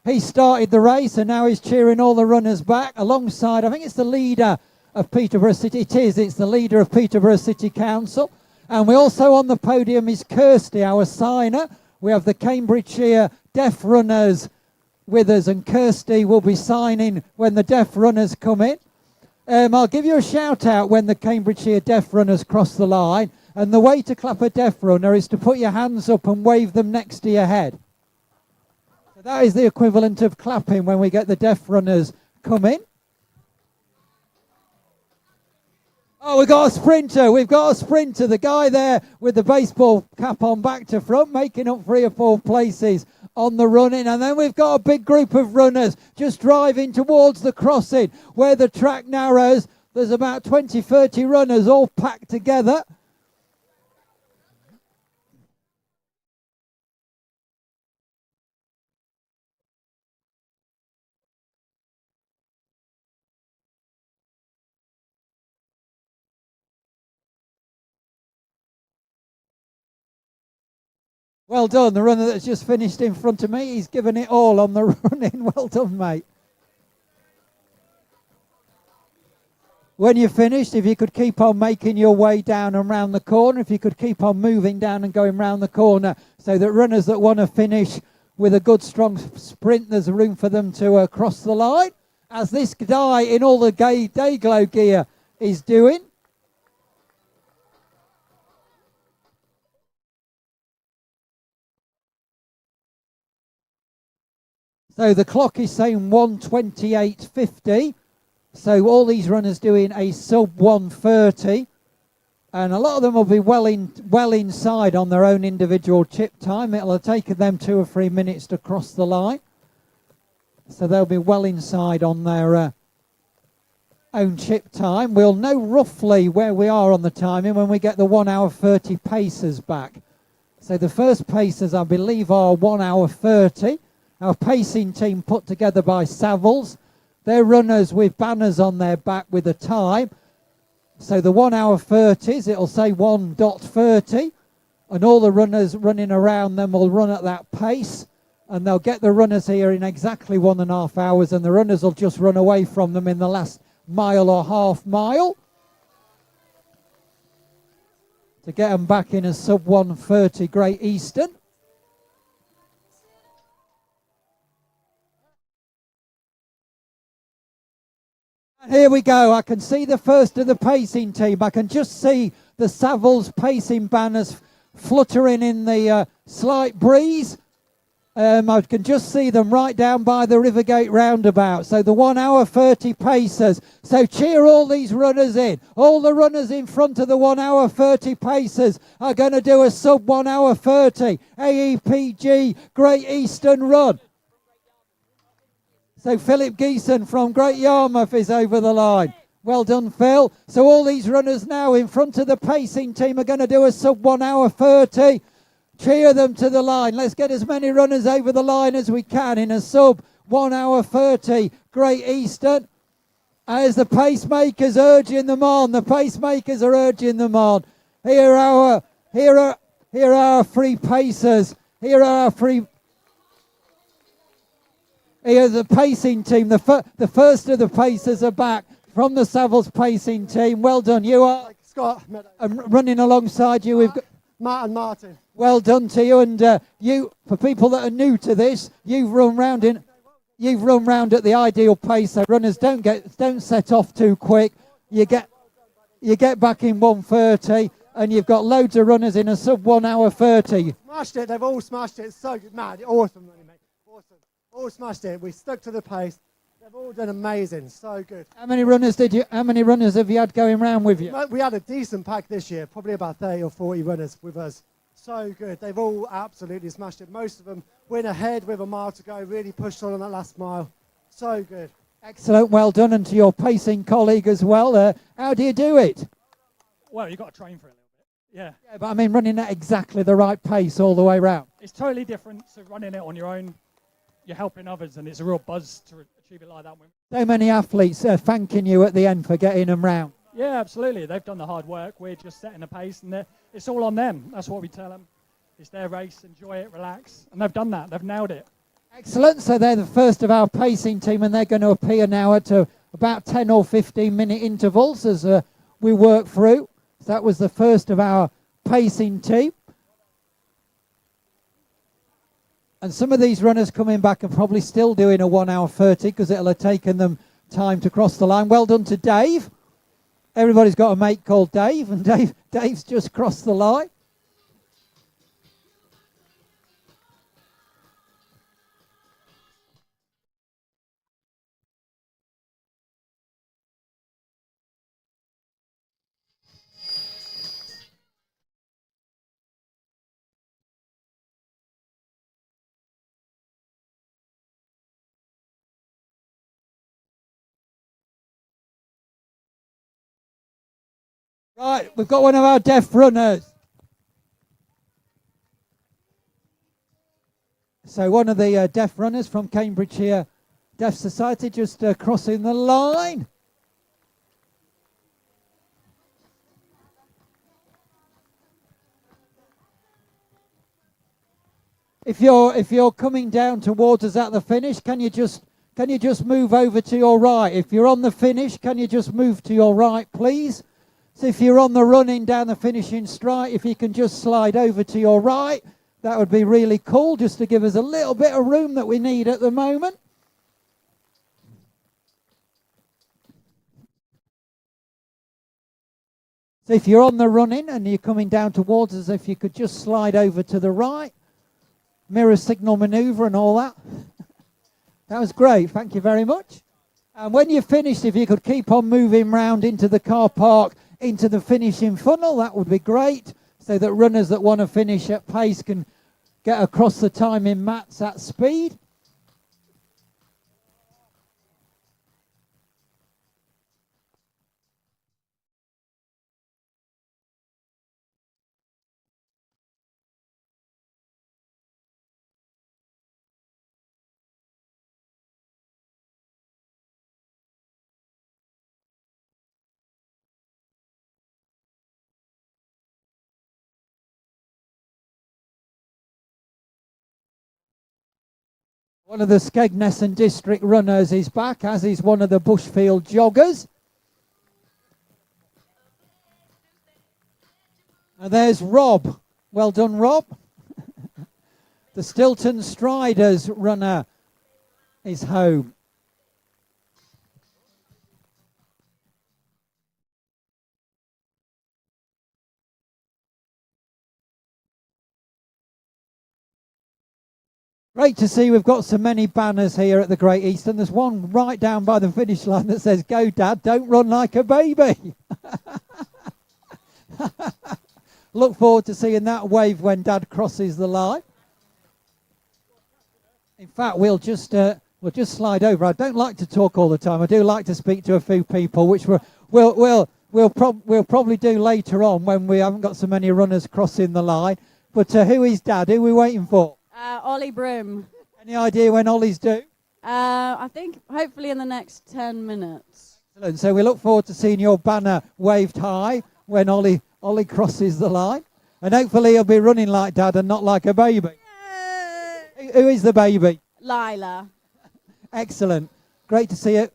He started the race and now he's cheering all the runners back alongside, I think it's the leader of Peterborough City. It's the leader of Peterborough City Council. And we also on the podium is Kirsty, our signer. We have the Cambridgeshire Deaf Runners with us, and Kirsty will be signing when the Deaf Runners come in. I'll give you a shout out when the Cambridgeshire Deaf Runners cross the line. And the way to clap a deaf runner is to put your hands up and wave them next to your head. So that is the equivalent of clapping when we get the deaf runners come in. Oh, we've got a sprinter. We've got a sprinter. The guy there with the baseball cap on back to front, making up 3 or 4 places on the running. And then we've got a big group of runners just driving towards the crossing where the track narrows. There's about 20, 30 runners all packed together. Well done. The runner that's just finished in front of me, he's given it all on the running. Well done, mate. When you're finished, if you could keep on making your way down and round the corner, if you could keep on moving down and going round the corner, so that runners that want to finish with a good strong sprint, there's room for them to cross the line, as this guy in all the day glow gear is doing. So the clock is saying 1:28:50. So all these runners doing a sub 1:30, and a lot of them will be well inside on their own individual chip time. It'll have taken them 2 or 3 minutes to cross the line, so they'll be well inside on their own chip time. We'll know roughly where we are on the timing when we get the 1:30 paces back. So the first paces, I believe, are 1:30. Our pacing team put together by Savills. They're runners with banners on their back with a time. So the 1:30s, it'll say 1:30, and all the runners running around them will run at that pace, and they'll get the runners here in exactly 1.5 hours, and the runners will just run away from them in the last mile or half mile to get them back in a sub 1:30 Great Eastern. Here we go. I can see the first of the pacing team. I can just see the Savills pacing banners fluttering in the slight breeze. I can just see them right down by the Rivergate roundabout. So the 1:30 pacers. So cheer all these runners in. All the runners in front of the 1:30 pacers are going to do a sub 1:30 AEPG Great Eastern Run. So Philip Geeson from Great Yarmouth is over the line. Well done, Phil. So all these runners now in front of the pacing team are going to do a sub 1:30. Cheer them to the line. Let's get as many runners over the line as we can in a sub 1:30 Great Eastern. As the pacemakers urging them on. The pacemakers are urging them on. Here are our three pacers. Here are our three. Here's the pacing team. The first of the pacers are back from the Savills pacing team. Well done. You are Scott. Running alongside you. We've got Matt and Martin. Well done to you. And you, for people that are new to this, you've run round at the ideal pace. So runners don't set off too quick. You get back in 1:30, and you've got loads of runners in a sub 1:30. Smashed it. They've all smashed it. It's so good. Matt, awesome running, mate. Awesome. All smashed it. We stuck to the pace. They've all done amazing. So good. How many runners have you had going round with you? We had a decent pack this year. Probably about 30 or 40 runners with us. So good. They've all absolutely smashed it. Most of them went ahead with a mile to go. Really pushed on that last mile. So good. Excellent. Well done. And to your pacing colleague as well. How do you do it? Well, you've got to train for it a little bit. Yeah, but I mean running at exactly the right pace all the way round. It's totally different to running it on your own. You're helping others, and it's a real buzz to achieve it like that. So many athletes thanking you at the end for getting them round. Yeah, absolutely. They've done the hard work. We're just setting the pace, and it's all on them. That's what we tell them. It's their race. Enjoy it. Relax. And they've done that. They've nailed it. Excellent. So they're the first of our pacing team, and they're going to appear now at about 10 or 15-minute intervals as we work through. So that was the first of our pacing team. And some of these runners coming back are probably still doing a 1:30 because it'll have taken them time to cross the line. Well done to Dave. Everybody's got a mate called Dave, and Dave's just crossed the line. Right, we've got one of our deaf runners. So one of the deaf runners from Cambridgeshire Deaf Society just crossing the line. If you're coming down towards us at the finish, can you just move over to your right? If you're on the finish, can you just move to your right, please? So if you're on the running down the finishing straight, if you can just slide over to your right, that would be really cool, just to give us a little bit of room that we need at the moment. So if you're on the running and you're coming down towards us, if you could just slide over to the right, mirror signal maneuver and all that. That was great, thank you very much. And when you're finished, if you could keep on moving round into the car park, into the finishing funnel, that would be great, so that runners that want to finish at pace can get across the time in mats at speed. One of the Skegness district runners is back, as is one of the Bushfield joggers. And there's Rob. Well done, Rob. The Stilton Striders runner is home. Great to see we've got so many banners here at the Great Eastern. There's one right down by the finish line that says, "Go Dad, don't run like a baby." Look forward to seeing that wave when Dad crosses the line. In fact, we'll just slide over. I don't like to talk all the time. I do like to speak to a few people, which we'll probably do later on when we haven't got so many runners crossing the line. But who is Dad? Who are we waiting for? Ollie Broom. Any idea when Ollie's due? I think hopefully in the next 10 minutes. Excellent. So we look forward to seeing your banner waved high when Ollie crosses the line. And hopefully he'll be running like Dad and not like a baby. Who is the baby? Lila. Excellent. Great to see it.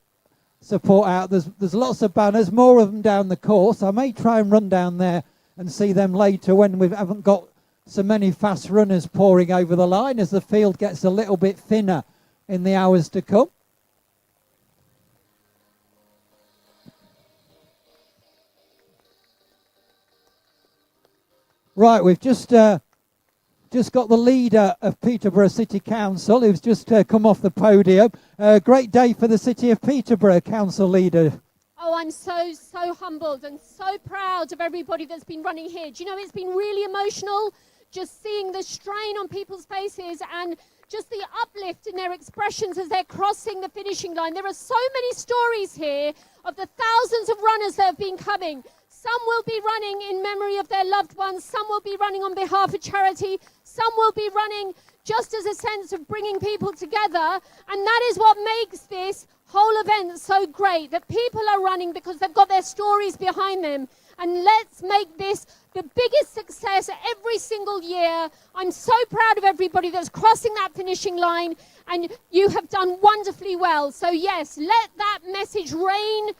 Support out. There's lots of banners, more of them down the course. I may try and run down there and see them later when we haven't got so many fast runners pouring over the line, as the field gets a little bit thinner in the hours to come. Right, we've just got the leader of Peterborough City Council, who's just come off the podium. Great day for the City of Peterborough Council leader. Oh, I'm so humbled and so proud of everybody that's been running here. Do you know, it's been really emotional just seeing the strain on people's faces and just the uplift in their expressions as they're crossing the finishing line. There are so many stories here of the thousands of runners that have been coming. Some will be running in memory of their loved ones. Some will be running on behalf of charity. Some will be running just as a sense of bringing people together. And that is what makes this whole event so great, that people are running because they've got their stories behind them. And let's make this the biggest success every single year. I'm so proud of everybody that's crossing that finishing line, and you have done wonderfully well. So yes, let that message reign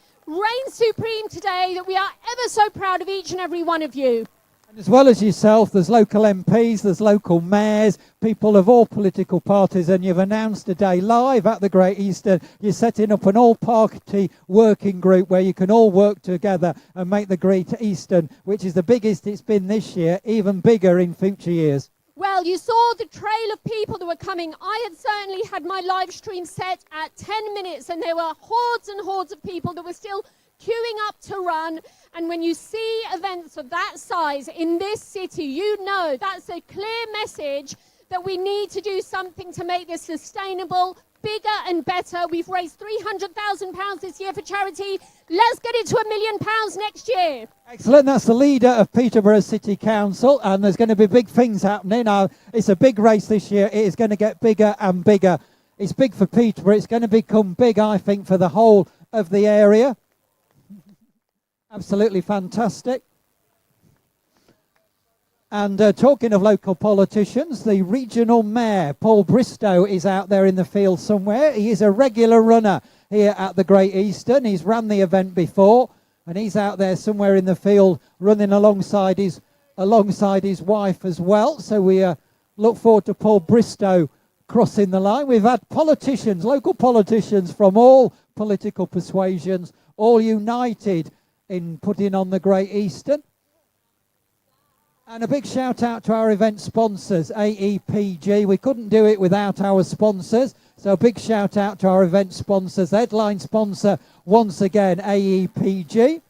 supreme today, that we are ever so proud of each and every one of you. And as well as yourself, there's local MPs, there's local mayors, people of all political parties, and you've announced today live at the Great Eastern, you're setting up an all-party working group where you can all work together and make the Great Eastern, which is the biggest it's been this year, even bigger in future years. Well, you saw the trail of people that were coming. I had certainly had my live stream set at 10 minutes, and there were hordes and hordes of people that were still queuing up to run. And when you see events of that size in this city, you know that's a clear message that we need to do something to make this sustainable, bigger and better. We've raised £300,000 this year for charity. Let's get it to £1 million next year. Excellent. That's the leader of Peterborough City Council, and there's going to be big things happening. It's a big race this year. It is going to get bigger and bigger. It's big for Peterborough. It's going to become big, I think, for the whole of the area. Absolutely fantastic. And talking of local politicians, the regional mayor, Paul Bristow, is out there in the field somewhere. He is a regular runner here at the Great Eastern. He's run the event before, and he's out there somewhere in the field running alongside his wife as well. So we look forward to Paul Bristow crossing the line. We've had politicians, local politicians from all political persuasions, all united in putting on the Great Eastern. And a big shout out to our event sponsors, AEPG. We couldn't do it without our sponsors. So a big shout out to our event sponsors. Headline sponsor, once again, AEPG.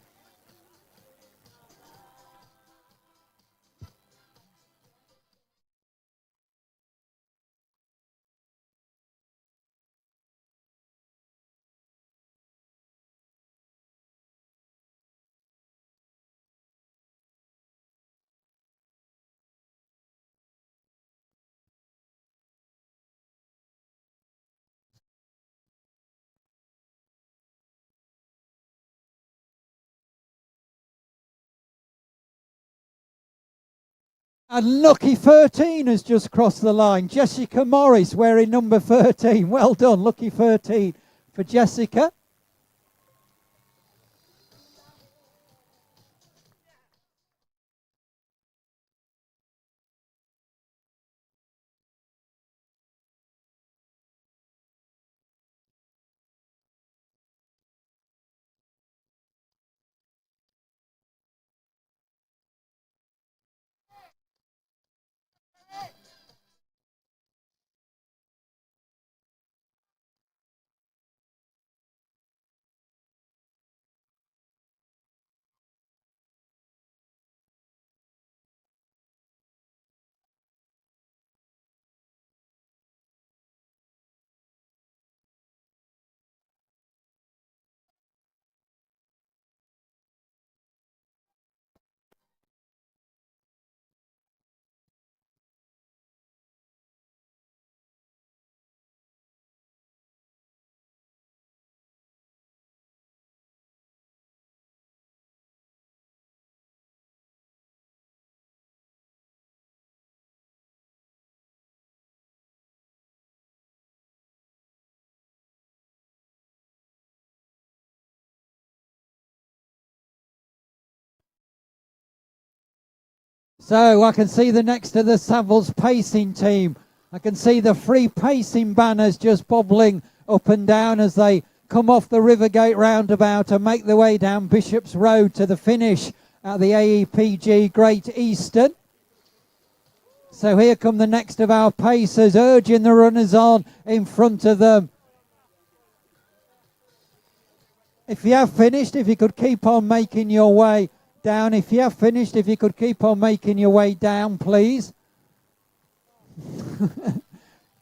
And Lucky 13 has just crossed the line. Jessica Morris wearing number 13. Well done, Lucky 13 for Jessica. So I can see the next to the Savills pacing team. I can see the free pacing banners just bobbling up and down as they come off the Rivergate roundabout and make their way down Bishop's Road to the finish at the AEPG Great Eastern. So here come the next of our pacers, urging the runners on in front of them. If you have finished, if you could keep on making your way down. If you have finished, if you could keep on making your way down, please.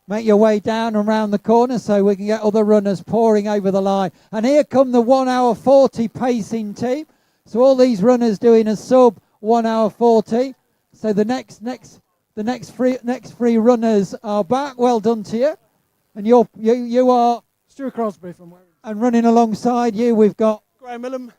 Make your way down and round the corner so we can get other runners pouring over the line. And here come the 1 hour 40 pacing team. So all these runners doing a sub 1 hour 40. So the next three runners are back. Well done to you. And you are Stuart Crosby from where? And running alongside you, we've got Graham Millum.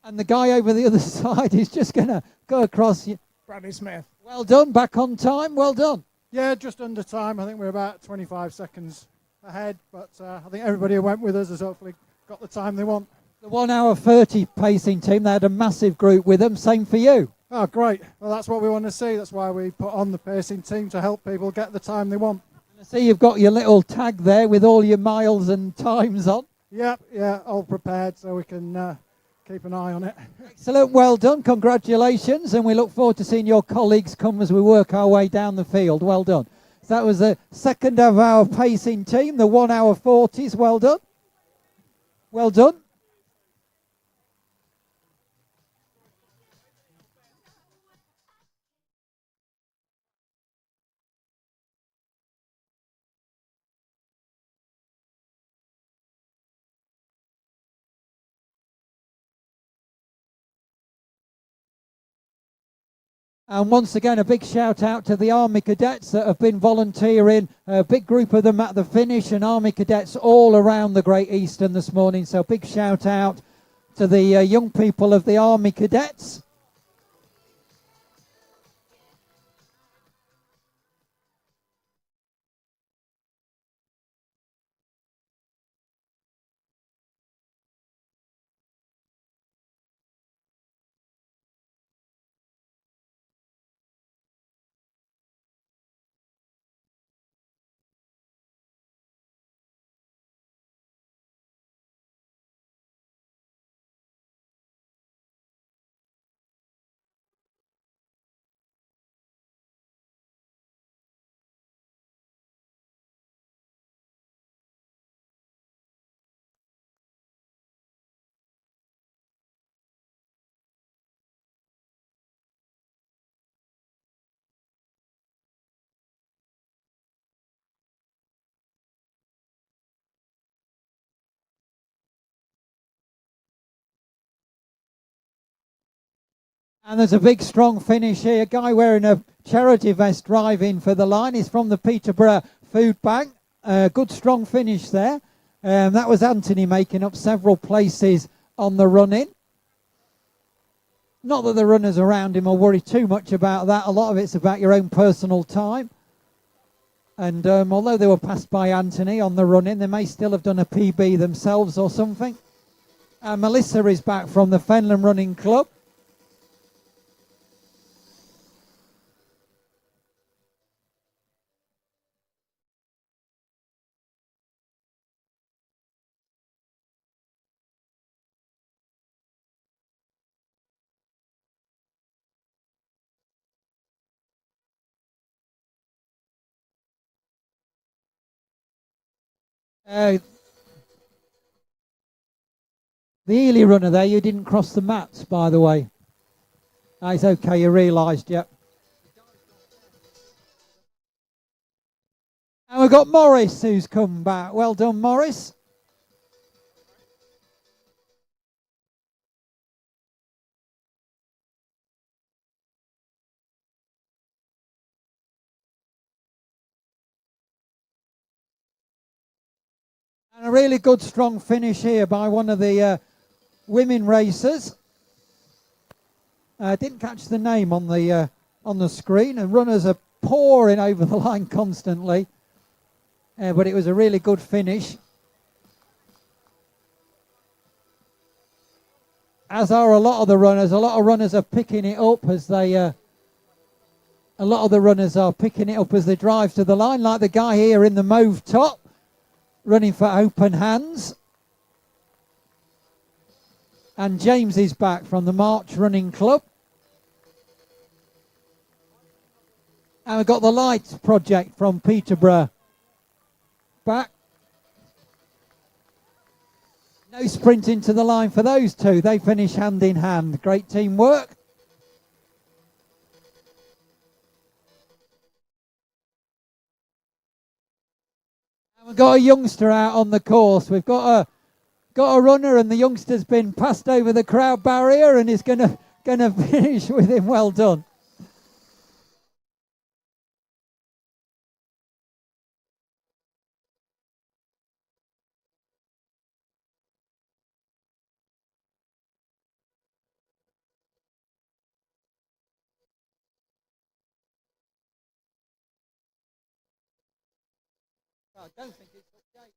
And the guy over the other side is just going to go across you. Bradley Smith. Well done, back on time, well done. Yeah, just under time. I think we're about 25 seconds ahead, but I think everybody who went with us has hopefully got the time they want. The 1 hour 30 pacing team, they had a massive group with them, same for you. Oh, great. Well, that's what we want to see. That's why we put on the pacing team, to help people get the time they want. I see you've got your little tag there with all your miles and times on. Yep, yeah, all prepared so we can keep an eye on it. Excellent, well done, congratulations, and we look forward to seeing your colleagues come as we work our way down the field. Well done. So that was the second of our pacing team, the 1 hour 40s. Well done. Well done. And once again, a big shout out to the Army Cadets that have been volunteering. A big group of them at the finish, and Army Cadets all around the Great Eastern this morning. So big shout out to the young people of the Army Cadets. And there's a big, strong finish here. A guy wearing a charity vest driving for the line. He's from the Peterborough Food Bank. Good, strong finish there. That was Anthony making up several places on the run-in. Not that the runners around him will worry too much about that. A lot of it's about your own personal time. And although they were passed by Anthony on the run-in, they may still have done a PB themselves or something. Melissa is back from the Fenland Running Club. The Ely runner there, you didn't cross the mats, by the way. It's okay, you realised, yep. And we've got Morris who's come back. Well done, Morris. And a really good, strong finish here by one of the women racers. Didn't catch the name on the screen, and runners are pouring over the line constantly. But it was a really good finish. As are a lot of the runners. A lot of runners are picking it up as they... a lot of the runners are picking it up as they drive to the line, like the guy here in the mauve top, running for Open Hands. And James is back from the March Running Club. And we've got the Lights Project from Peterborough back. No sprinting to the line for those two. They finish hand in hand. Great teamwork. And we've got a youngster out on the course. We've got a runner, and the youngster's been passed over the crowd barrier and is gonna finish with him. Well done. I don't think it's okay.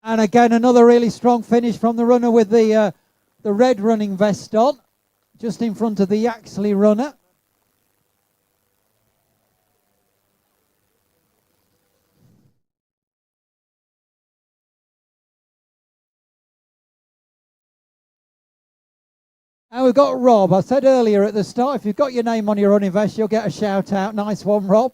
And again, another really strong finish from the runner with the red running vest on, just in front of the Yaxley runner. And we've got Rob. I said earlier at the start, if you've got your name on your running vest, you'll get a shout out. Nice one, Rob.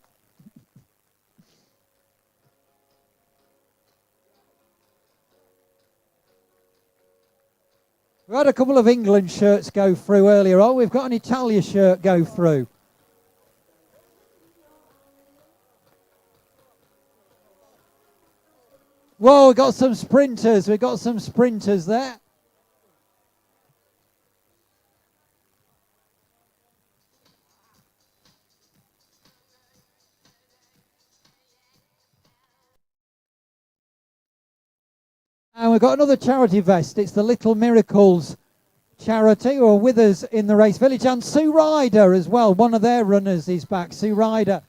We had a couple of England shirts go through earlier on. We've got an Italia shirt go through. Whoa, we've got some sprinters. We've got some sprinters there. And we've got another charity vest. It's the Little Miracles charity, who are with us in the race village. And Sue Ryder as well. One of their runners is back. Sue Ryder,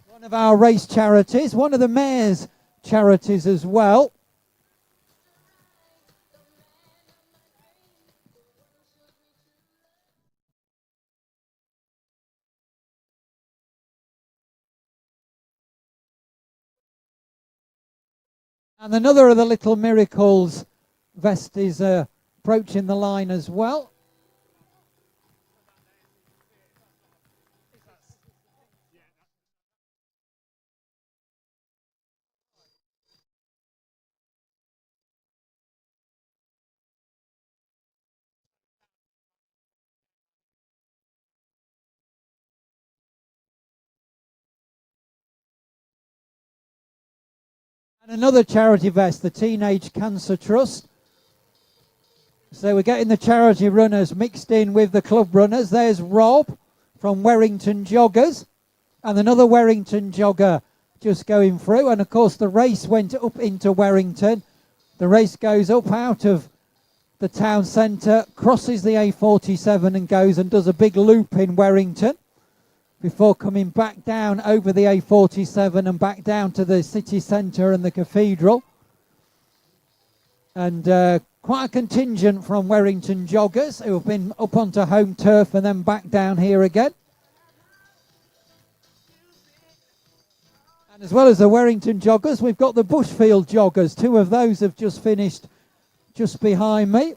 one of our race charities, one of the mayor's charities as well. And another of the Little Miracles vest is approaching the line as well. And another charity vest, the Teenage Cancer Trust. So we're getting the charity runners mixed in with the club runners. There's Rob from Werrington Joggers and another Werrington jogger just going through. And of course the race went up into Werrington. The race goes up out of the town centre, crosses the A47 and goes and does a big loop in Werrington before coming back down over the A47 and back down to the city centre and the cathedral. And quite a contingent from Werrington joggers who have been up onto home turf and then back down here again. And as well as the Werrington joggers, we've got the Bushfield joggers. Two of those have just finished just behind me.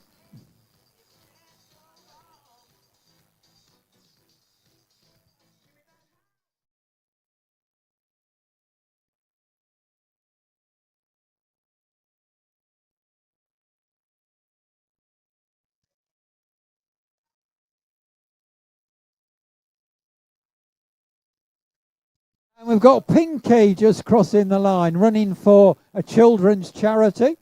And we've got Pinky just crossing the line, running for a children's charity.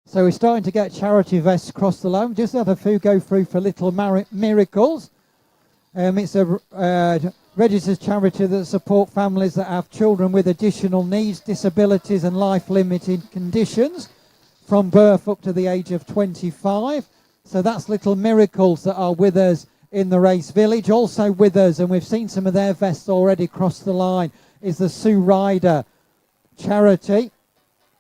So we're starting to get charity vests across the line. Just had a few go through for Little Miracles. It's a registered charity that support families that have children with additional needs, disabilities and life-limiting conditions from birth up to the age of 25. So that's Little Miracles that are with us in the race village. Also with us, and we've seen some of their vests already cross the line, is the Sue Ryder charity.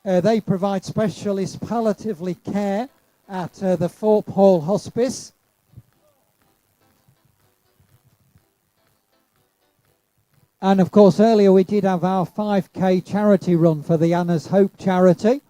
They provide specialist palliatively care at the Thorpe Hall Hospice. And of course earlier we did have our 5k charity run for the Anna's Hope charity.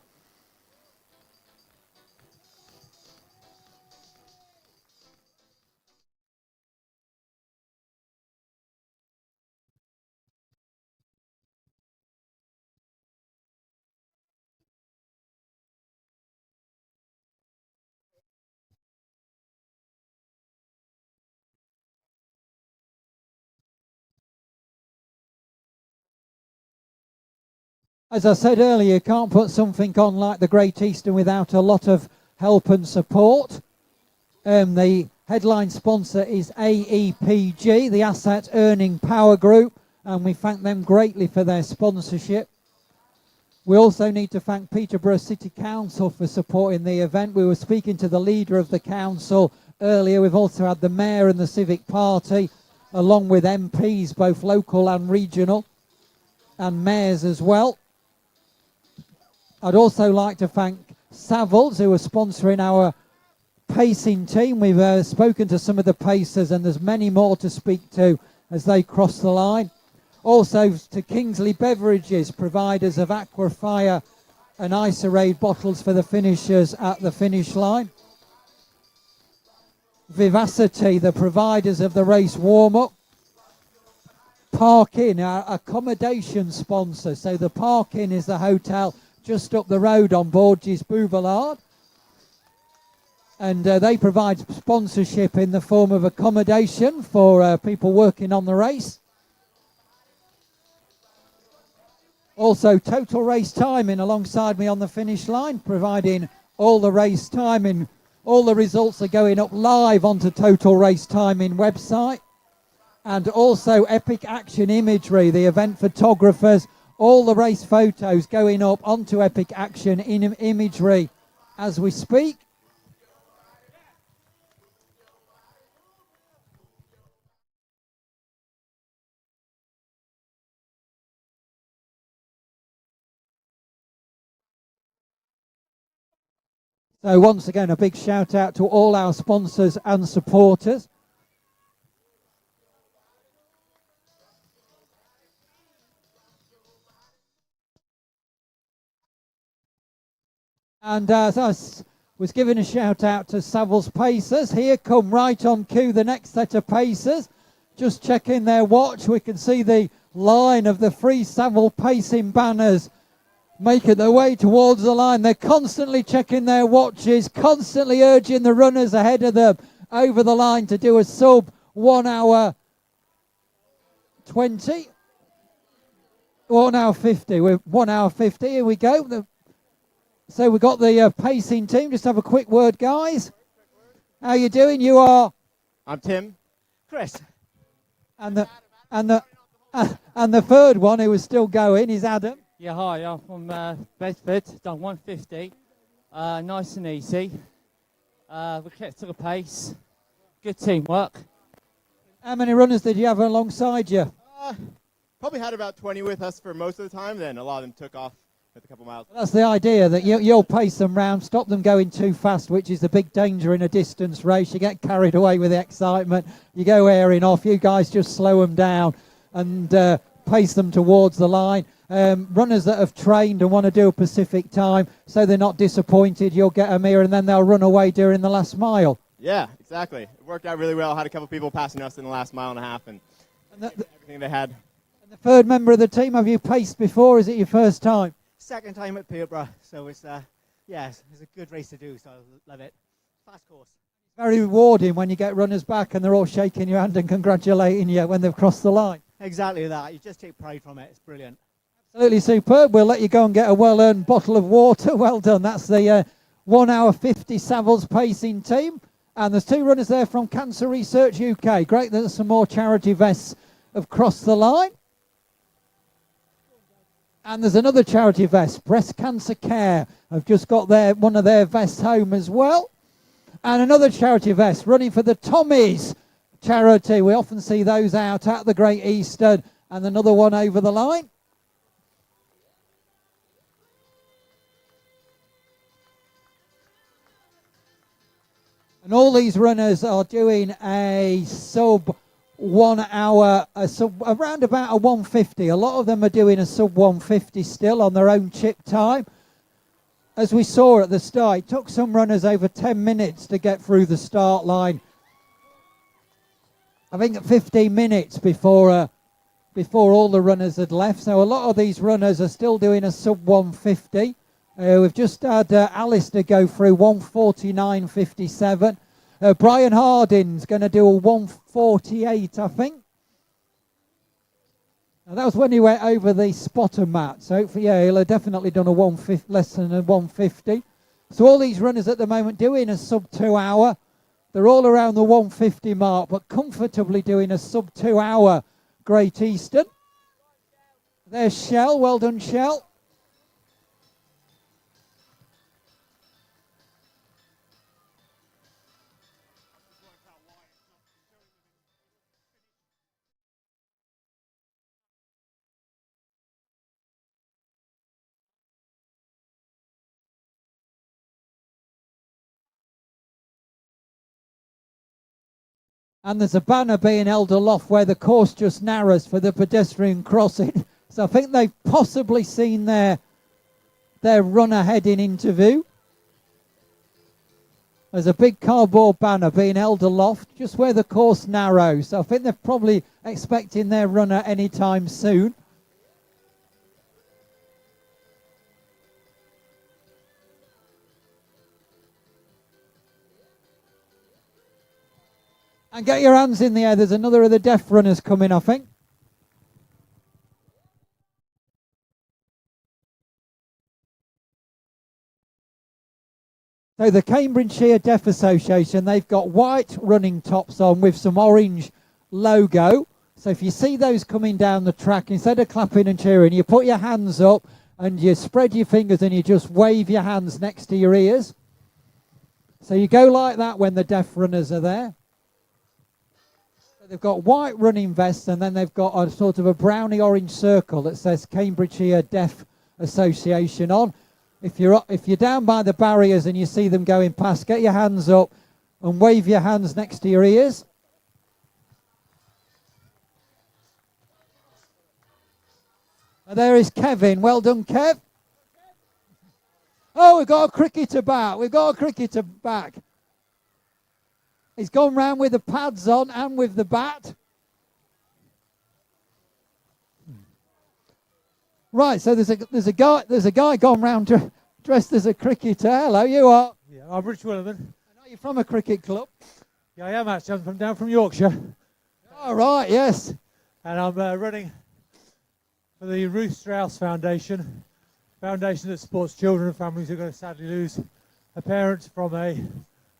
As I said earlier, you can't put something on like the Great Eastern without a lot of help and support. The headline sponsor is AEPG, the Asset Earning Power Group, and we thank them greatly for their sponsorship. We also need to thank Peterborough City Council for supporting the event. We were speaking to the leader of the council earlier. We've also had the mayor and the Civic Party, along with MPs, both local and regional, and mayors as well. I'd also like to thank Savills, who are sponsoring our pacing team. We've spoken to some of the pacers, and there's many more to speak to as they cross the line. Also to Kingsley Beverages, providers of Aquafire and Icerade bottles for the finishers at the finish line. Vivacity, the providers of the race warm-up. Park Inn, our accommodation sponsor. So the Park Inn is the hotel just up the road on Borges Boulevard. And they provide sponsorship in the form of accommodation for people working on the race. Also, total race timing alongside me on the finish line, providing all the race timing. All the results are going up live onto Total Race Timing website. And also Epic Action Imagery, the event photographers, all the race photos going up onto Epic Action Imagery as we speak. So once again, a big shout out to all our sponsors and supporters. And as I was giving a shout out to Savills Pacers, here come right on cue the next set of Pacers. Just checking their watch, we can see the line of the three Saville pacing banners making their way towards the line. They're constantly checking their watches, constantly urging the runners ahead of them over the line to do a sub 1 hour 20. 1 hour 50. We're 1 hour 50. Here we go. So we've got the pacing team. Just have a quick word, guys. How you doing? You are? I'm Tim. Chris. And the third one who is still going is Adam. Yeah, hi, I'm from Bedford, done 150, nice and easy. We kept to the pace, good teamwork. How many runners did you have alongside you? Probably had about 20 with us for most of the time, then a lot of them took off with a couple miles. That's the idea, that you'll pace them round, stop them going too fast, which is the big danger in a distance race. You get carried away with the excitement, you go airing off, you guys just slow them down and pace them towards the line. Runners that have trained and want to do a Pacific time, so they're not disappointed, you'll get them here and then they'll run away during the last mile. Yeah, exactly. It worked out really well. Had a couple people passing us in the last mile and a half and everything they had. And the third member of the team, have you paced before? Is it your first time? Second time at Peterborough, so it's it's a good race to do, so I love it. Fast course. Very rewarding when you get runners back and they're all shaking your hand and congratulating you when they've crossed the line. Exactly that. You just take pride from it. It's brilliant. Absolutely superb. We'll let you go and get a well-earned bottle of water. Well done. That's the 1 hour 50 Savills pacing team. And there's 2 runners there from Cancer Research UK. Great, there's some more charity vests have crossed the line. And there's another charity vest, Breast Cancer Care. I've just got one of their vests home as well. And another charity vest running for the Tommies charity. We often see those out at the Great Eastern. And another one over the line. And all these runners are doing a sub 1 hour, around about a 150. A lot of them are doing a sub 150 still on their own chip time. As we saw at the start, it took some runners over 10 minutes to get through the start line. I think 15 minutes before all the runners had left. So a lot of these runners are still doing a sub 150. We've just had Alistair go through 149.57. Brian Hardin's going to do a 148, I think. Now that was when he went over the spotter mat. So yeah, he'll have definitely done a less than a 150. So all these runners at the moment doing a sub 2 hour. They're all around the 150 mark, but comfortably doing a sub 2 hour Great Eastern. There's Shell. Well done, Shell. And there's a banner being held aloft where the course just narrows for the pedestrian crossing. So I think they've possibly seen their runner heading into view. There's a big cardboard banner being held aloft just where the course narrows. So I think they're probably expecting their runner anytime soon. And get your hands in the air. There's another of the deaf runners coming, I think. So the Cambridgeshire Deaf Association, they've got white running tops on with some orange logo. So if you see those coming down the track, instead of clapping and cheering, you put your hands up and you spread your fingers and you just wave your hands next to your ears. So you go like that when the deaf runners are there. So they've got white running vests, and then they've got a sort of a browny orange circle that says Cambridgeshire Deaf Association on. If you're down by the barriers and you see them going past, get your hands up and wave your hands next to your ears. And there is Kevin. Well done, Kev. Oh, we've got a cricketer back. We've got a cricketer back. He's gone round with the pads on and with the bat. Right, so there's a guy gone round dressed as a cricketer. Hello, you are? Yeah, I'm Rich Willerman. Are you from a cricket club? Yeah, I am actually. I'm down from Yorkshire. All right, yes. And I'm running for the Ruth Strauss Foundation that supports children and families who are going to sadly lose a parent from a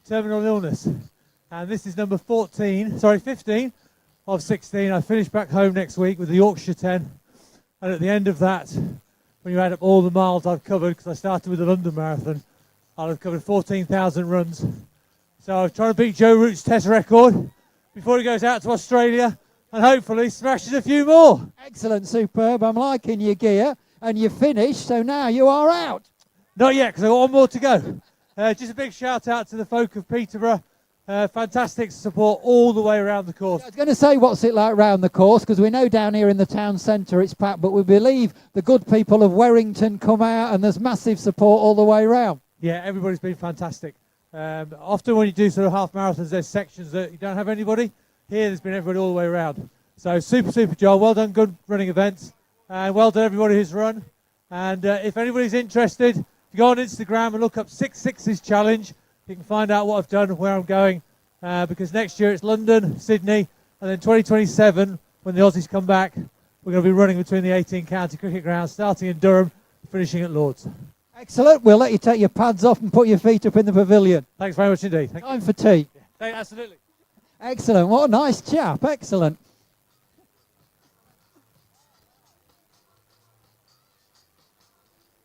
terminal illness. And this is number 15 of 16. I finish back home next week with the Yorkshire 10. And at the end of that, when you add up all the miles I've covered, because I started with the London Marathon, I'll have covered 14,000 runs. So I'm trying to beat Joe Root's test record before he goes out to Australia and hopefully smashes a few more. Excellent, superb. I'm liking your gear. And you finished, so now you are out. Not yet, because I've got one more to go. Just a big shout out to the folk of Peterborough. Fantastic support all the way around the course. I was going to say, what's it like round the course? Because we know down here in the town centre it's packed, but we believe the good people of Werrington come out and there's massive support all the way around. Yeah, everybody's been fantastic. Often when you do sort of half marathons, there's sections that you don't have anybody. Here there's been everybody all the way around. So super job. Well done, good running events. And well done everybody who's run. And if anybody's interested, if you go on Instagram and look up 6/6's Challenge, you can find out what I've done and where I'm going. Because next year it's London, Sydney, and then 2027, when the Aussies come back, we're going to be running between the 18 county cricket grounds, starting in Durham, finishing at Lords. Excellent. We'll let you take your pads off and put your feet up in the pavilion. Thanks very much indeed. Thank Time for tea. you. Absolutely. Excellent. What a nice chap. Excellent.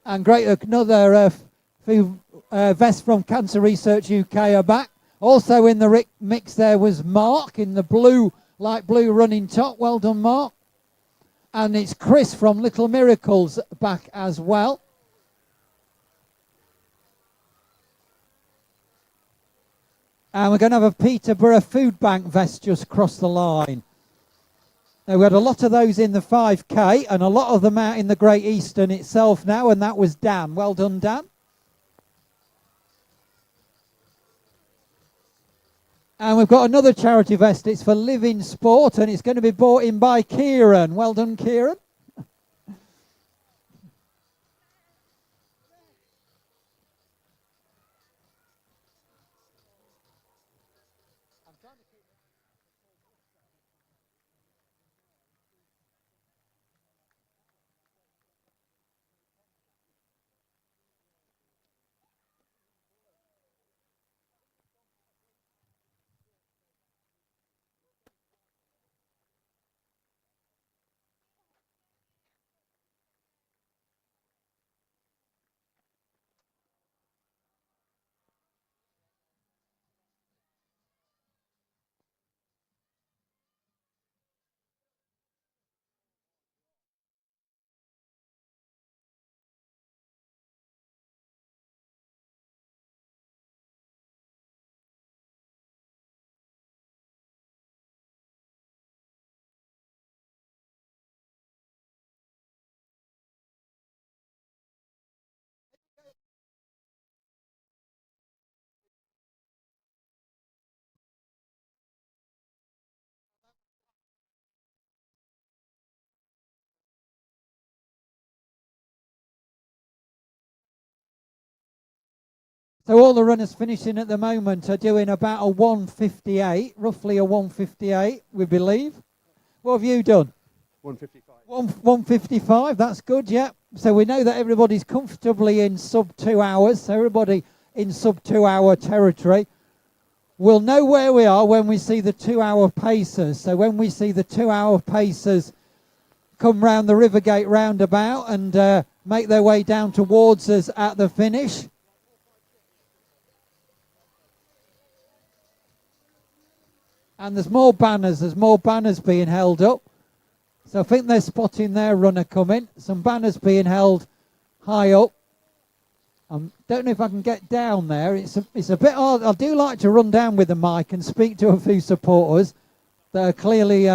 And great, another few vests from Cancer Research UK are back. Also in the mix there was Mark in the blue, light blue running top. Well done, Mark. And it's Chris from Little Miracles back as well. And we're going to have a Peterborough Food Bank vest just across the line. Now, we had a lot of those in the 5K and a lot of them out in the Great Eastern itself now, and that was Dan. Well done, Dan. And we've got another charity vest. It's for Living Sport, and it's going to be bought in by Kieran. Well done, Kieran. So all the runners finishing at the moment are doing about a 1:58, roughly a 1:58, we believe. What have you done? 1:55. 1:55, that's good, yeah. So we know that everybody's comfortably in sub 2 hours, so everybody in sub 2 hour territory. We'll know where we are when we see the 2 hour pacers. So when we see the 2 hour pacers come round the Rivergate roundabout and make their way down towards us at the finish. And there's more banners being held up. So I think they're spotting their runner coming. Some banners being held high up. I don't know if I can get down there. It's a bit hard. I do like to run down with the mic and speak to a few supporters that are clearly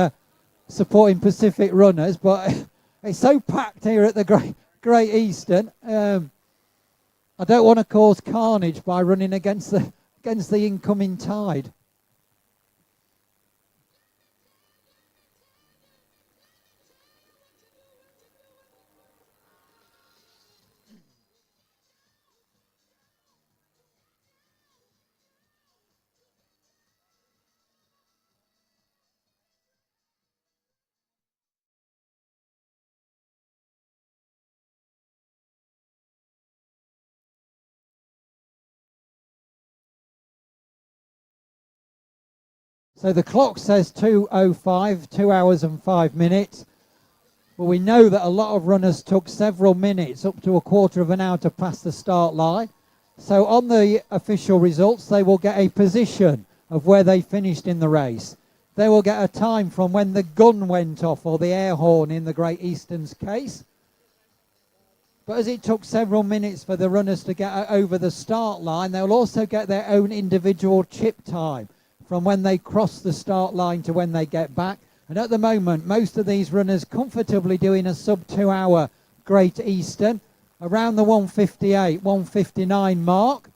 supporting Pacific runners, but it's so packed here at the Great Eastern. I don't want to cause carnage by running against the incoming tide. So the clock says 2:05, 2 hours and 5 minutes. But we know that a lot of runners took several minutes, up to a quarter of an hour, to pass the start line. So on the official results, they will get a position of where they finished in the race. They will get a time from when the gun went off, or the air horn in the Great Eastern's case. But as it took several minutes for the runners to get over the start line, they'll also get their own individual chip time from when they cross the start line to when they get back. And at the moment, most of these runners comfortably doing a sub 2 hour Great Eastern, around the 1:58, 1:59 mark.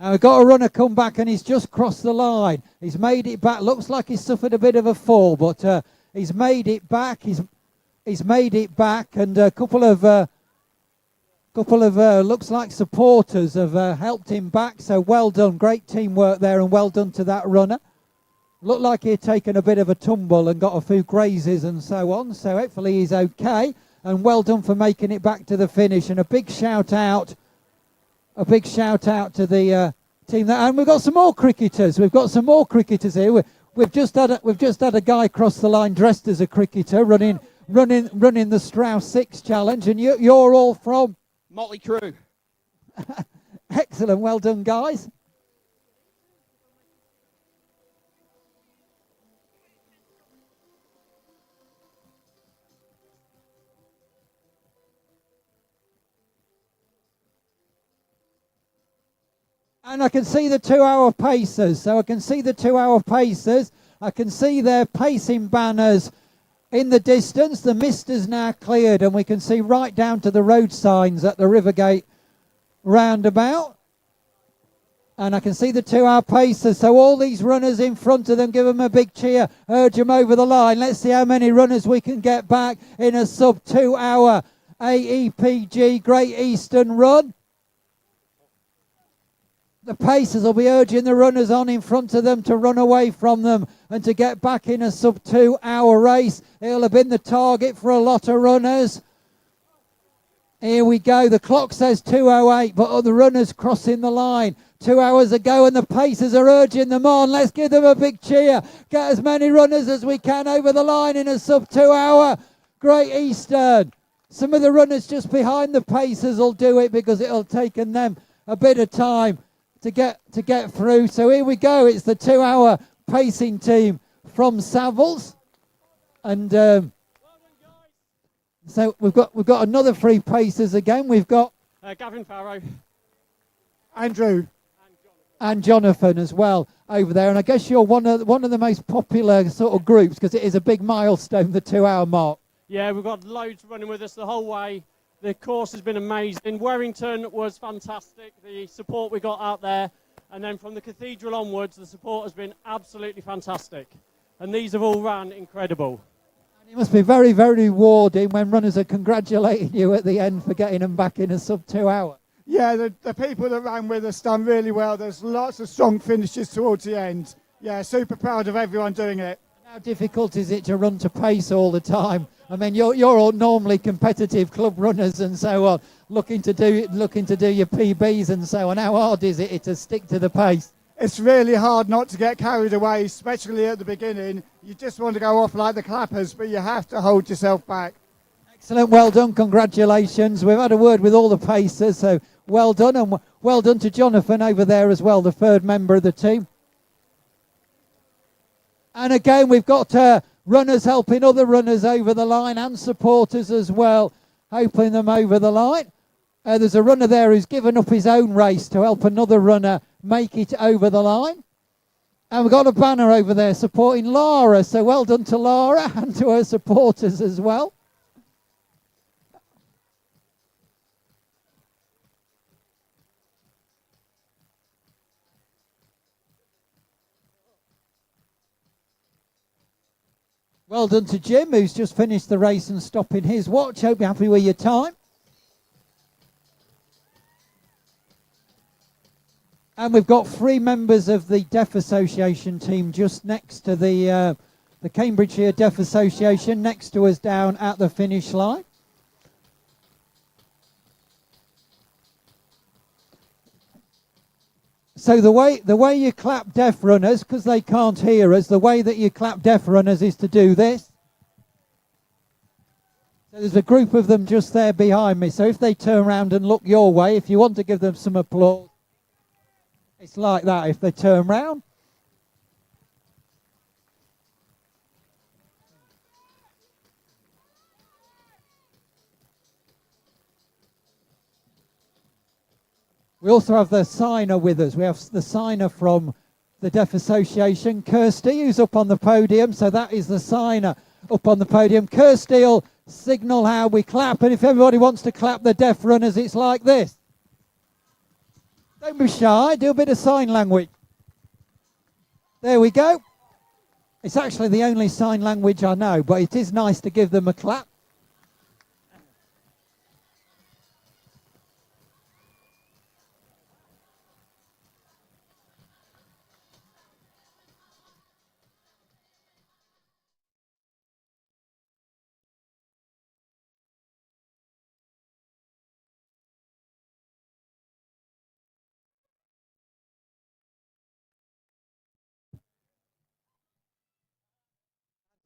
And we've got a runner come back, and he's just crossed the line. He's made it back. Looks like he's suffered a bit of a fall, but he's made it back. He's made it back, and a couple of looks like supporters have helped him back. So well done, great teamwork there, and well done to that runner. Looked like he had taken a bit of a tumble and got a few grazes and so on. So hopefully he's okay, and well done for making it back to the finish. And a big shout out to the team there. And we've got some more cricketers. We've got some more cricketers here. We've just had a guy cross the line dressed as a cricketer, running the Strauss 6 challenge. And you're all from Motley Crew. Excellent, well done, guys. And I can see the 2 hour pacers. So I can see the 2 hour pacers. I can see their pacing banners in the distance. The mist is now cleared, and we can see right down to the road signs at the Rivergate roundabout. And I can see the 2 hour pacers. So all these runners in front of them, give them a big cheer, urge them over the line. Let's see how many runners we can get back in a sub 2 hour AEPG Great Eastern Run. The pacers will be urging the runners on in front of them to run away from them and to get back in a sub 2 hour race. It'll have been the target for a lot of runners. Here we go. The clock says 2:08, but the runners crossing the line 2 hours ago, and the pacers are urging them on. Let's give them a big cheer. Get as many runners as we can over the line in a sub 2 hour Great Eastern. Some of the runners just behind the pacers will do it because it'll take them a bit of time to get through. So here we go. It's the 2 hour pacing team from Savills, and so we've got another 3 pacers again. We've got Gavin Farrow, Andrew, and Jonathan as well over there. And I guess you're one of the most popular sort of groups because it is a big milestone, the 2 hour mark. Yeah, we've got loads running with us the whole way. The course has been amazing. Warrington was fantastic, the support we got out there. And then from the cathedral onwards, the support has been absolutely fantastic. And these have all ran incredible. And it must be very, very rewarding when runners are congratulating you at the end for getting them back in a sub 2 hour. Yeah, the people that ran with us done really well. There's lots of strong finishes towards the end. Yeah, super proud of everyone doing it. How difficult is it to run to pace all the time? I mean, you're all normally competitive club runners and so on, looking to do your PBs and so on. How hard is it to stick to the pace? It's really hard not to get carried away, especially at the beginning. You just want to go off like the clappers, but you have to hold yourself back. Excellent, well done, congratulations. We've had a word with all the pacers, so well done, and well done to Jonathan over there as well, the third member of the team. And again, we've got runners helping other runners over the line and supporters as well, helping them over the line. There's a runner there who's given up his own race to help another runner make it over the line. And we've got a banner over there supporting Lara, so well done to Lara and to her supporters as well. Well done to Jim, who's just finished the race and stopping his watch. Hope you're happy with your time. And we've got 3 members of the Deaf Association team just next to the Cambridgeshire Deaf Association, next to us down at the finish line. So the way you clap deaf runners, because they can't hear us, the way that you clap deaf runners is to do this. So there's a group of them just there behind me. So if they turn around and look your way, if you want to give them some applause, it's like that if they turn round. We also have the signer with us. We have the signer from the Deaf Association, Kirsty, who's up on the podium. So that is the signer up on the podium. Kirsty will signal how we clap. And if everybody wants to clap the deaf runners, it's like this. Don't be shy. Do a bit of sign language. There we go. It's actually the only sign language I know, but it is nice to give them a clap.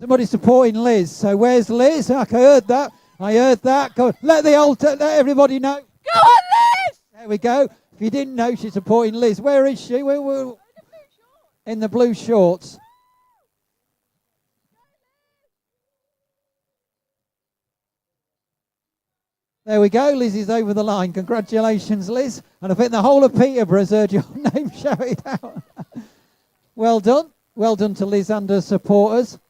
Somebody supporting Liz. So where's Liz? I heard that. I heard that. Go on. Let everybody know. Go on, Liz! There we go. If you didn't know, she's supporting Liz. Where is she? Where? In the blue shorts. There we go. Liz is over the line. Congratulations, Liz. And I think the whole of Peterborough's heard your name shouted out. Well done. Well done to Liz and her supporters.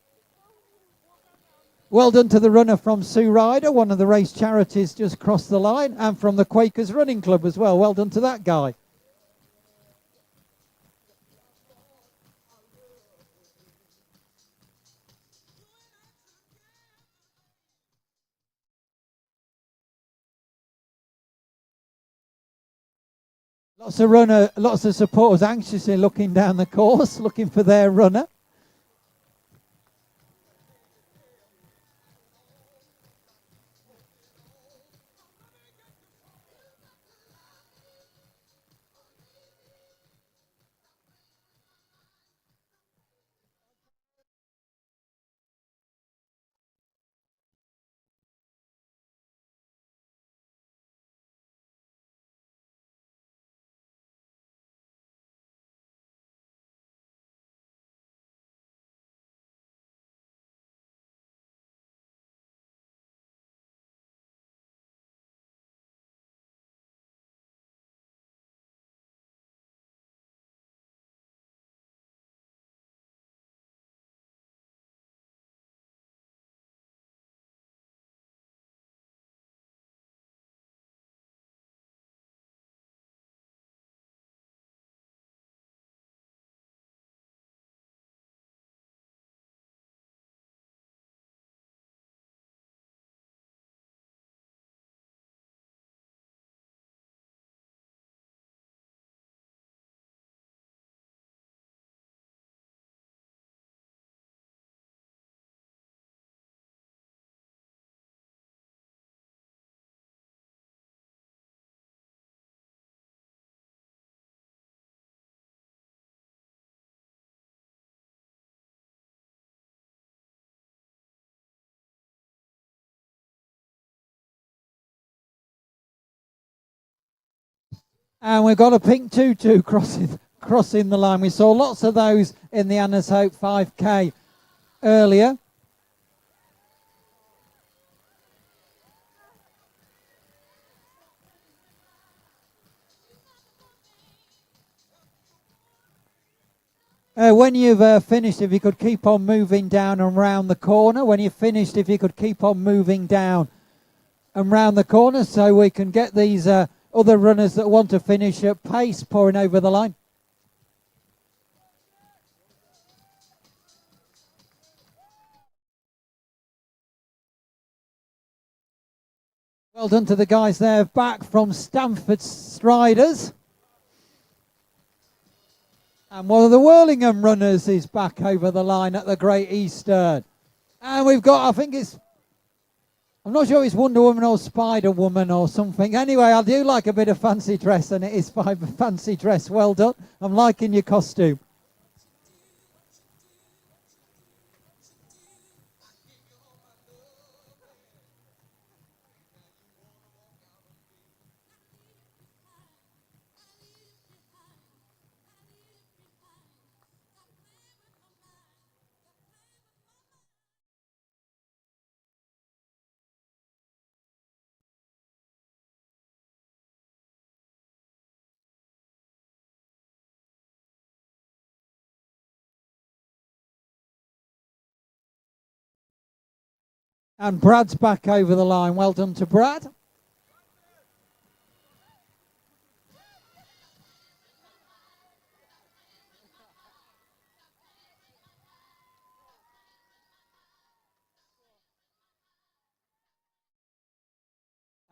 Well done to the runner from Sue Ryder, one of the race charities just crossed the line, and from the Quakers Running Club as well. Well done to that guy. Lots of supporters anxiously looking down the course, looking for their runner. And we've got a pink tutu crossing the line. We saw lots of those in the Anna's Hope 5K earlier. When you've finished, if you could keep on moving down and round the corner. When you've finished, if you could keep on moving down and round the corner so we can get these other runners that want to finish at pace pouring over the line. Well done to the guys there back from Stamford Striders. And one of the Whirlingham runners is back over the line at the Great Eastern. And we've got, I think it's, I'm not sure if it's Wonder Woman or Spider Woman or something. Anyway, I do like a bit of fancy dress, and it is fancy dress. Well done. I'm liking your costume. And Brad's back over the line. Well done to Brad.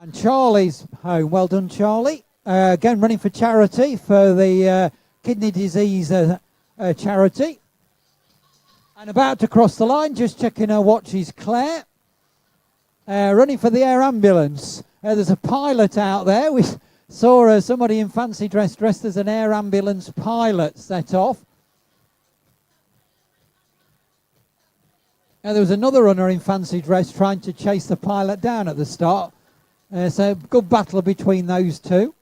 And Charlie's home. Well done, Charlie. Again, running for charity for the kidney disease charity. And about to cross the line, just checking her watch, is Claire. Running for the air ambulance. There's a pilot out there. We saw somebody in fancy dress dressed as an air ambulance pilot set off. There was another runner in fancy dress trying to chase the pilot down at the start. So good battle between those two.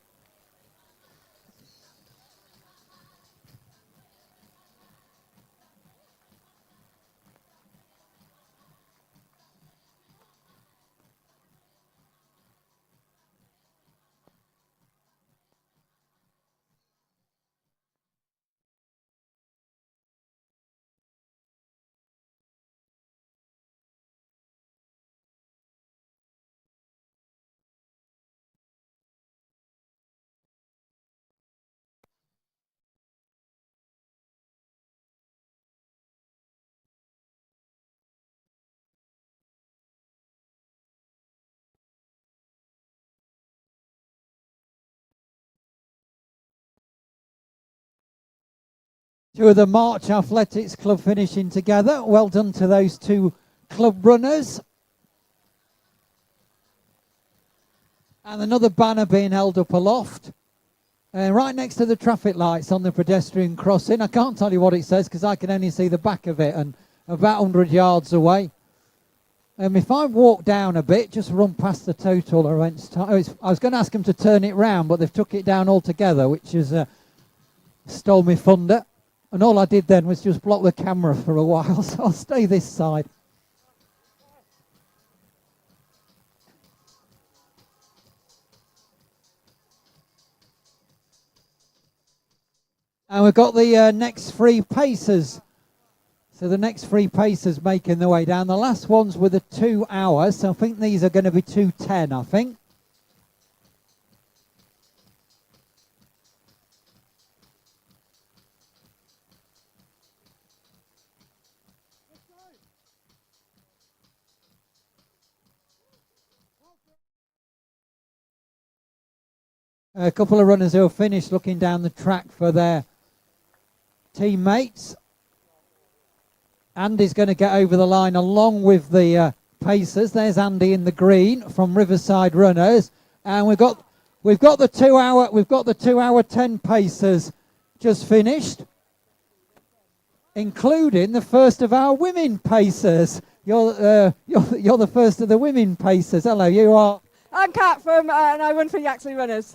Two of the March Athletics Club finishing together. Well done to those two club runners. And another banner being held up aloft. Right next to the traffic lights on the pedestrian crossing. I can't tell you what it says because I can only see the back of it and about 100 yards away. If I walk down a bit, just run past the total events time. I was going to ask them to turn it round, but they've took it down altogether, which is stole me thunder. And all I did then was just block the camera for a while, so I'll stay this side. And we've got the next three pacers. So the next three pacers making their way down. The last ones were the 2 hours, so I think these are going to be 2:10, I think. A couple of runners who have finished looking down the track for their teammates. Andy's going to get over the line along with the pacers. There's Andy in the green from Riverside Runners, and we've got the 2 hour 10 pacers just finished, including the first of our women pacers. You're the first of the women pacers. Hello, you are. I'm Kat from, and I run for Yaxley Runners.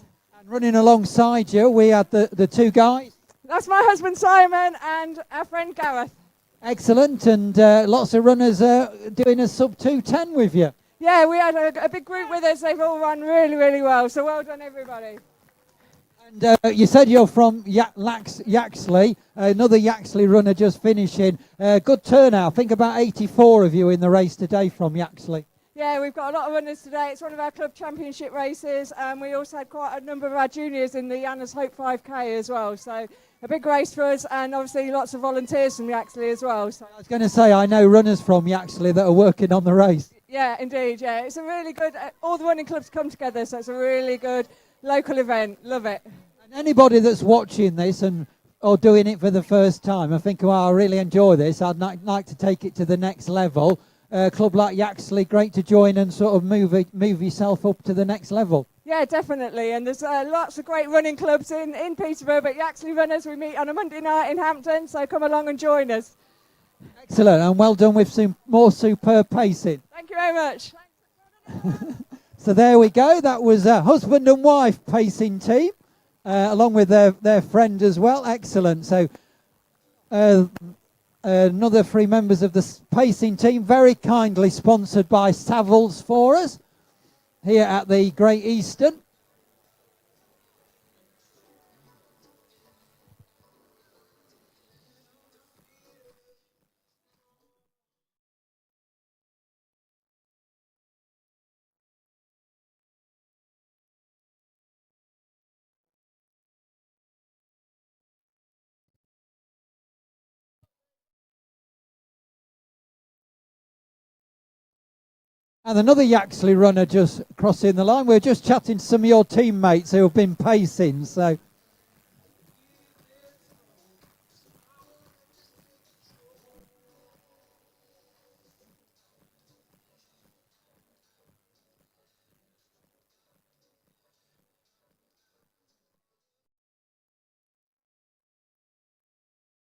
Running alongside you, we had the two guys. That's my husband Simon and our friend Gareth. Excellent, and lots of runners doing a sub 2:10 with you. Yeah, we had a big group with us. They've all run really, really well. So well done, everybody. And you said you're from Yaxley. Another Yaxley runner just finishing. Good turnout. I think about 84 of you in the race today from Yaxley. Yeah, we've got a lot of runners today. It's one of our club championship races. We also had quite a number of our juniors in the Anna's Hope 5K as well. So a big race for us, and obviously lots of volunteers from Yaxley as well. So I was going to say, I know runners from Yaxley that are working on the race. yeah, indeed. Yeah, it's a really good. All the running clubs come together, so it's a really good local event. Love it. And anybody that's watching this or doing it for the first time, I think, well, I really enjoy this. I'd like to take it to the next level. A club like Yaxley, great to join and sort of move yourself up to the next level. Yeah, definitely. And there's lots of great running clubs in Peterborough, but Yaxley runners, we meet on a Monday night in Hampton, so come along and join us. Excellent, and well done with some more superb pacing. Thank you very much. So there we go. That was a husband and wife pacing team, along with their friend as well. Excellent. So another 3 members of the pacing team, very kindly sponsored by Savills for us here at the Great Eastern. And another Yaxley runner just crossing the line. We're just chatting to some of your teammates who have been pacing. So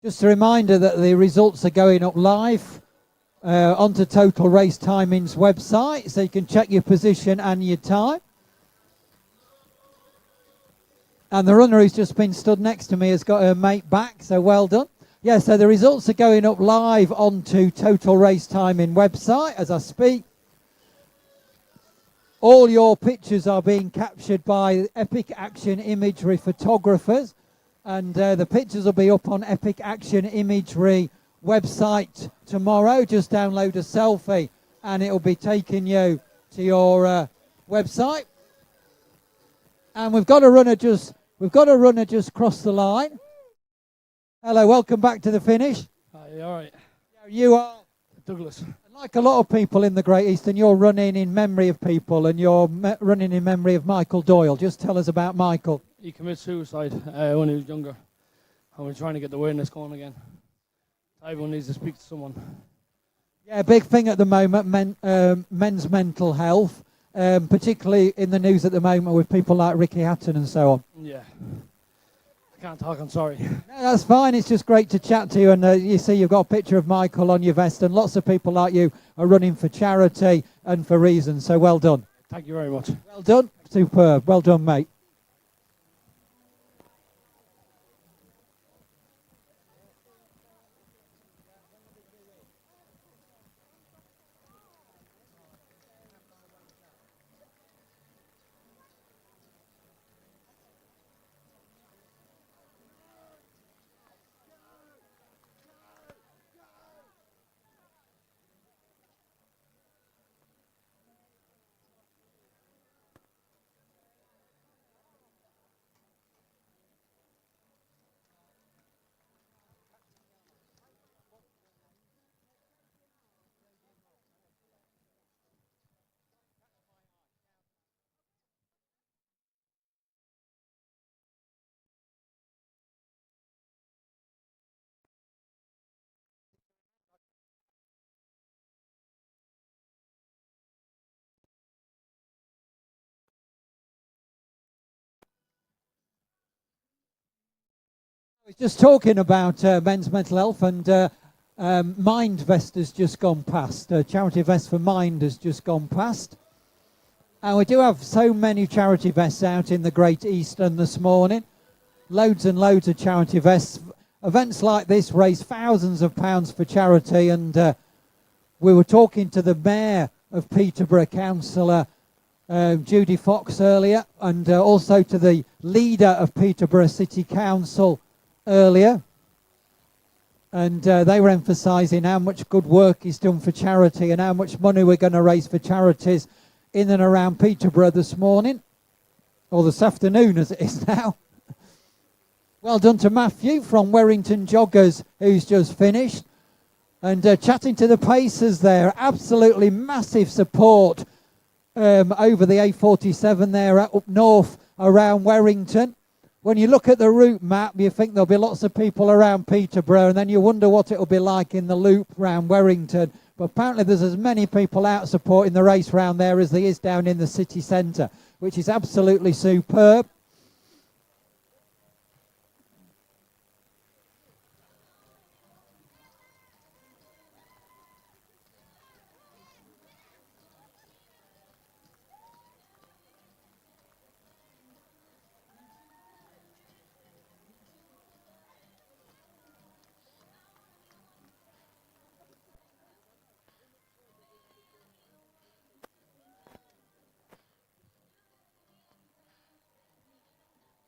just a reminder that the results are going up live onto Total Race Timing's website, so you can check your position and your time. And the runner who's just been stood next to me has got her mate back, so well done. Yeah, so the results are going up live onto Total Race Timing website as I speak. All your pictures are being captured by Epic Action Imagery photographers, and the pictures will be up on Epic Action Imagery website tomorrow. Just download a selfie and it'll be taking you to your website. And we've got a runner just crossed the line. Hello, welcome back to the finish. Hi, all right. You are Douglas. like a lot of people in the Great Eastern. You're running in memory of people, and you're running in memory of Michael Doyle. Just tell us about Michael. He committed suicide when he was younger, and we're trying to get the awareness going again. Everyone needs to speak to someone. Yeah, big thing at the moment, men's mental health, particularly in the news at the moment with people like Ricky Hatton and so on. Yeah. I can't talk, I'm sorry. No, that's fine. It's just great to chat to you. And you see you've got a picture of Michael on your vest, and lots of people like you are running for charity and for reasons. So well done. Thank you very much. Well done. Superb. Well done, mate. I was just talking about men's mental health, and Mind Vest has just gone past. Charity Vest for Mind has just gone past. And we do have so many charity vests out in the Great Eastern this morning. Loads and loads of charity vests. Events like this raise thousands of pounds for charity, and we were talking to the Mayor of Peterborough, Councillor Judy Fox earlier, and also to the leader of Peterborough City Council earlier. And they were emphasising how much good work is done for charity and how much money we're going to raise for charities in and around Peterborough this morning, or this afternoon as it is now. Well done to Matthew from Werrington Joggers, who's just finished. And chatting to the Pacers there, absolutely massive support over the A47 there up north around Werrington. When you look at the route map, you think there'll be lots of people around Peterborough, and then you wonder what it'll be like in the loop round Werrington. But apparently there's as many people out supporting the race round there as there is down in the city centre, which is absolutely superb.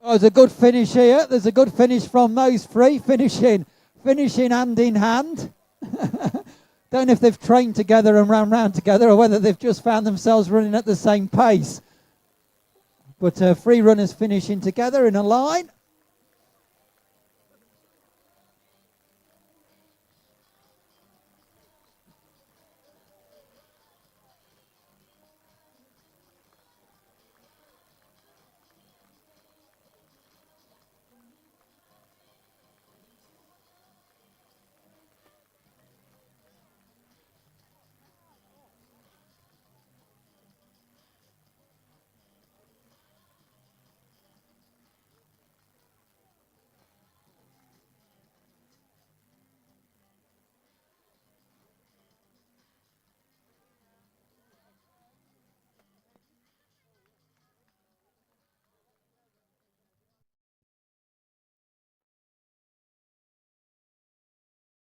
Oh, there's a good finish here. There's a good finish from those three, finishing hand in hand. Don't know if they've trained together and ran round together or whether they've just found themselves running at the same pace. But three runners finishing together in a line.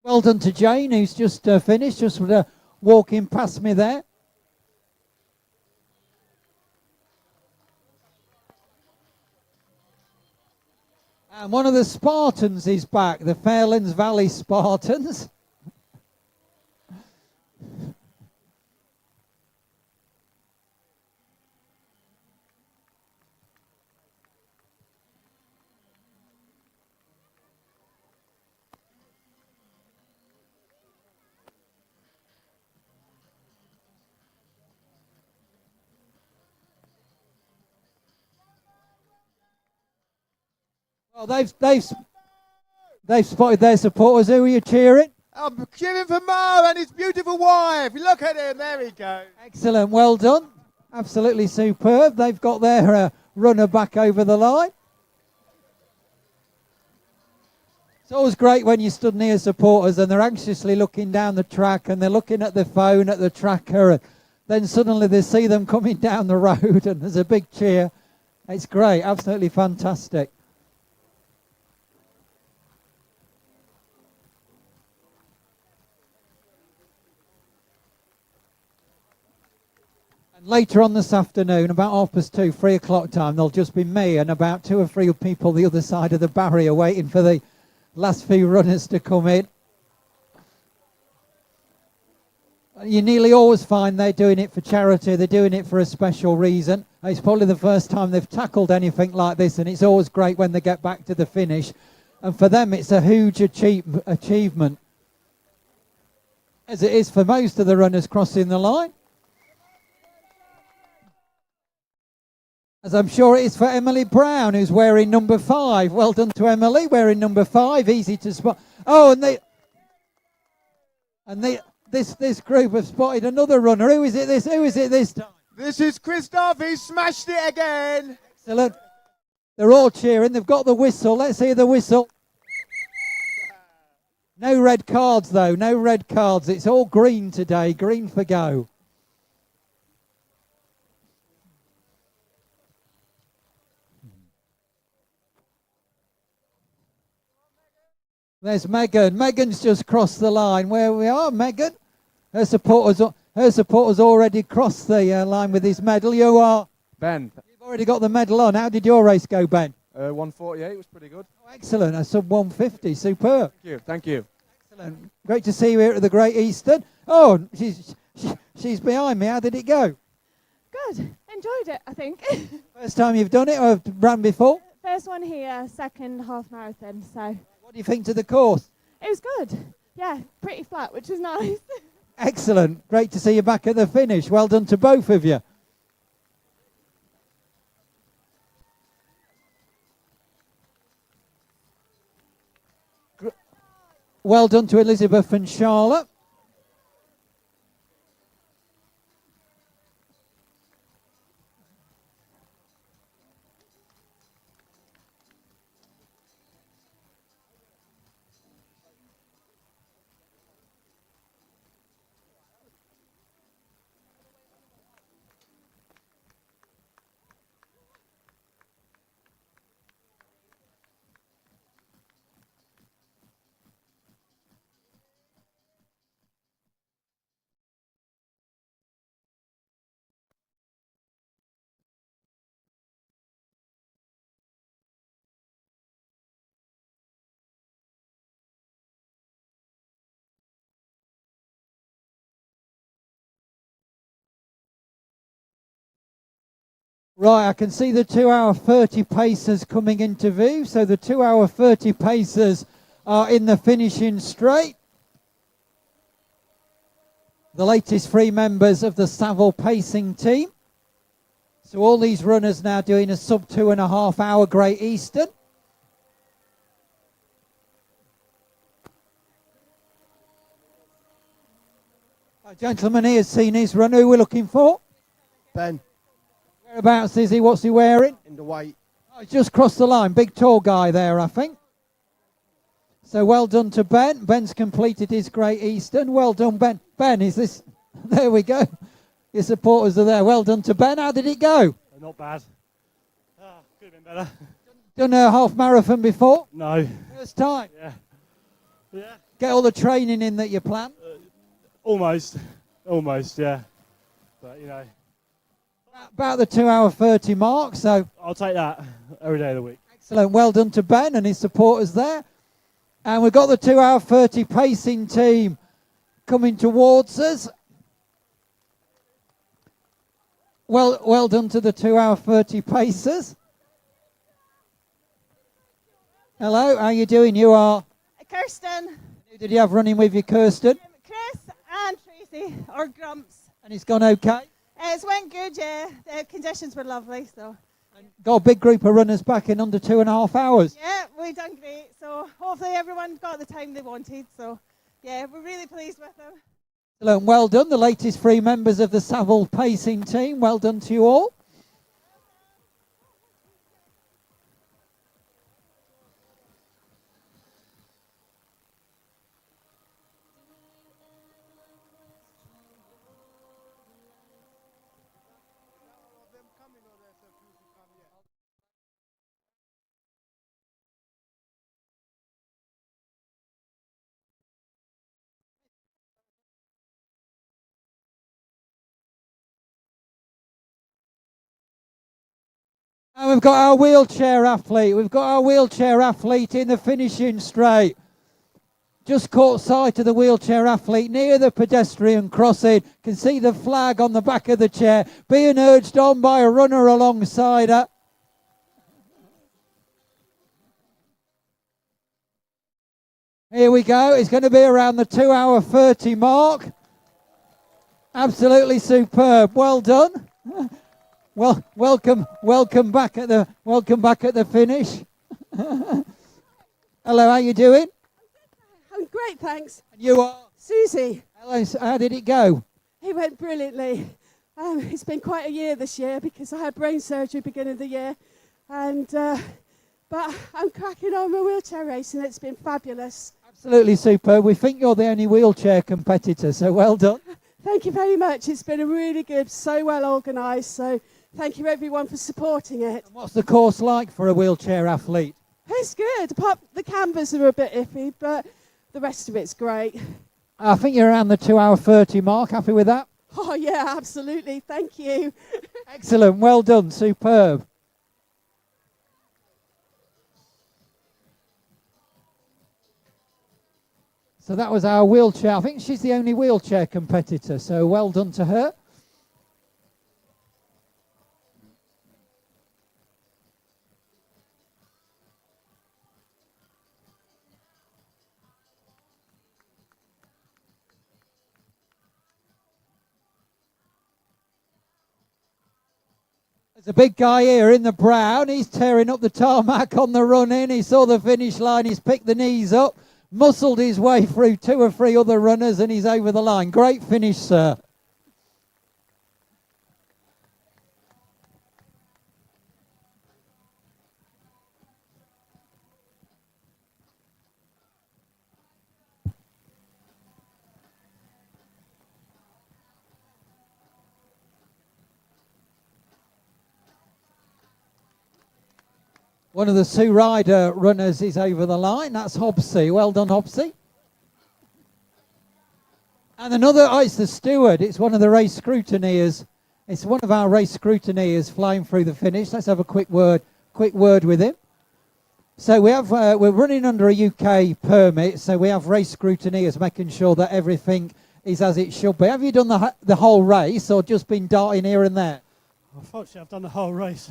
Well done to Jane, who's just finished, just walking past me there. And one of the Spartans is back, the Fairlands Valley Spartans. Well, they've spotted their supporters. Who are you cheering? I'm cheering for Mo and his beautiful wife. Look at him. There he goes. Excellent. Well done. Absolutely superb. They've got their runner back over the line. It's always great when you stood near supporters and they're anxiously looking down the track and they're looking at their phone, at the tracker, and then suddenly they see them coming down the road and there's a big cheer. It's great. Absolutely fantastic. Later on this afternoon, about 2:30, 3 o'clock time, there'll just be me and about 2 or 3 people the other side of the barrier waiting for the last few runners to come in. You nearly always find they're doing it for charity, they're doing it for a special reason. It's probably the first time they've tackled anything like this, and it's always great when they get back to the finish. And for them, it's a huge achievement, as it is for most of the runners crossing the line. As I'm sure it is for Emily Brown, who's wearing number 5. Well done to Emily, wearing number 5, easy to spot. Oh, this group have spotted another runner. Who is it this time? This is Christoph. He smashed it again. Excellent. They're all cheering. They've got the whistle. Let's hear the whistle. No red cards, though. No red cards. It's all green today. Green for go. There's Megan. Megan's just crossed the line. Where we are, Megan. Her supporters already crossed the line with his medal. You are? Ben. You've already got the medal on. How did your race go, Ben? 148 was pretty good. Oh, excellent. A sub 150. Superb. Thank you. Thank you. Excellent. Great to see you here at the Great Eastern. Oh, she's behind me. How did it go? Good. Enjoyed it, I think. First time you've done it or have run before? First one here, second half marathon, so. What do you think to the course? It was good. Yeah, pretty flat, which was nice. Excellent. Great to see you back at the finish. Well done to both of you. Well done to Elizabeth and Charlotte. Right, I can see the 2 hour 30 pacers coming into view. So the 2 hour 30 pacers are in the finishing straight. The latest 3 members of the Savile pacing team. So all these runners now doing a sub 2.5 hour Great Eastern. A gentleman here has seen his run. Who we're looking for? Ben. Whereabouts is he? What's he wearing? In the white. Oh, he's just crossed the line. Big tall guy there, I think. So well done to Ben. Ben's completed his Great Eastern. Well done, Ben. Ben, is this... There we go. Your supporters are there. Well done to Ben. How did it go? Not bad. Could have been better. Done a half marathon before? No. First time? Yeah. Yeah. Get all the training in that you plan? Almost. Almost, yeah. But, you know. About the 2 hour 30 mark, so... I'll take that every day of the week. Excellent. Well done to Ben and his supporters there. And we've got the 2 hour 30 pacing team coming towards us. Well done to the 2 hour 30 pacers. Hello, how you doing? You are? Kirsten. Who did you have running with you, Kirsten? Chris and Tracy, or Grumps. And it's gone okay? It's went good, yeah. The conditions were lovely, so. Got a big group of runners back in under 2.5 hours. Yeah, we done great. So hopefully everyone got the time they wanted. So yeah, we're really pleased with them. Excellent. Well done. The latest 3 members of the Savile pacing team. Well done to you all. And we've got our wheelchair athlete. We've got our wheelchair athlete in the finishing straight. Just caught sight of the wheelchair athlete near the pedestrian crossing. Can see the flag on the back of the chair, being urged on by a runner alongside her. Here we go. It's going to be around the 2 hour 30 mark. Absolutely superb. Well done. Well, welcome back at the finish. Hello, how you doing? I'm great, thanks. And you are? Susie. Hello, how did it go? It went brilliantly. It's been quite a year this year because I had brain surgery beginning of the year, and but I'm cracking on my wheelchair race, and it's been fabulous. Absolutely superb. We think you're the only wheelchair competitor, so well done. Thank you very much. It's been a really good, so well organised. So thank you everyone for supporting it. What's the course like for a wheelchair athlete? It's good. Apart the canvas are a bit iffy, but the rest of it's great. I think you're around the 2 hour 30 mark. Happy with that? Oh yeah, absolutely. Thank you. Excellent. Well done. Superb. So that was our wheelchair. I think she's the only wheelchair competitor, so well done to her. There's a big guy here in the brown. He's tearing up the tarmac on the run in. He saw the finish line. He's picked the knees up, muscled his way through 2 or 3 other runners, and he's over the line. Great finish, sir. One of the Sue Ryder runners is over the line. That's Hobbsy. Well done, Hobbsy. And another, oh, it's the steward. It's one of the race scrutineers. It's one of our race scrutineers flying through the finish. Let's have a quick word with him. So we have, we're running under a UK permit, so we have race scrutineers making sure that everything is as it should be. Have you done the whole race or just been darting here and there? Unfortunately, I've done the whole race.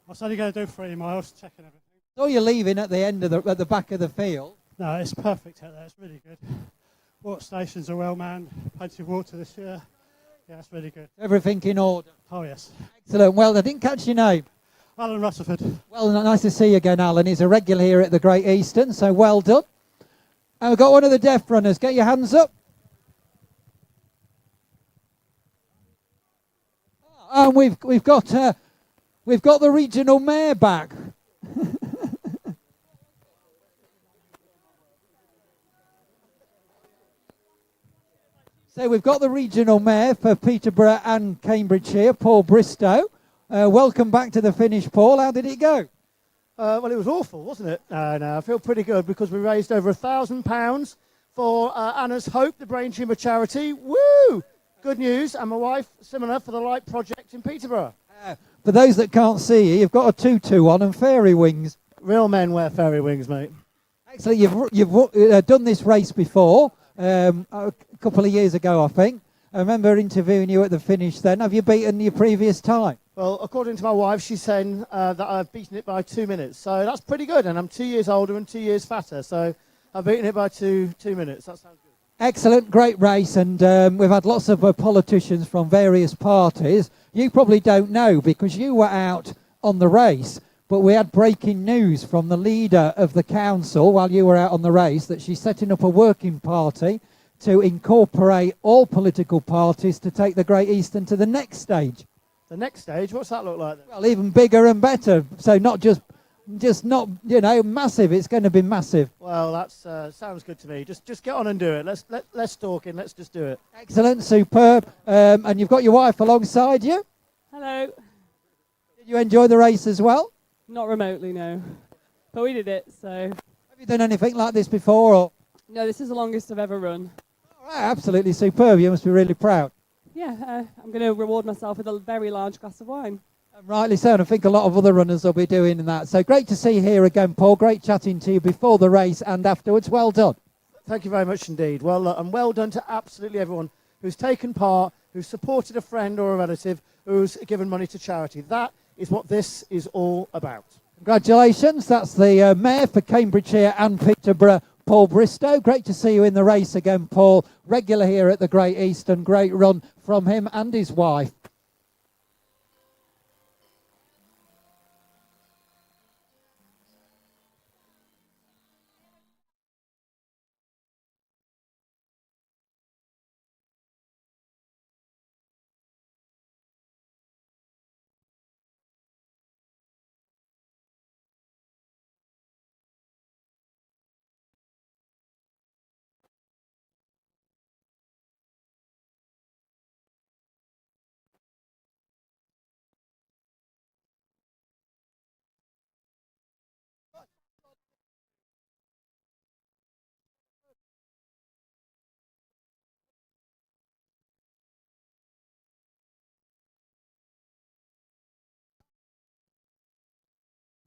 I was only going to do 3 miles, checking everything. So you're leaving at the end of at the back of the field? No, it's perfect out there. It's really good. Water stations are well manned. Plenty of water this year. Yeah, it's really good. Everything in order? Oh, yes. Excellent. Well, I didn't catch your name. Alan Rutherford. Well, nice to see you again, Alan. He's a regular here at the Great Eastern, so well done. And we've got one of the deaf runners. Get your hands up. And we've got the regional mayor back. So we've got the regional mayor for Peterborough and Cambridgeshire, Paul Bristow. Welcome back to the finish, Paul. How did it go? Well, it was awful, wasn't it? No, I feel pretty good because we raised over £1,000 for Anna's Hope, the brain tumour charity. Woo! Good news. And my wife, similar, for the Light Project in Peterborough. For those that can't see you, you've got a tutu on and fairy wings. Real men wear fairy wings, mate. Excellent. You've done this race before, a couple of years ago, I think. I remember interviewing you at the finish then. Have you beaten your previous time? Well, according to my wife, she's saying that I've beaten it by 2 minutes. So that's pretty good. And I'm 2 years older and 2 years fatter. So I've beaten it by two minutes. That sounds good. Excellent, great race. And we've had lots of politicians from various parties. You probably don't know because you were out on the race. But we had breaking news from the leader of the council while you were out on the race that she's setting up a working party to incorporate all political parties to take the Great Eastern to the next stage. The next stage? What's that look like then? Well, even bigger and better. So not just not, massive. It's going to be massive. Well, that sounds good to me. Just get on and do it. Let's talk and let's just do it. Excellent, superb. And you've got your wife alongside you. Hello. Did you enjoy the race as well? Not remotely, no. But we did it, so. Have you done anything like this before? Or? No, this is the longest I've ever run. All right, absolutely superb. You must be really proud. Yeah, I'm going to reward myself with a very large glass of wine. Rightly so, and I think a lot of other runners will be doing that. So great to see you here again, Paul. Great chatting to you before the race and afterwards. Well done. Thank you very much indeed. Well, and well done to absolutely everyone who's taken part, who's supported a friend or a relative, who's given money to charity. That is what this is all about. Congratulations. That's the Mayor for Cambridgeshire and Peterborough, Paul Bristow. Great to see you in the race again, Paul. Regular here at the Great Eastern. Great run from him and his wife.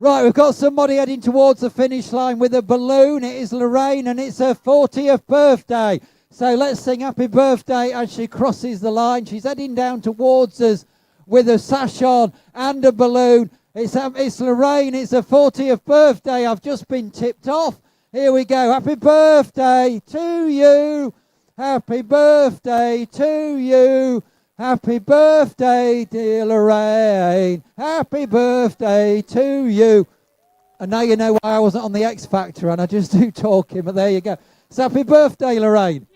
Right, we've got somebody heading towards the finish line with a balloon. It is Lorraine, and it's her 40th birthday. So let's sing happy birthday as she crosses the line. She's heading down towards us with a sash on and a balloon. It's Lorraine, it's her 40th birthday. I've just been tipped off. Here we go. Happy birthday to you. Happy birthday to you. Happy birthday, dear Lorraine. Happy birthday to you. And now you know why I wasn't on the X Factor, and I just do talking, but there you go. So happy birthday, Lorraine.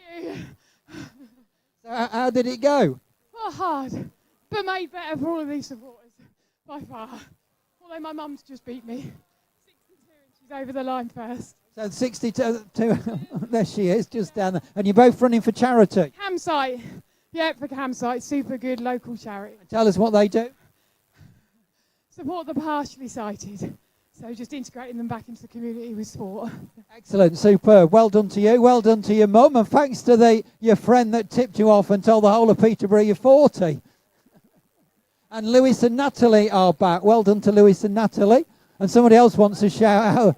So how did it go? Well, hard, but made better for all of these supporters, by far. Although my mum's just beat me. 62, and she's over the line first. So 62, there she is, just down there. And you're both running for charity. Campsite. Yep, for Campsite. Super good local charity. Tell us what they do. Support the partially sighted. So just integrating them back into the community with sport. Excellent, superb. Well done to you. Well done to your mum. And thanks to your friend that tipped you off and told the whole of Peterborough you're 40. And Lewis and Natalie are back. Well done to Lewis and Natalie. And somebody else wants to shout out.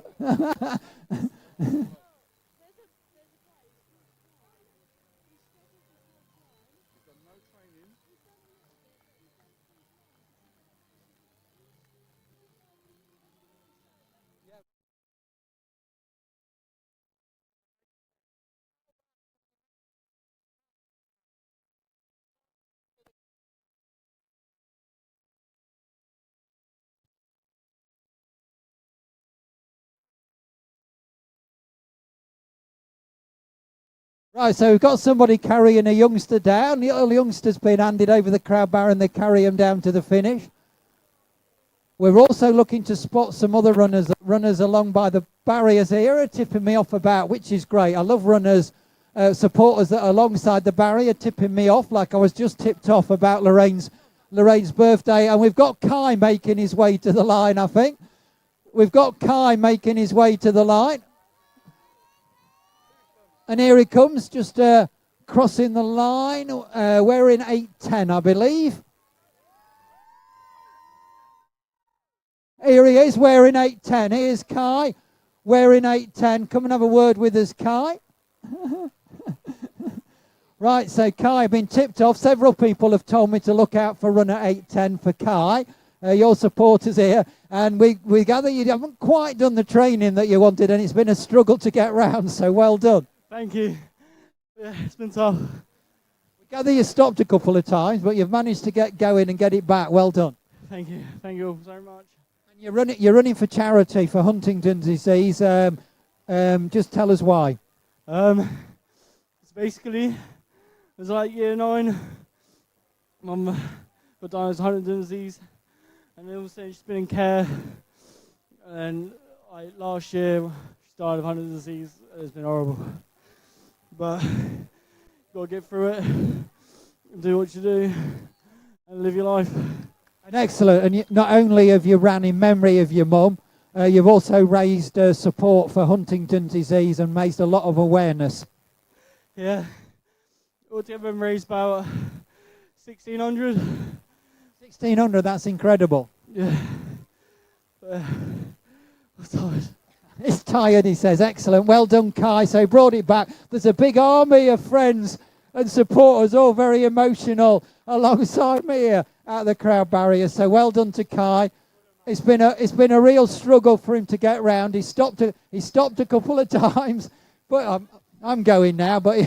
Right, so we've got somebody carrying a youngster down. The little youngster's been handed over the crowd bar and they carry him down to the finish. We're also looking to spot some other runners along by the barriers here are tipping me off about, which is great. I love runners, supporters that are alongside the barrier tipping me off, like I was just tipped off about Lorraine's birthday. And we've got Kai making his way to the line, I think. We've got Kai making his way to the line. And here he comes, just crossing the line. We're in 8:10, I believe. Here he is, we're in 8:10. Here's Kai. We're in 8:10. Come and have a word with us, Kai. Right, so Kai, I've been tipped off. Several people have told me to look out for runner 8:10 for Kai. Your supporters here. And we gather you haven't quite done the training that you wanted, and it's been a struggle to get round, so well done. Thank you. Yeah, it's been tough. We gather you stopped a couple of times, but you've managed to get going and get it back. Well done. Thank you. Thank you all so much. And you're running for charity for Huntington's disease. Just tell us why. It's basically, it was like year 9. Mum got diagnosed with Huntington's disease, and then also she's been in care. And last year she died of Huntington's disease. It's been horrible. But you got to get through it and do what you do and live your life. And excellent. And not only have you ran in memory of your mum, you've also raised support for Huntington's disease and raised a lot of awareness. Yeah. Altogether I've raised about 1,600. 1,600, that's incredible. Yeah. I'm tired. It's tired, he says. Excellent. Well done, Kai. So brought it back. There's a big army of friends and supporters, all very emotional, alongside me here at the crowd barrier. So well done to Kai. It's been a real struggle for him to get round. He stopped a couple of times, but I'm going now. But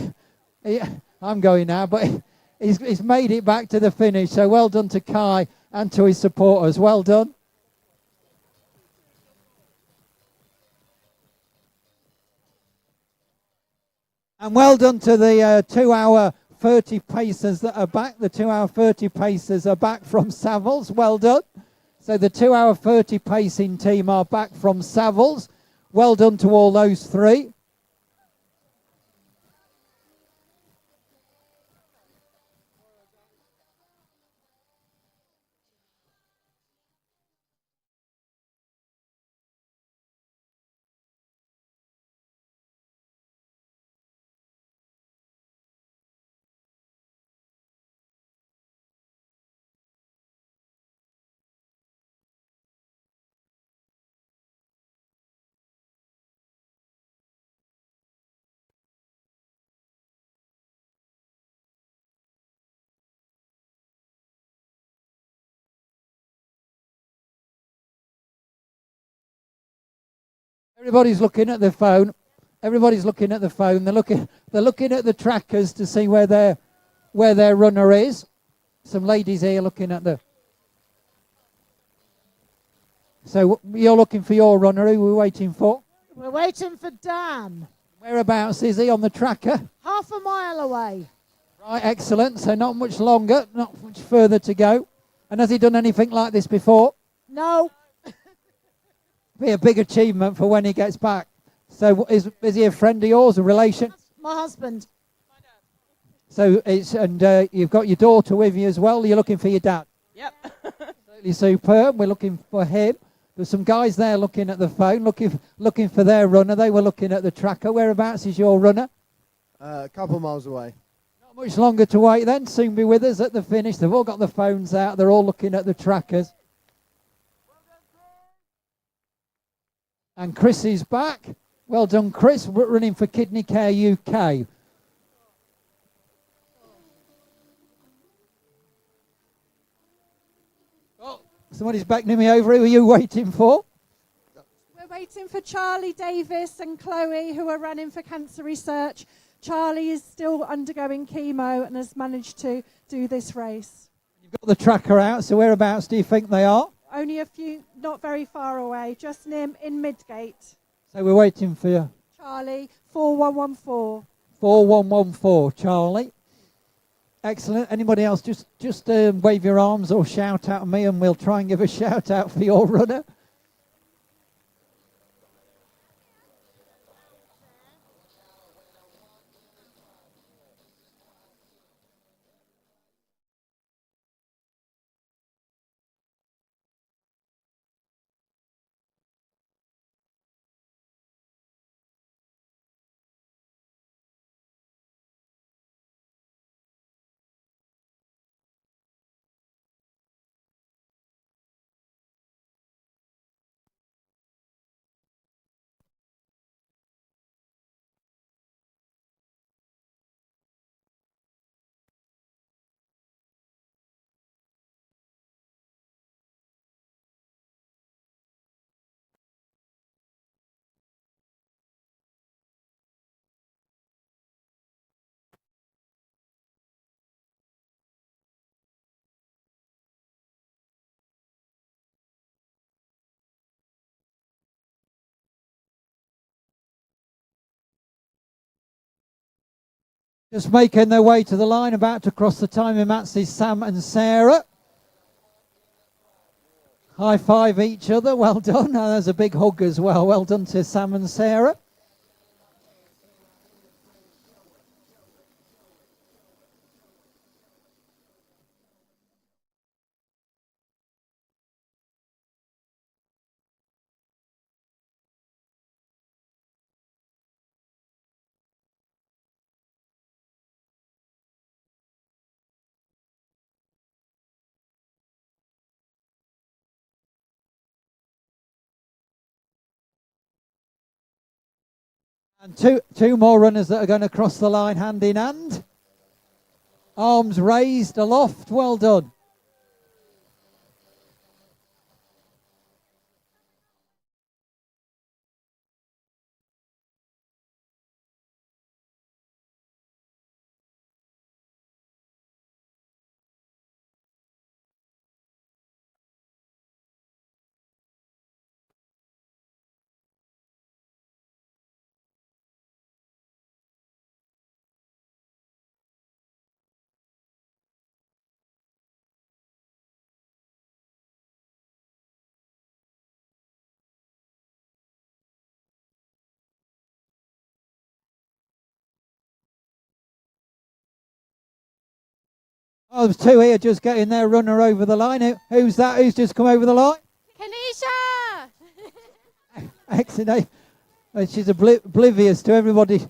he's made it back to the finish. So well done to Kai and to his supporters. Well done. And well done to the 2 hour 30 pacers that are back. The 2 hour 30 pacers are back from Savills. Well done. So the 2 hour 30 pacing team are back from Savills. Well done to all those three. Everybody's looking at their phone. Everybody's looking at the phone. They're looking at the trackers to see where their runner is. Some ladies here looking at the. So you're looking for your runner. Who we're waiting for? We're waiting for Dan. Whereabouts is he on the tracker? Half a mile away. Right, excellent. So not much longer, not much further to go. And has he done anything like this before? No. Be a big achievement for when he gets back. So is he a friend of yours, a relation? My husband. So you've got your daughter with you as well. You're looking for your dad. Yep. Absolutely superb. We're looking for him. There's some guys there looking at the phone, looking for their runner. They were looking at the tracker. Whereabouts is your runner? A couple miles away. Not much longer to wait then. Soon be with us at the finish. They've all got the phones out. They're all looking at the trackers. And Chris is back. Well done, Chris. We're running for Kidney Care UK. Oh, somebody's beckoning me over. Who are you waiting for? We're waiting for Charlie Davis and Chloe, who are running for Cancer Research. Charlie is still undergoing chemo and has managed to do this race. You've got the tracker out, so whereabouts do you think they are? Only a few, not very far away, just near in Midgate. So we're waiting for you. Charlie, 4114. 4114, Charlie. Excellent. Anybody else? Just wave your arms or shout out at me and we'll try and give a shout out for your runner. Just making their way to the line, about to cross the timing mats is Sam and Sarah. High five each other, well done. And there's a big hug as well. Well done to Sam and Sarah. And two more runners that are going to cross the line hand in hand. Arms raised aloft, well done. Oh, there's two here just getting their runner over the line. Who's that? Who's just come over the line? Kanisha! Excellent. She's oblivious to everybody.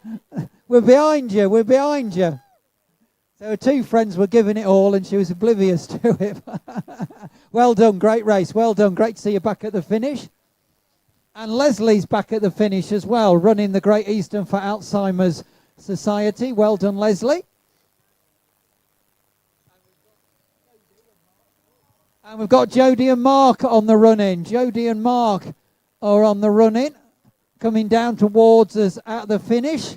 We're behind you. We're behind you. So her two friends were giving it all and she was oblivious to it. Well done. Great race. Well done. Great to see you back at the finish. And Leslie's back at the finish as well, running the Great Eastern for Alzheimer's Society. Well done, Leslie. And we've got Jodie and Mark on the run-in. Jodie and Mark are on the run-in. coming down towards us at the finish.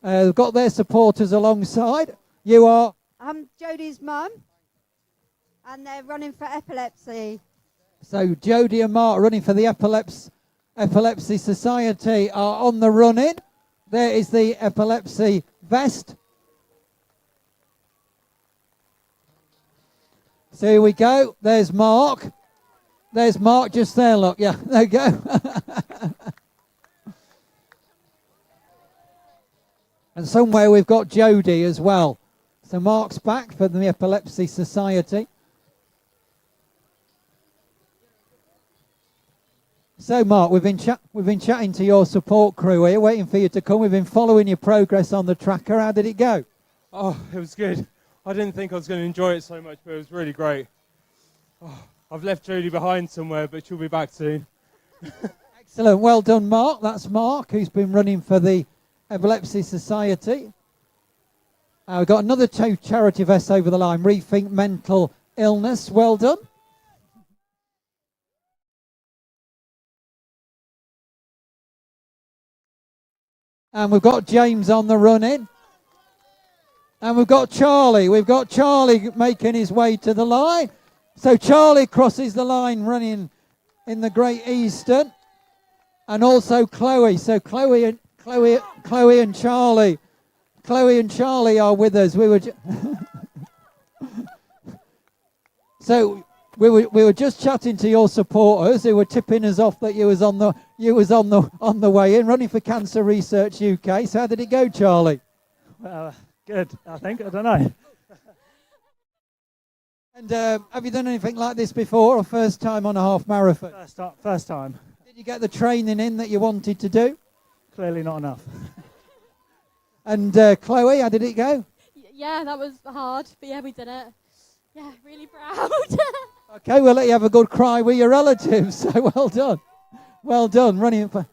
They've got their supporters alongside. You are? I'm Jodie's mum, and they're running for epilepsy. So Jodie and Mark running for the Epilepsy Society are on the run-in. There is the epilepsy vest. So here we go. There's Mark. There's Mark just there, look. Yeah, there you go. And somewhere we've got Jodie as well. So Mark's back for the Epilepsy Society. So Mark, we've been chatting to your support crew here, waiting for you to come. We've been following your progress on the tracker. How did it go? Oh, it was good. I didn't think I was going to enjoy it so much, but it was really great. Oh, I've left Jodie behind somewhere, but she'll be back soon. Excellent. Well done, Mark. That's Mark, who's been running for the Epilepsy Society. We've got another charity vest over the line, Rethink Mental Illness. Well done. And we've got James on the run-in. And we've got Charlie. We've got Charlie making his way to the line. So Charlie crosses the line running in the Great Eastern. And also Chloe. So Chloe and Charlie. Chloe and Charlie are with us. So we were just chatting to your supporters who were tipping us off that you was on the way in, running for Cancer Research UK. So how did it go, Charlie? Good, I think. I don't know. And have you done anything like this before, or first time on a half marathon? First time. Did you get the training in that you wanted to do? Clearly not enough. And Chloe, how did it go? Yeah, that was hard, but yeah, we did it. Yeah, really proud. Okay, we'll let you have a good cry with your relatives. So well done. Well done, running for...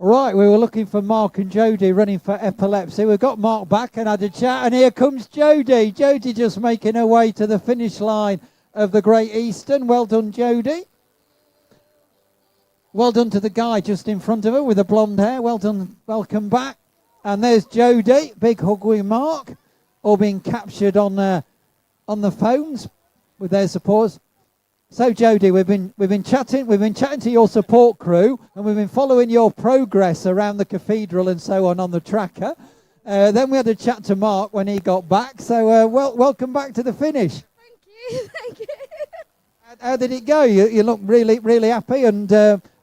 Right, we were looking for Mark and Jodie running for epilepsy. We've got Mark back and had a chat, and here comes Jodie. Jodie just making her way to the finish line of the Great Eastern. Well done, Jodie. Well done to the guy just in front of her with the blonde hair. Well done, welcome back. And there's Jodie, big hug with Mark, all being captured on the phones with their supporters. So Jodie, we've been chatting to your support crew, and we've been following your progress around the cathedral and so on the tracker. Then we had a chat to Mark when he got back. So welcome back to the finish. Thank you. How did it go? You look really happy and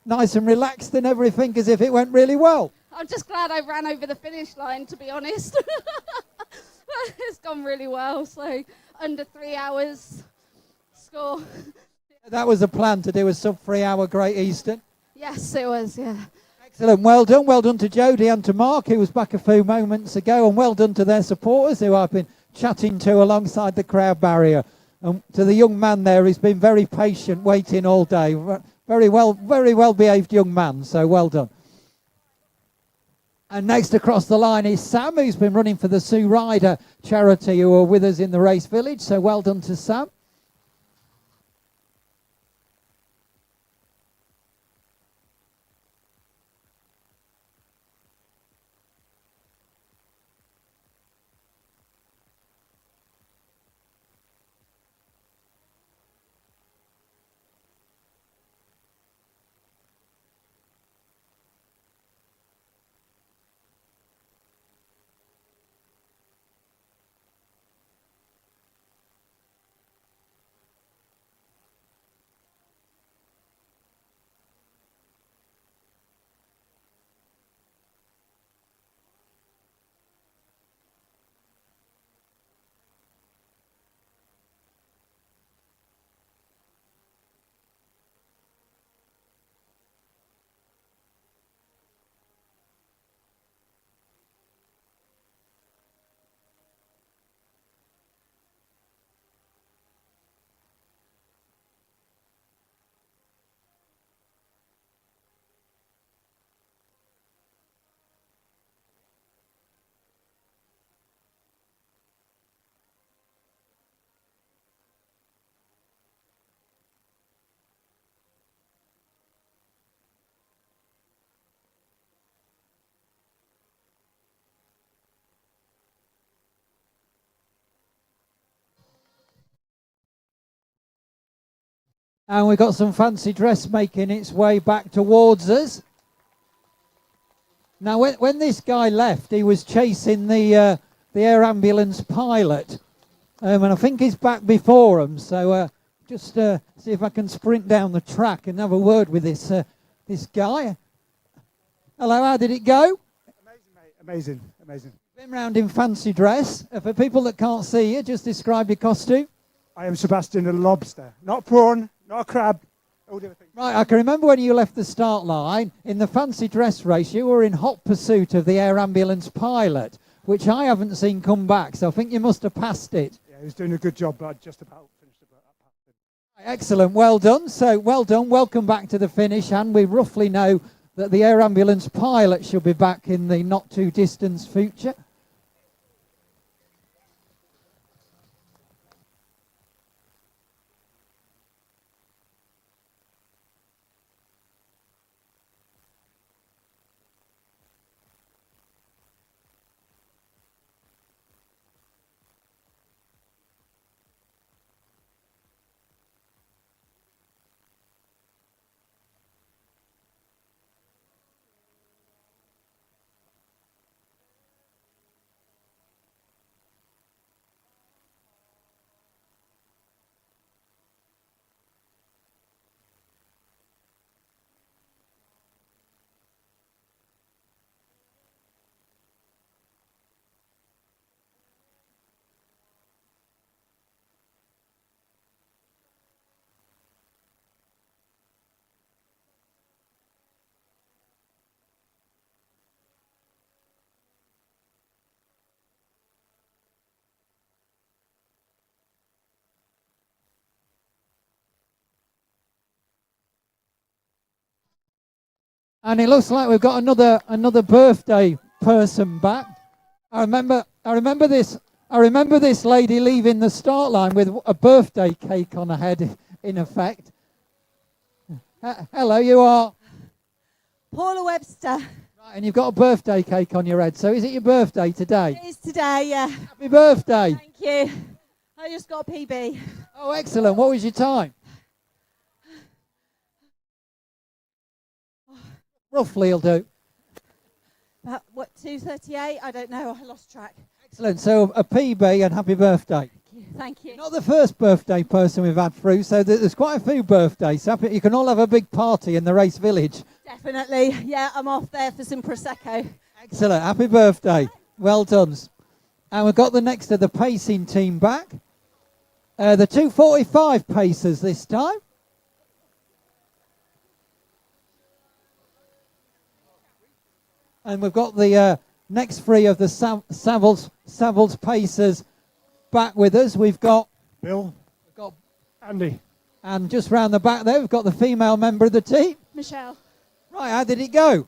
nice and relaxed and everything, as if it went really well. I'm just glad I ran over the finish line, to be honest. It's gone really well, so under 3 hours score. That was the plan, to do a sub-3 hour Great Eastern. Yes, it was, yeah. Excellent, well done to Jodie and to Mark, who was back a few moments ago, and well done to their supporters, who I've been chatting to alongside the crowd barrier. And to the young man there, he's been very patient, waiting all day. Very well behaved young man, so well done. And next across the line is Sam, who's been running for the Sue Ryder charity, who are with us in the race village, so well done to Sam. And we've got some fancy dress making its way back towards us. Now, when this guy left, he was chasing the air ambulance pilot. And I think he's back before him. So just see if I can sprint down the track and have a word with this guy. Hello, how did it go? Amazing, amazing. Been round in fancy dress. For people that can't see you, just describe your costume. I am Sebastian the Lobster. Not prawn, not a crab, all different things. Right, I can remember when you left the start line, in the fancy dress race, you were in hot pursuit of the air ambulance pilot, which I haven't seen come back, so I think you must have passed it. Yeah, he was doing a good job, but I just about finished it. Excellent, well done. So, well done, welcome back to the finish, and we roughly know that the air ambulance pilot should be back in the not-too-distant future. And it looks like we've got another birthday person back. I remember this lady leaving the start line with a birthday cake on her head, in effect. Hello, you are? Paula Webster. Right, and you've got a birthday cake on your head. So is it your birthday today? It is today, yeah. Happy birthday. Thank you. I just got a PB. Oh, excellent. What was your time? Roughly will do. About, what, 2:38? I don't know. I lost track. Excellent. So a PB and happy birthday. Thank you. Not the first birthday person we've had through, so there's quite a few birthdays. So you can all have a big party in the race village. Definitely. Yeah, I'm off there for some Prosecco. Excellent. Happy birthday. Well done. And we've got the next of the pacing team back. The 2:45 pacers this time. And we've got the next three of the Savills pacers back with us. We've got Bill. We've got Andy. And just round the back there, we've got the female member of the team. Michelle. Right, how did it go?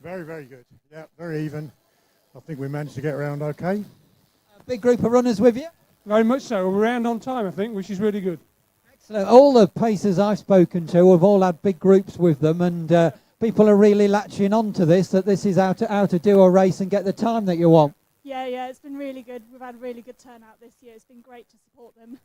Very, very good. Yeah, very even. I think we managed to get around okay. A big group of runners with you? Very much so. We're around on time, I think, which is really good. Excellent. All the pacers I've spoken to have all had big groups with them, and people are really latching on to this, that this is how to do a race and get the time that you want. Yeah, it's been really good. We've had a really good turnout this year. It's been great to support them.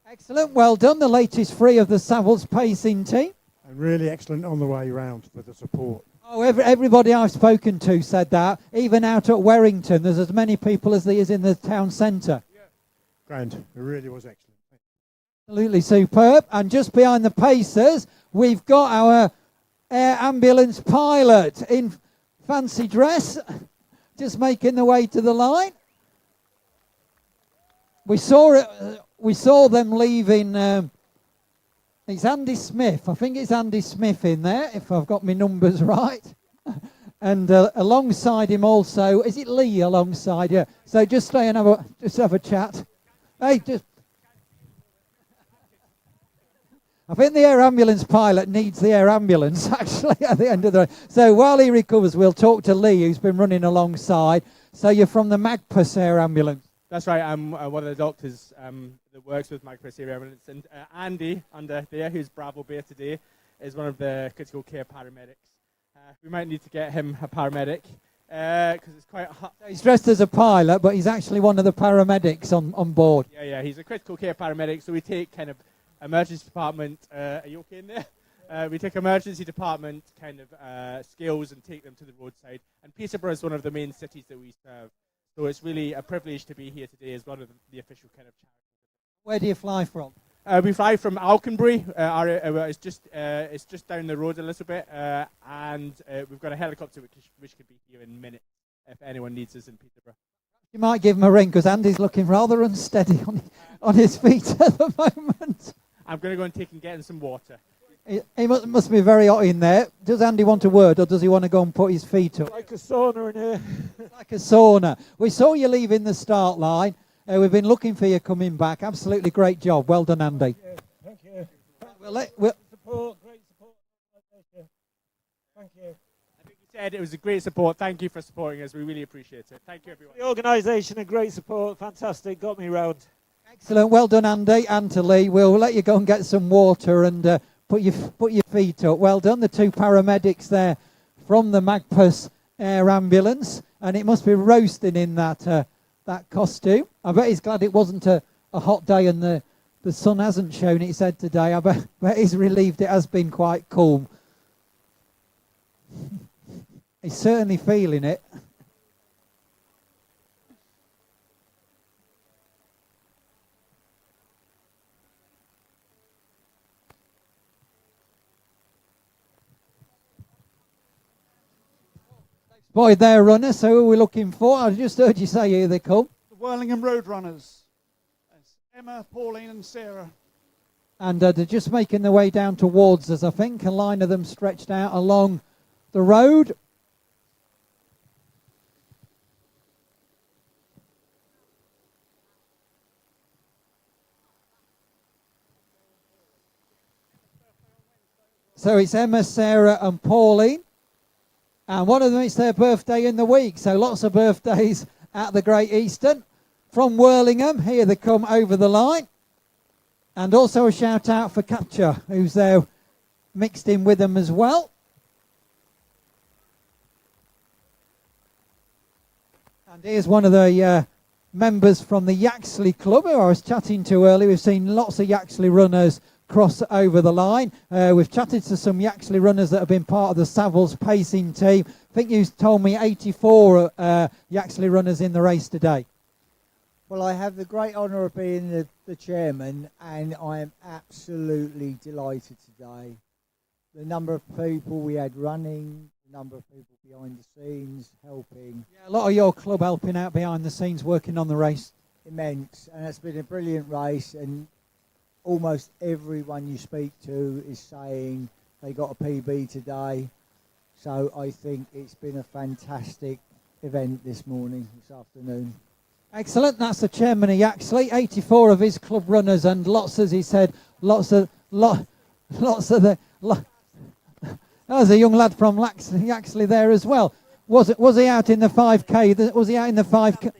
Excellent. Well done. The latest three of the Savills pacing team. And really excellent on the way round for the support. Oh, everybody I've spoken to said that. Even out at Warrington, there's as many people as there is in the town centre. Grand. It really was excellent. Absolutely superb. And just behind the pacers, we've got our air ambulance pilot in fancy dress, just making the way to the line. We saw them leaving. It's Andy Smith. I think it's Andy Smith in there, if I've got my numbers right. And alongside him also, is it Lee alongside? Yeah. So just stay and have a chat. Hey, I think the air ambulance pilot needs the air ambulance, actually, at the end of the race. So while he recovers, we'll talk to Lee, who's been running alongside. So you're from the Magpus Air Ambulance? That's right. I'm one of the doctors that works with Magpus Air Ambulance. And Andy, under there, who's Bravo Bear today, is one of the critical care paramedics. We might need to get him a paramedic, because it's quite hot. He's dressed as a pilot, but he's actually one of the paramedics on board. Yeah, he's a critical care paramedic, so we take kind of emergency department, are you okay in there? We take emergency department kind of skills and take them to the roadside. And Peterborough is one of the main cities that we serve. So it's really a privilege to be here today as one of the official kind of charities. Where do you fly from? We fly from Alconbury. It's just down the road a little bit, and we've got a helicopter which could be here in minutes if anyone needs us in Peterborough. You might give him a ring, because Andy's looking rather unsteady on his feet at the moment. I'm going to go and get him some water. He must be very hot in there. Does Andy want a word, or does he want to go and put his feet up? Like a sauna in here. Like a sauna. We saw you leaving the start line. We've been looking for you coming back. Absolutely great job. Well done, Andy. Thank you. Great support. Thank you. I think you said it was a great support. Thank you for supporting us. We really appreciate it. Thank you, everyone. The organisation, a great support. Fantastic. Got me round. Excellent. Well done, Andy. And to Lee. We'll let you go and get some water and put your feet up. Well done. The two paramedics there from the Magpus Air Ambulance. And it must be roasting in that costume. I bet he's glad it wasn't a hot day and the sun hasn't shown its head today. I bet he's relieved it has been quite cool. He's certainly feeling it. Boy, they're runners, so who are we looking for? I just heard you say here they come. The Whirlingham Road Runners. That's Emma, Pauline and Sarah. And they're just making their way down towards us, I think. A line of them stretched out along the road. So it's Emma, Sarah and Pauline. And one of them, it's their birthday in the week. So lots of birthdays at the Great Eastern. From Whirlingham, here they come over the line. And also a shout out for Katja, who's there mixed in with them as well. And here's one of the members from the Yaxley Club, who I was chatting to earlier. We've seen lots of Yaxley runners cross over the line. We've chatted to some Yaxley runners that have been part of the Savills pacing team. I think you told me 84 Yaxley runners in the race today. Well, I have the great honour of being the chairman, and I am absolutely delighted today. The number of people we had running, the number of people behind the scenes helping. Yeah, a lot of your club helping out behind the scenes, working on the race. Immense, and it's been a brilliant race, and almost everyone you speak to is saying they got a PB today. So I think it's been a fantastic event this morning, this afternoon. Excellent. That's the chairman of Yaxley. 84 of his club runners, and lots, as he said, lots of the. That was a young lad from Yaxley there as well. Was he out in the 5K? Was he out in the 5K?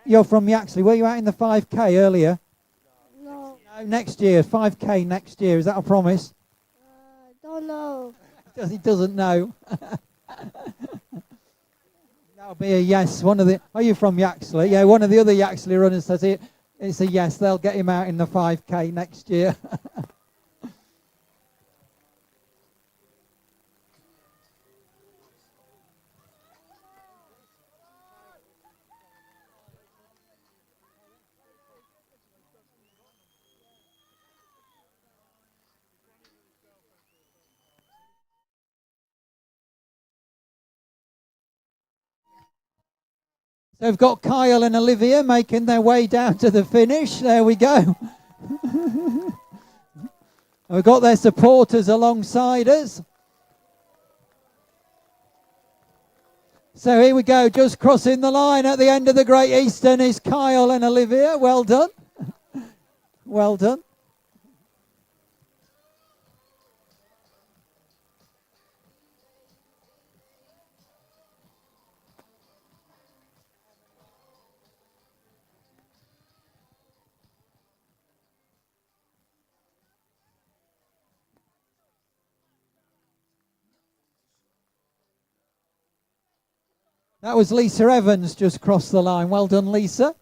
You're from Yaxley. Were you out in the 5K earlier? No. Next year, 5K next year. Is that a promise? Don't know. He doesn't know. That'll be a yes. Are you from Yaxley? Yeah, one of the other Yaxley runners says it's a yes. They'll get him out in the 5K next year. So we've got Kyle and Olivia making their way down to the finish. There we go. We've got their supporters alongside us. So here we go, just crossing the line at the end of the Great Eastern is Kyle and Olivia. Well done. Well done. That was Lisa Evans just crossed the line. Well done, Lisa.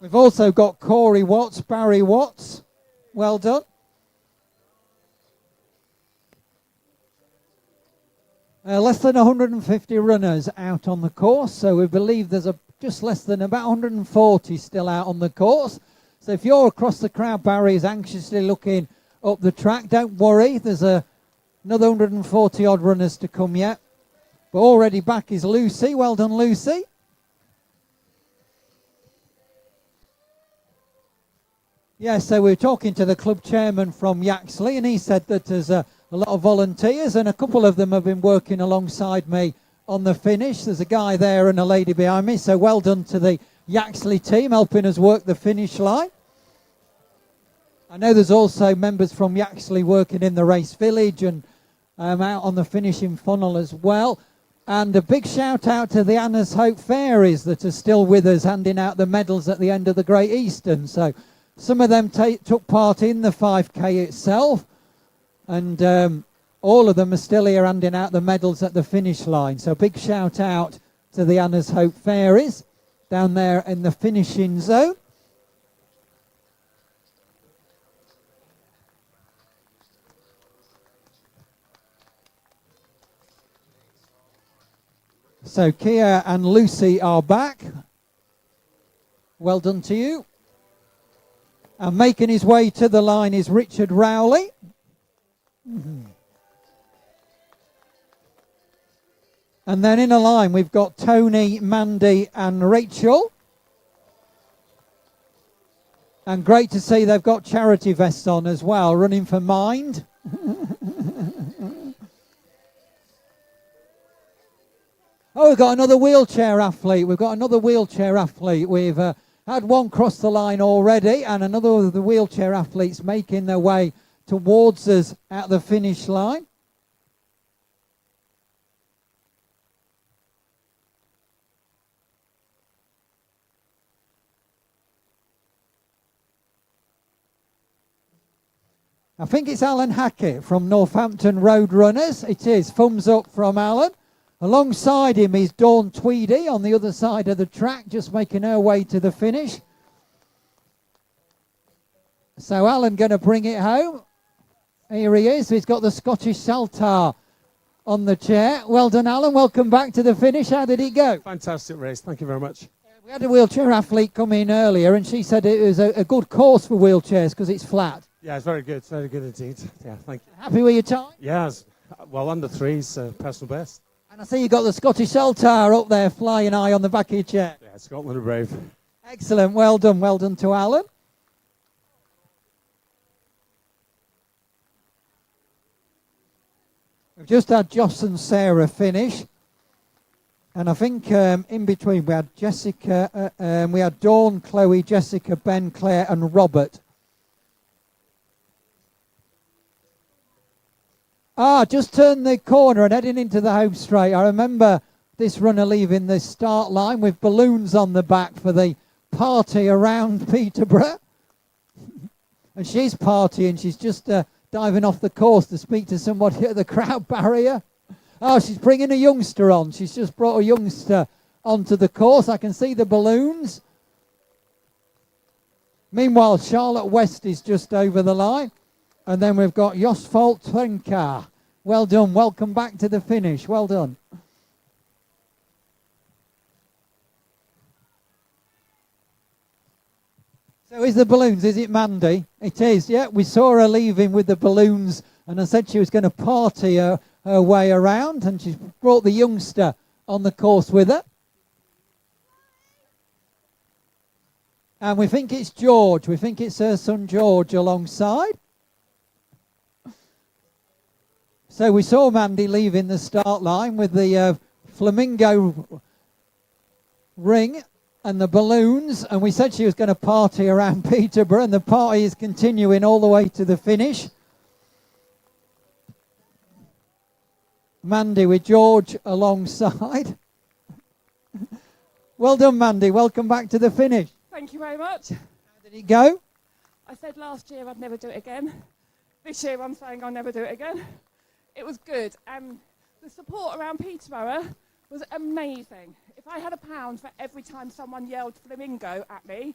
We've also got Corey Watts, Barry Watts. Well done. Less than 150 runners out on the course, so we believe there's just less than about 140 still out on the course. So if you're across the crowd barriers anxiously looking up the track, don't worry. There's another 140 odd runners to come yet. But already back is Lucy. Well done, Lucy. Yeah, so we're talking to the club chairman from Yaxley, and he said that there's a lot of volunteers, and a couple of them have been working alongside me on the finish. There's a guy there and a lady behind me, so well done to the Yaxley team helping us work the finish line. I know there's also members from Yaxley working in the race village and out on the finishing funnel as well. And a big shout out to the Anna's Hope Fairies that are still with us, handing out the medals at the end of the Great Eastern. So some of them took part in the 5K itself, and all of them are still here handing out the medals at the finish line. So big shout out to the Anna's Hope Fairies down there in the finishing zone. So Kia and Lucy are back. Well done to you. And making his way to the line is Richard Rowley. And then in a line we've got Tony, Mandy and Rachel. And great to see they've got charity vests on as well, running for Mind. Oh, we've got another wheelchair athlete. We've got another wheelchair athlete. We've had one cross the line already, and another of the wheelchair athletes making their way towards us at the finish line. I think it's Alan Hackett from Northampton Road Runners. It is. Thumbs up from Alan. Alongside him is Dawn Tweedy on the other side of the track, just making her way to the finish. So Alan going to bring it home. Here he is. He's got the Scottish Saltire on the chair. Well done, Alan. Welcome back to the finish. How did it go? Fantastic race. Thank you very much. We had a wheelchair athlete come in earlier, and she said it was a good course for wheelchairs because it's flat. Yeah, it's very good. It's very good indeed. Yeah, thank you. Happy with your time? Yeah, well, under threes, personal best. And I see you got the Scottish Saltire up there flying high on the back of your chair. Yeah, Scotland are brave. Excellent. Well done. Well done to Alan. We've just had Joss and Sarah finish. And I think in between we had Jessica, we had Dawn, Chloe, Jessica, Ben, Claire and Robert. Just turned the corner and heading into the home straight. I remember this runner leaving the start line with balloons on the back for the party around Peterborough. And she's partying. She's just diving off the course to speak to somebody at the crowd barrier. She's bringing a youngster on. She's just brought a youngster onto the course. I can see the balloons. Meanwhile, Charlotte West is just over the line. And then we've got Josfolt Trenka. Well done. Welcome back to the finish. Well done. So is the balloons, is it Mandy? It is, yeah. We saw her leaving with the balloons, and I said she was going to party her way around, and she's brought the youngster on the course with her. And we think it's George. We think it's her son George alongside. So we saw Mandy leaving the start line with the flamingo ring and the balloons, and we said she was going to party around Peterborough, and the party is continuing all the way to the finish. Mandy with George alongside. Well done, Mandy. Welcome back to the finish. Thank you very much. How did it go? I said last year I'd never do it again. This year I'm saying I'll never do it again. It was good. The support around Peterborough was amazing. If I had £1 for every time someone yelled flamingo at me,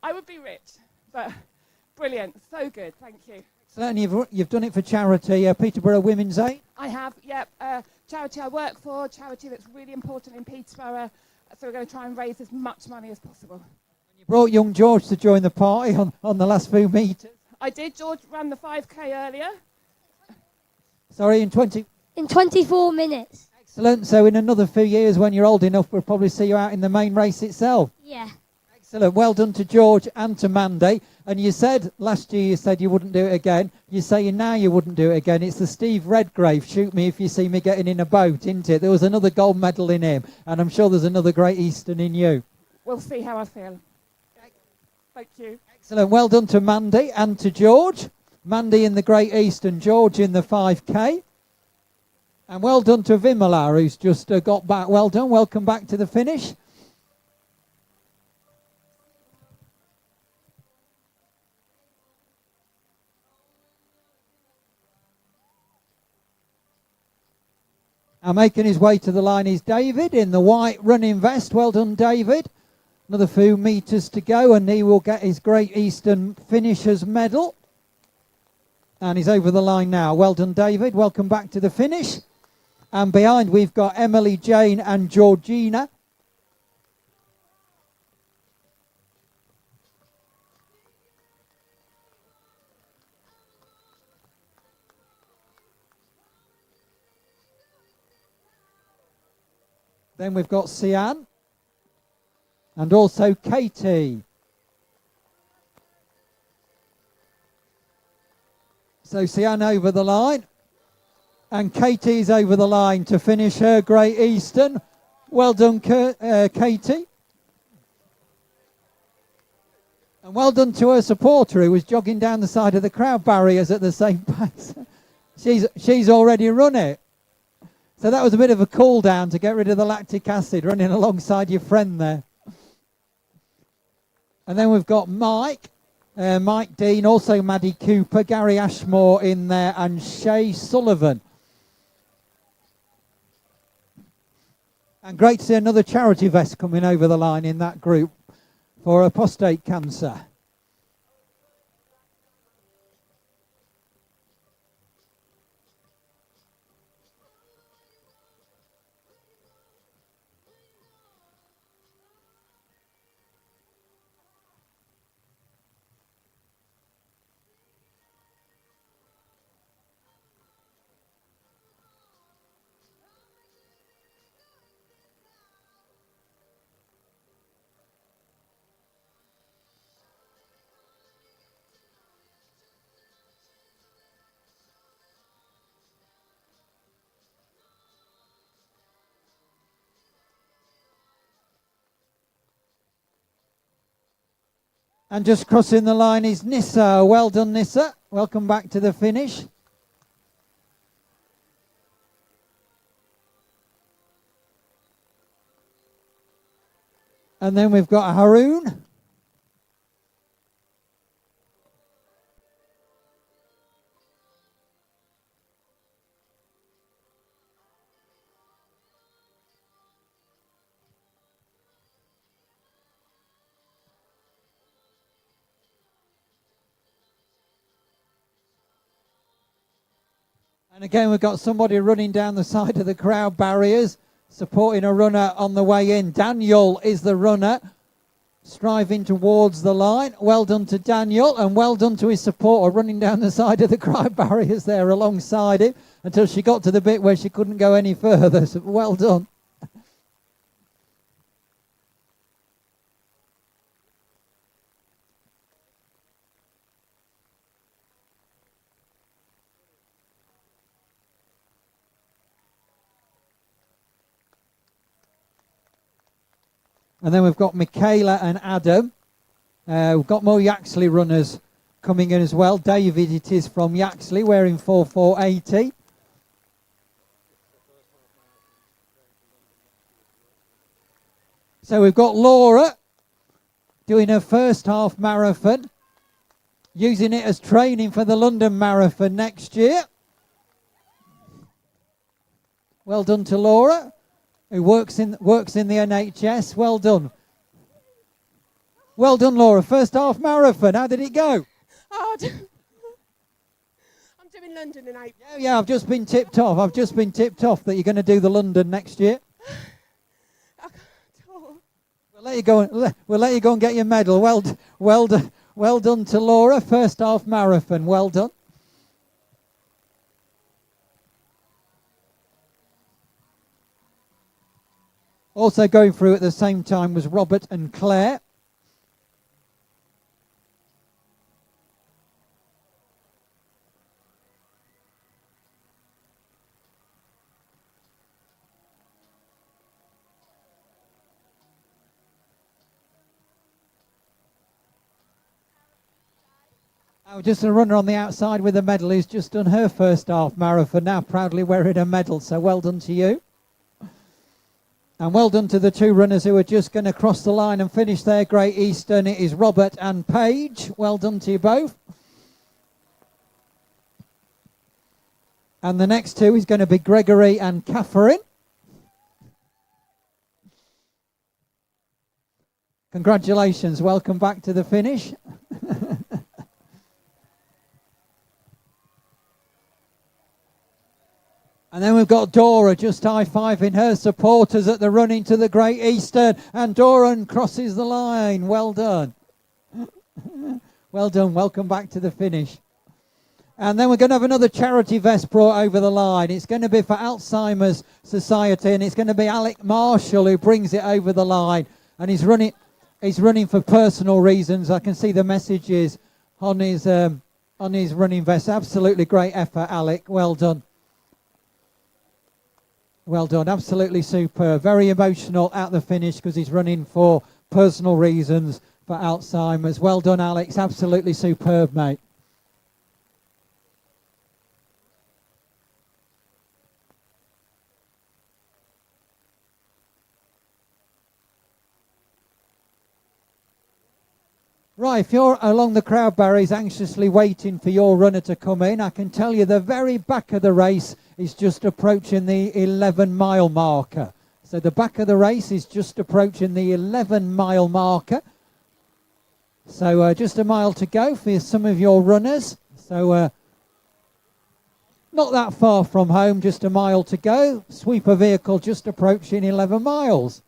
I would be rich. But brilliant. So good. Thank you. Certainly you've done it for charity, Peterborough Women's Aid. I have, yep. Charity I work for, charity that's really important in Peterborough. So we're going to try and raise as much money as possible. You brought young George to join the party on the last few metres. I did. George ran the 5K earlier. Sorry, in 24 minutes. Excellent. So in another few years, when you're old enough, we'll probably see you out in the main race itself. Yeah. Excellent. Well done to George and to Mandy. And you said last year you wouldn't do it again. You're saying now you wouldn't do it again. It's the Steve Redgrave, shoot me if you see me getting in a boat, isn't it? There was another gold medal in him, and I'm sure there's another Great Eastern in you. We'll see how I feel. Thank you. Excellent. Well done to Mandy and to George. Mandy in the Great Eastern, George in the 5K. And well done to Vimala, who's just got back. Well done. Welcome back to the finish. And making his way to the line is David in the white running vest. Well done, David. Another few metres to go, and he will get his Great Eastern Finishers Medal. And he's over the line now. Well done, David. Welcome back to the finish. And behind we've got Emily, Jane and Georgina. Then we've got Sian and also Katie. So Sian over the line, and Katie's over the line to finish her Great Eastern. Well done, Katie. And well done to her supporter who was jogging down the side of the crowd barriers at the same pace. She's already run it. So that was a bit of a cool down to get rid of the lactic acid, running alongside your friend there. And then we've got Mike Dean, also Maddie Cooper, Gary Ashmore in there, and Shay Sullivan. And great to see another charity vest coming over the line in that group for prostate cancer. And just crossing the line is Nissa. Well done, Nissa. Welcome back to the finish. And then we've got Haroon. And again, we've got somebody running down the side of the crowd barriers, supporting a runner on the way in. Daniel is the runner, striving towards the line. Well done to Daniel, and well done to his supporter running down the side of the crowd barriers there alongside him until she got to the bit where she couldn't go any further. So well done. And then we've got Michaela and Adam. We've got more Yaxley runners coming in as well. David, it is from Yaxley, wearing 4480. So we've got Laura doing her first half marathon, using it as training for the London Marathon next year. Well done to Laura, who works in the NHS. Well done. Well done, Laura. First half marathon. How did it go? Oh, I'm doing London in April. Yeah, I've just been tipped off. I've just been tipped off that you're going to do the London next year. We'll let you go. We'll let you go and get your medal. Well done to Laura. First half marathon. Well done. Also going through at the same time was Robert and Claire. Oh, just a runner on the outside with a medal who's just done her first half marathon, now proudly wearing a medal, so well done to you. And well done to the two runners who are just going to cross the line and finish their Great Eastern. It is Robert and Paige. Well done to you both. And the next two is going to be Gregory and Catherine. Congratulations. Welcome back to the finish. And then we've got Dora just high-fiving her supporters at the run into the Great Eastern. And Doran crosses the line. Well done. Well done. Welcome back to the finish. And then we're going to have another charity vest brought over the line. It's going to be for Alzheimer's Society, and it's going to be Alec Marshall who brings it over the line. And he's running for personal reasons. I can see the messages on his running vest. Absolutely great effort, Alec. Well done. Well done, absolutely superb. Very emotional at the finish because he's running for personal reasons for Alzheimer's. Well done, Alex. Absolutely superb, mate. Right, if you're along the crowd barriers anxiously waiting for your runner to come in, I can tell you the very back of the race is just approaching the 11-mile marker. So the back of the race is just approaching the 11-mile marker. So just a mile to go for some of your runners. So not that far from home, just a mile to go. Sweeper vehicle just approaching 11 miles.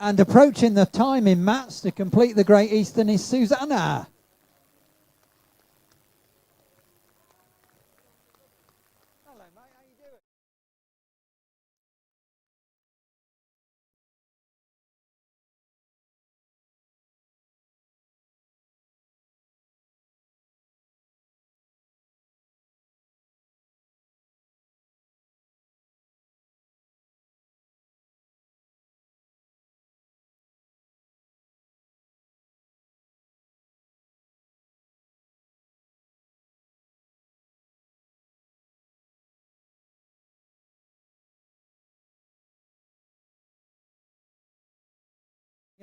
And approaching the timing mats to complete the Great Eastern is Susanna.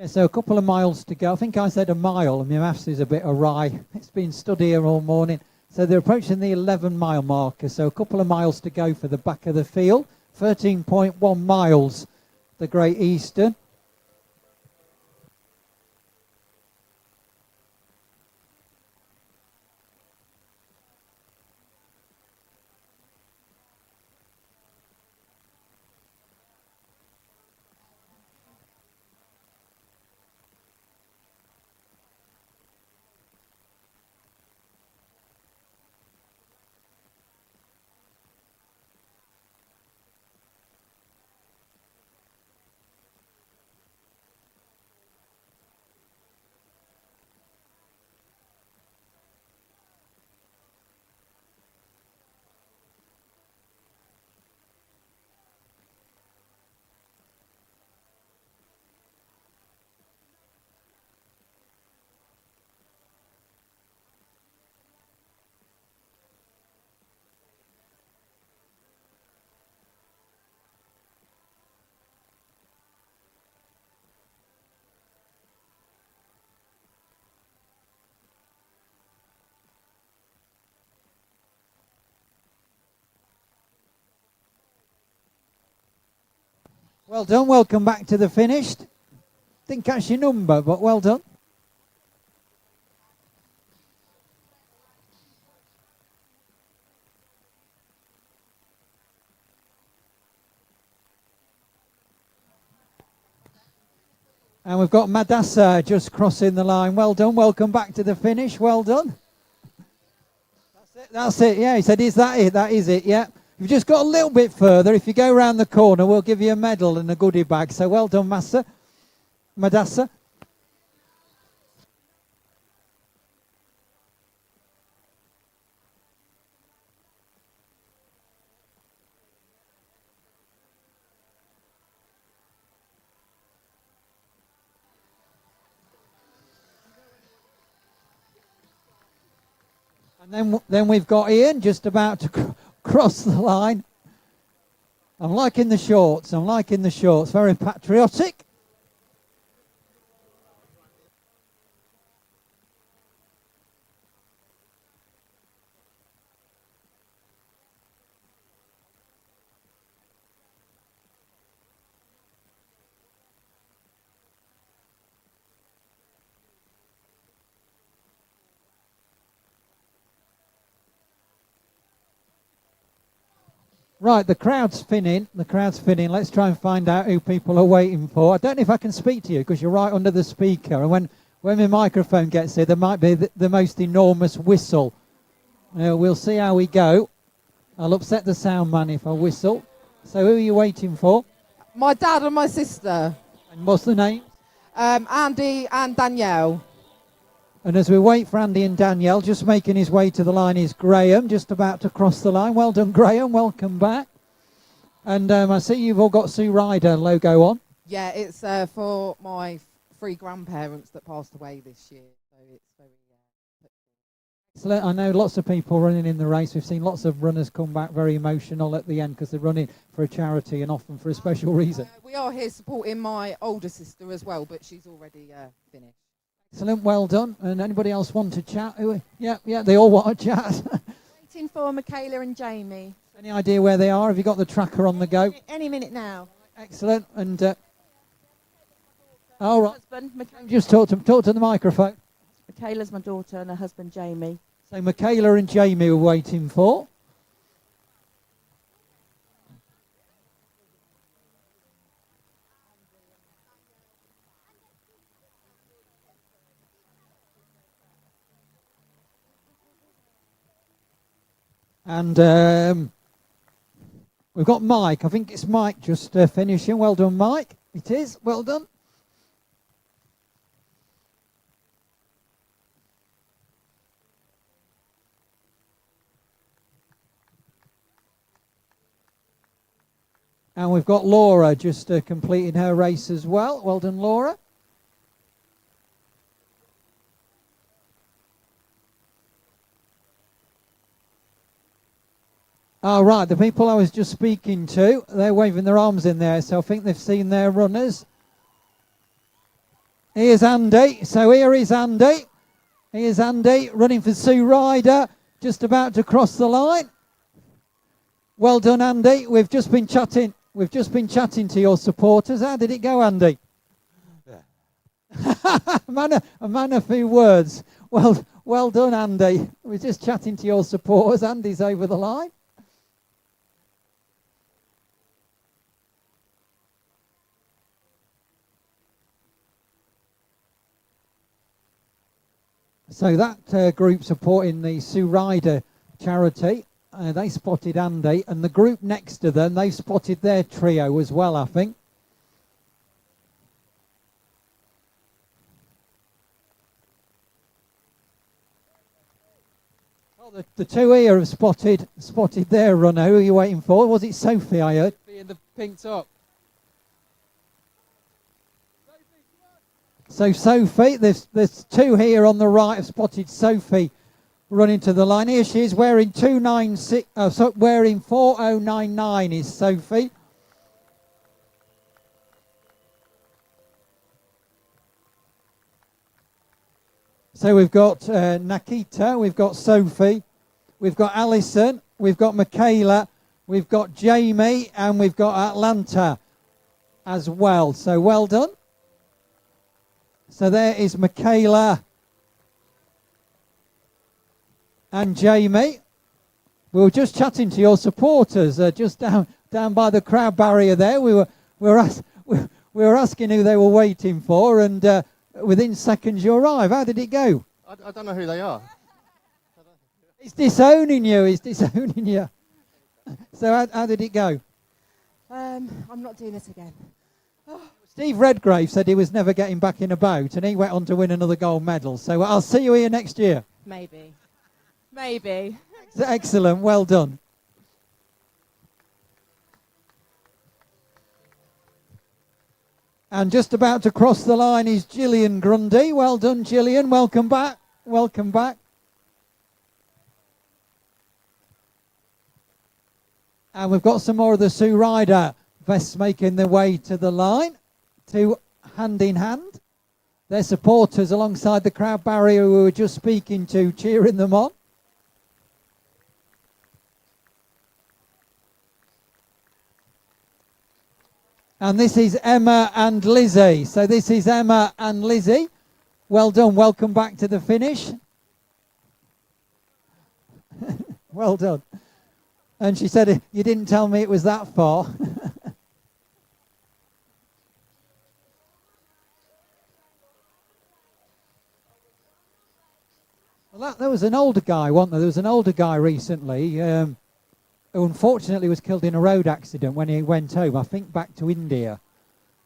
Yeah, so a couple of miles to go. I think I said a mile, and my maths is a bit awry. It's been stood here all morning. So they're approaching the 11-mile marker, so a couple of miles to go for the back of the field. 13.1 miles, the Great Eastern. Well done, welcome back to the finish. Didn't catch your number, but well done. And we've got Madassa just crossing the line. Well done, welcome back to the finish, well done. That's it, yeah, he said, is that it? That is it, yeah. You've just got a little bit further. If you go round the corner, we'll give you a medal and a goodie bag. So well done, Madassa. And then we've got Ian just about to cross the line. I'm liking the shorts. Very patriotic. Right, the crowd's spinning. Let's try and find out who people are waiting for. I don't know if I can speak to you because you're right under the speaker. And when my microphone gets here, there might be the most enormous whistle. We'll see how we go. I'll upset the sound man if I whistle. So who are you waiting for? My dad and my sister. And what's the name? Andy and Danielle. And as we wait for Andy and Danielle, just making his way to the line is Graham, just about to cross the line. Well done, Graham. Welcome back. And I see you've all got Sue Ryder logo on. Yeah, it's for my 3 grandparents that passed away this year. So it's very... Excellent. I know lots of people running in the race. We've seen lots of runners come back very emotional at the end because they're running for a charity and often for a special reason. We are here supporting my older sister as well, but she's already finished. Excellent, well done. And anybody else want to chat? Yeah, they all want to chat. Waiting for Michaela and Jamie. Any idea where they are? Have you got the tracker on the go? Any minute now. Excellent. And all right. Husband, Just talk to the microphone. Michaela's my daughter and her husband Jamie. So Michaela and Jamie are waiting for. And we've got Mike. I think it's Mike just finishing. Well done, Mike. It is. Well done. And we've got Laura just completing her race as well. Well done, Laura. Oh, right, the people I was just speaking to, they're waving their arms in there, so I think they've seen their runners. Here's Andy. So here is Andy. Here's Andy running for Sue Ryder, just about to cross the line. Well done, Andy. We've just been chatting to your supporters. How did it go, Andy? A man of few words. Well done, Andy. We're just chatting to your supporters. Andy's over the line. So that group supporting the Sue Ryder charity, they spotted Andy, and the group next to them, they spotted their trio as well, I think. Oh, the two here have spotted their runner. Who are you waiting for? Was it Sophie, I heard? In the pink top. So Sophie, there's two here on the right have spotted Sophie running to the line. Here she is wearing 4099 is Sophie. So we've got Nikita, we've got Sophie, we've got Alison, we've got Michaela, we've got Jamie, and we've got Atlanta as well. So well done. So there is Michaela and Jamie. We were just chatting to your supporters just down by the crowd barrier there. We were asking who they were waiting for, and within seconds you arrive. How did it go? I don't know who they are. He's disowning you. He's disowning you. So how did it go? I'm not doing it again. Steve Redgrave said he was never getting back in a boat, and he went on to win another gold medal. So I'll see you here next year. Maybe. Maybe. Excellent. Well done. And just about to cross the line is Gillian Grundy. Well done, Gillian. Welcome back. Welcome back. And we've got some more of the Sue Ryder vests making their way to the line. Two hand in hand. Their supporters alongside the crowd barrier who we were just speaking to, cheering them on. And this is Emma and Lizzie. So this is Emma and Lizzie. Well done. Welcome back to the finish. Well done. And she said, you didn't tell me it was that far. Well, there was an older guy, wasn't there? There was an older guy recently who unfortunately was killed in a road accident when he went home, I think back to India.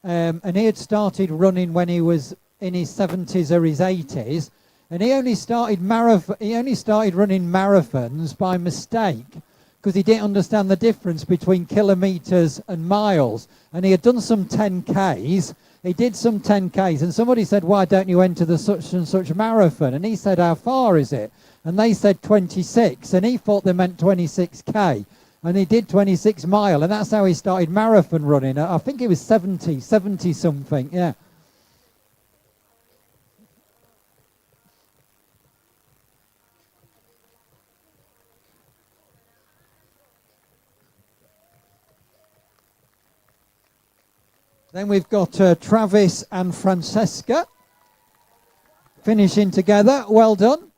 And he had started running when he was in his 70s or his 80s. And he only started running marathons by mistake because he didn't understand the difference between kilometres and miles. And he had done some 10Ks. He did some 10Ks, and somebody said, why don't you enter the such and such marathon? And he said, how far is it? And they said 26, and he thought they meant 26K. And he did 26 mile, and that's how he started marathon running. I think it was 70 something, yeah. Then we've got Travis and Francesca finishing together. Well done.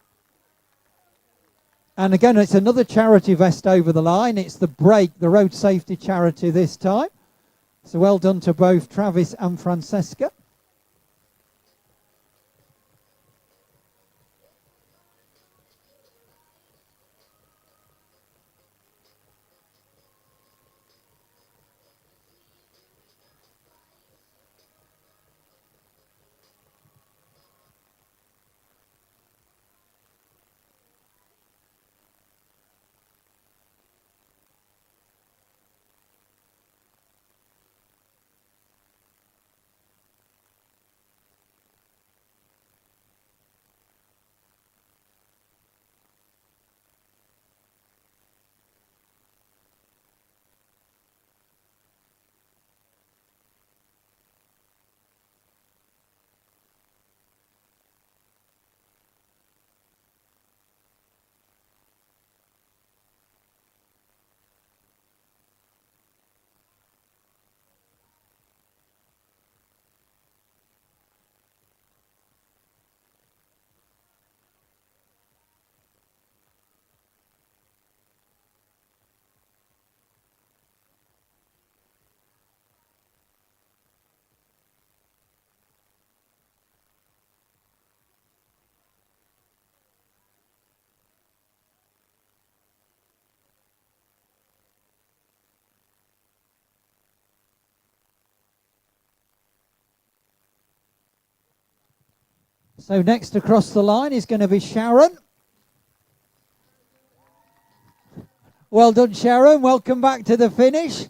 And again, it's another charity vest over the line. It's the Break, the road safety charity this time. So well done to both Travis and Francesca. So next across the line is going to be Sharon. Well done, Sharon. Welcome back to the finish.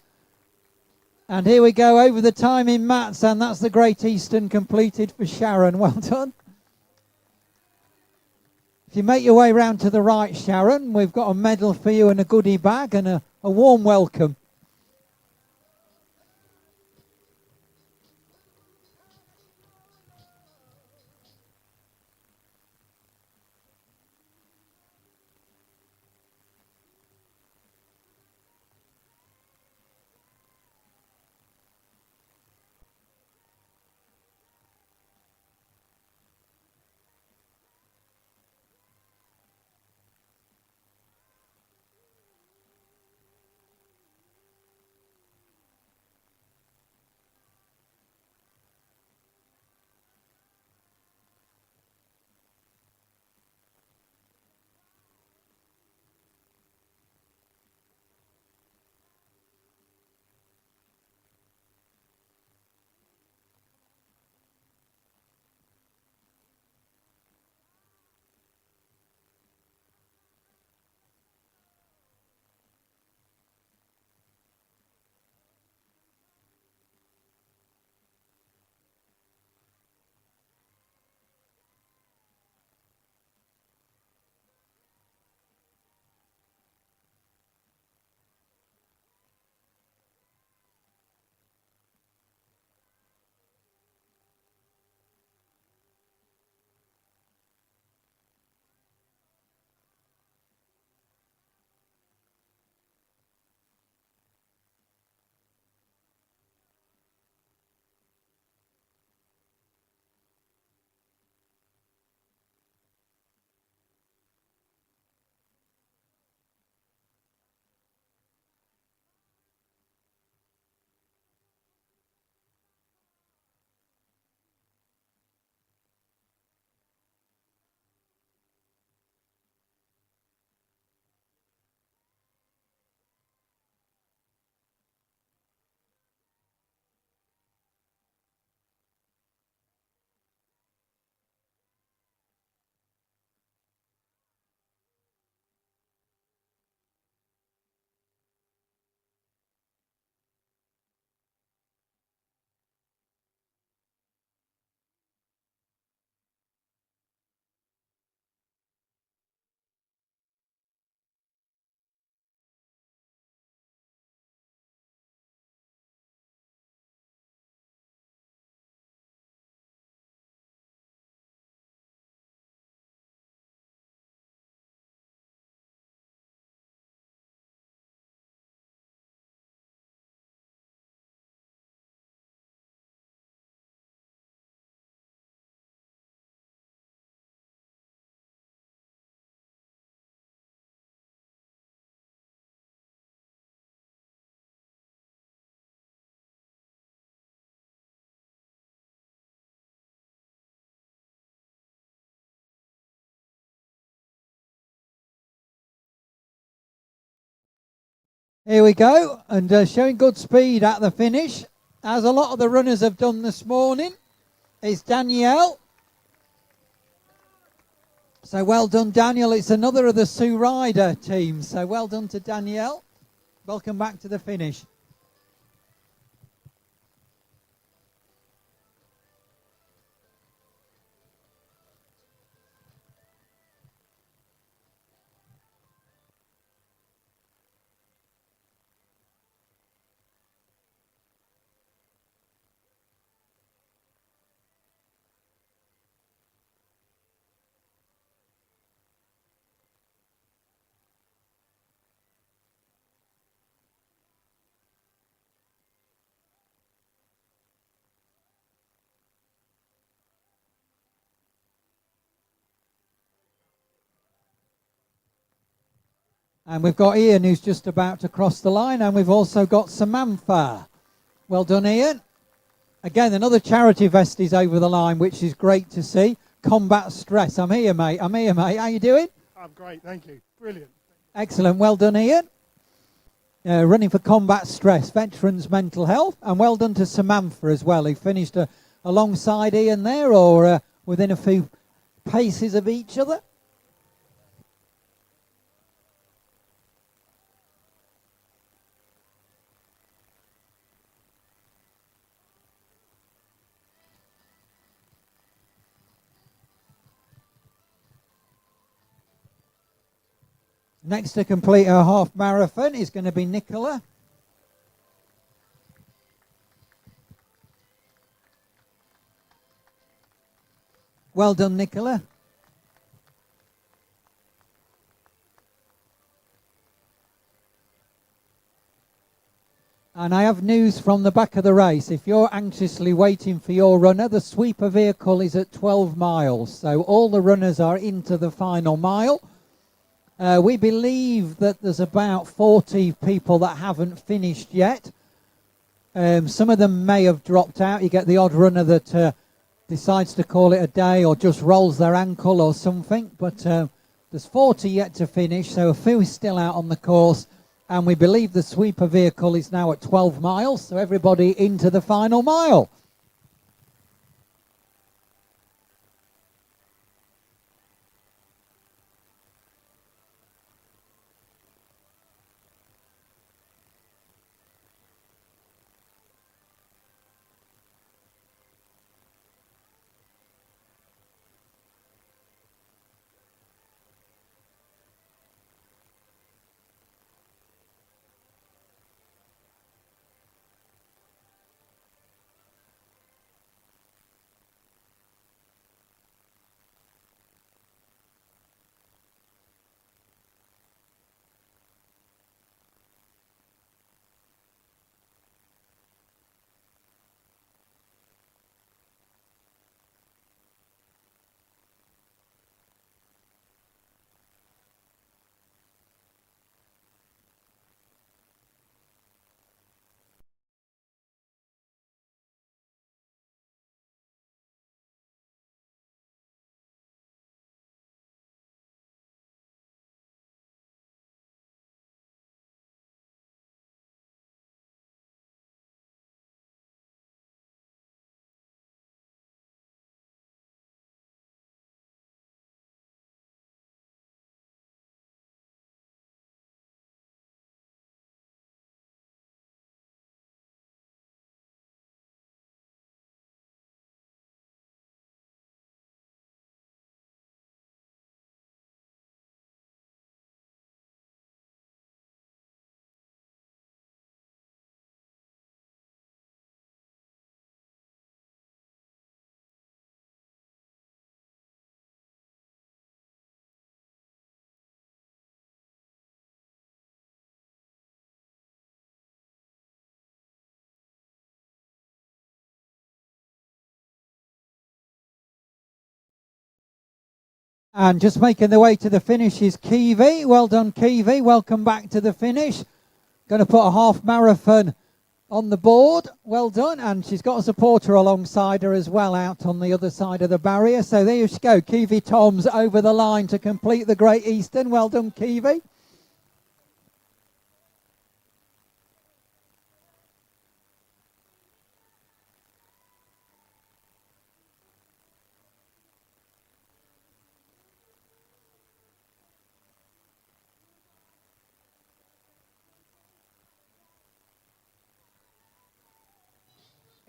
And here we go over the time in mats, and that's the Great Eastern completed for Sharon. Well done. If you make your way round to the right, Sharon, we've got a medal for you and a goodie bag and a warm welcome. Here we go, and showing good speed at the finish, as a lot of the runners have done this morning, is Danielle. So well done, Daniel. It's another of the Sue Ryder team. So well done to Danielle. Welcome back to the finish. And we've got Ian, who's just about to cross the line, and we've also got Samantha. Well done, Ian. Again, another charity vest is over the line, which is great to see. Combat Stress. I'm here, mate. I'm here, mate. How you doing? I'm great, thank you. Brilliant. Excellent. Well done, Ian. Running for Combat Stress, Veterans Mental Health. And well done to Samantha as well, who finished alongside Ian there, or within a paces of each other. Next to complete her half marathon is going to be Nicola. Well done, Nicola. And I have news from the back of the race. If you're anxiously waiting for your runner, the sweeper vehicle is at 12 miles. So all the runners are into the final mile. We believe that there's about 40 people that haven't finished yet. Some of them may have dropped out. You get the odd runner that decides to call it a day or just rolls their ankle or something. But there's 40 yet to finish, so a few is still out on the course. And we believe the sweeper vehicle is now at 12 miles, so everybody into the final mile. And just making the way to the finish is Iive. Well done, Iive. Welcome back to the finish. Going to put a half marathon on the board. Well done. And she's got a supporter alongside her as well out on the other side of the barrier. So there you go. Iive Toms over the line to complete the Great Eastern. Well done, Iive.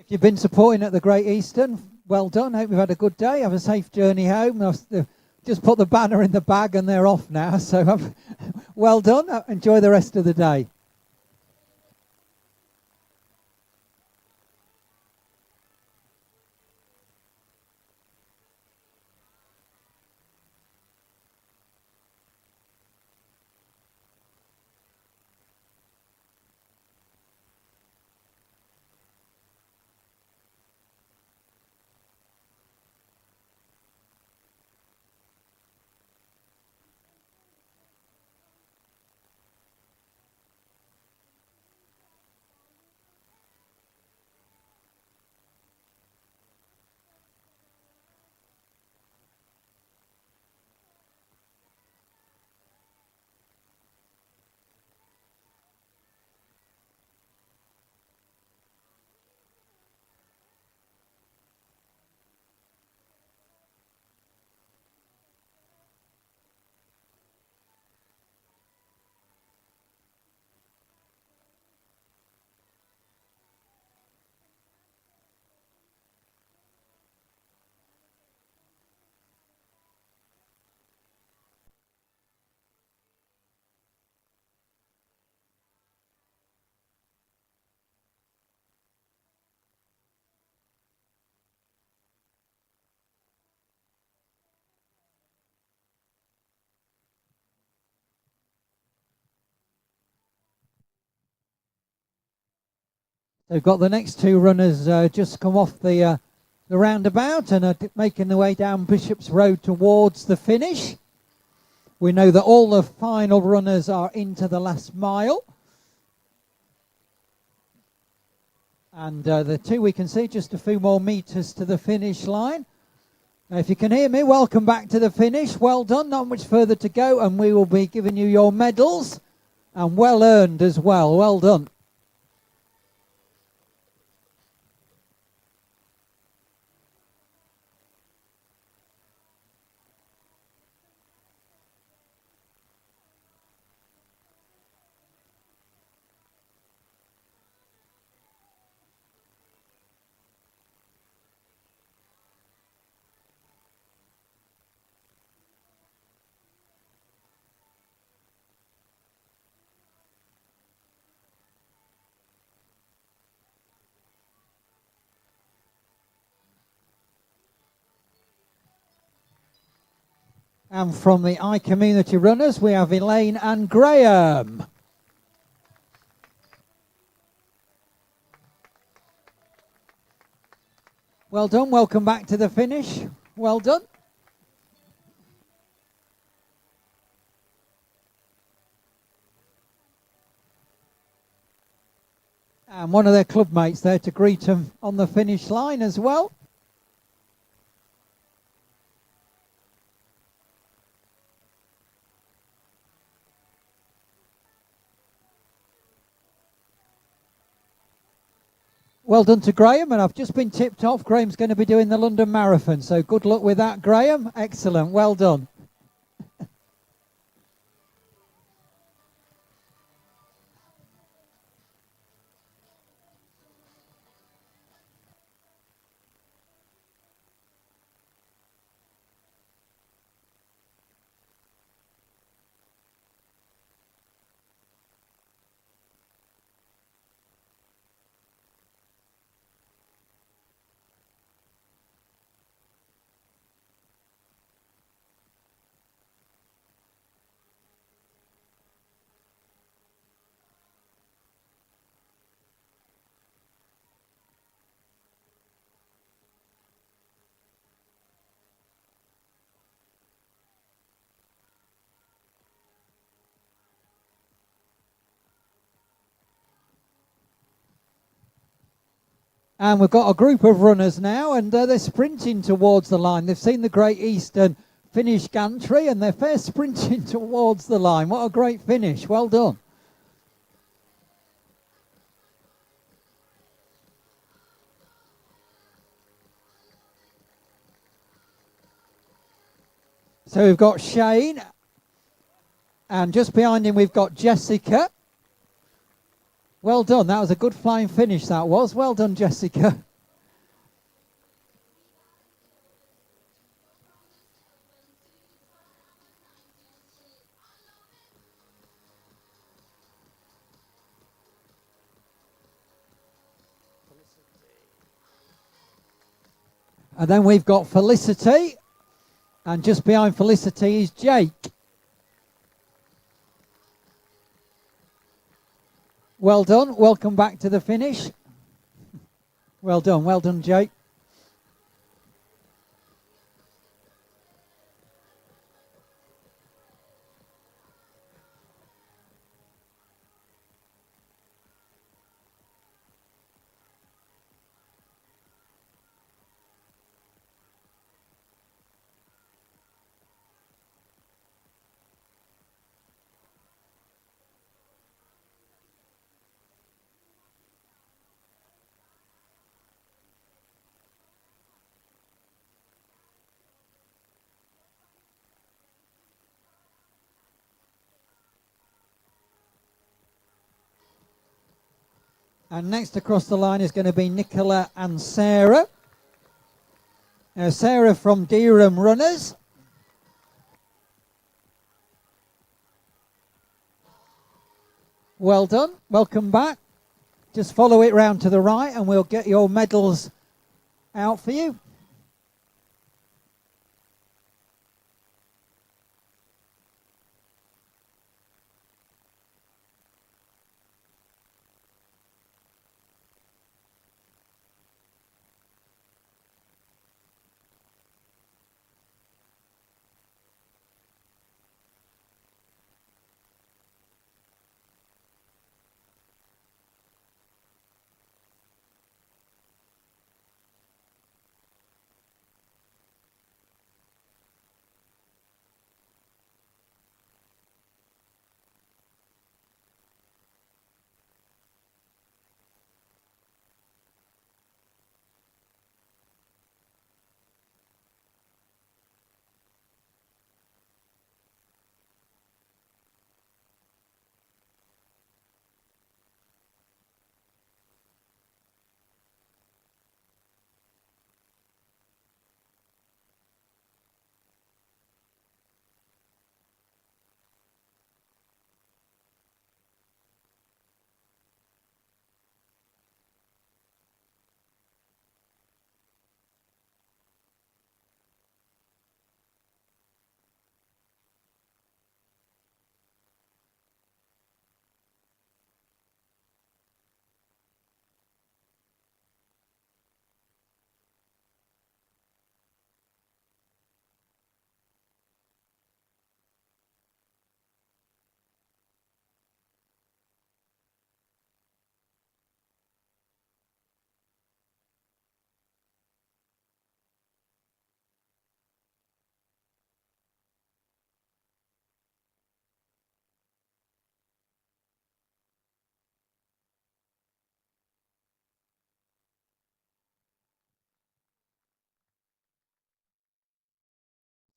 If you've been supporting at the Great Eastern, well done. Hope you've had a good day. Have a safe journey home. Just put the banner in the bag and they're off now. So well done. Enjoy the rest of the day. They've got the next two runners just come off the roundabout and are making their way down Bishop's Road towards the finish. We know that all the final runners are into the last mile. And the two we can see just a few more metres to the finish line. Now, if you can hear me, welcome back to the finish. Well done, not much further to go, and we will be giving you your medals, and well earned as well. Well done. And from the iCommunity runners, we have Elaine and Graham. Well done. Welcome back to the finish. Well done. And one of their club mates there to greet them on the finish line as well. Well done to Graham, and I've just been tipped off. Graham's going to be doing the London Marathon, so good luck with that, Graham. Excellent, well done. And we've got a group of runners now, and they're sprinting towards the line. They've seen the Great Eastern finish gantry, and they're fair sprinting towards the line. What a great finish. Well done. So we've got Shane, and just behind him we've got Jessica. Well done. That was a good flying finish, that was. Well done, Jessica. And then we've got Felicity, and just behind Felicity is Jake. Well done. Welcome back to the finish. Well done, Jake. And next across the line is going to be Nicola and Sarah. Now, Sarah from Dereham Runners. Well done. Welcome back. Just follow it round to the right and we'll get your medals out for you.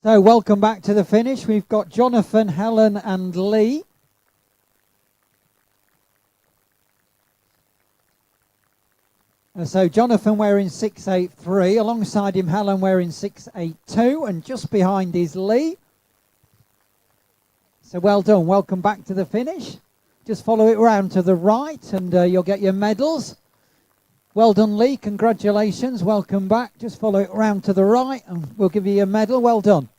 So welcome back to the finish. We've got Jonathan, Helen and Lee. So Jonathan wearing 683, alongside him Helen wearing 682, and just behind is Lee. So well done, welcome back to the finish. Just follow it round to the right and you'll get your medals. Well done, Lee, congratulations, welcome back. Just follow it round to the right and we'll give you your medal, well done.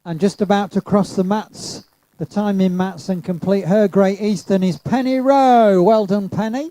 And just about to cross the mats, the timing mats, and complete her Great Eastern is Penny Rowe. Well done, Penny.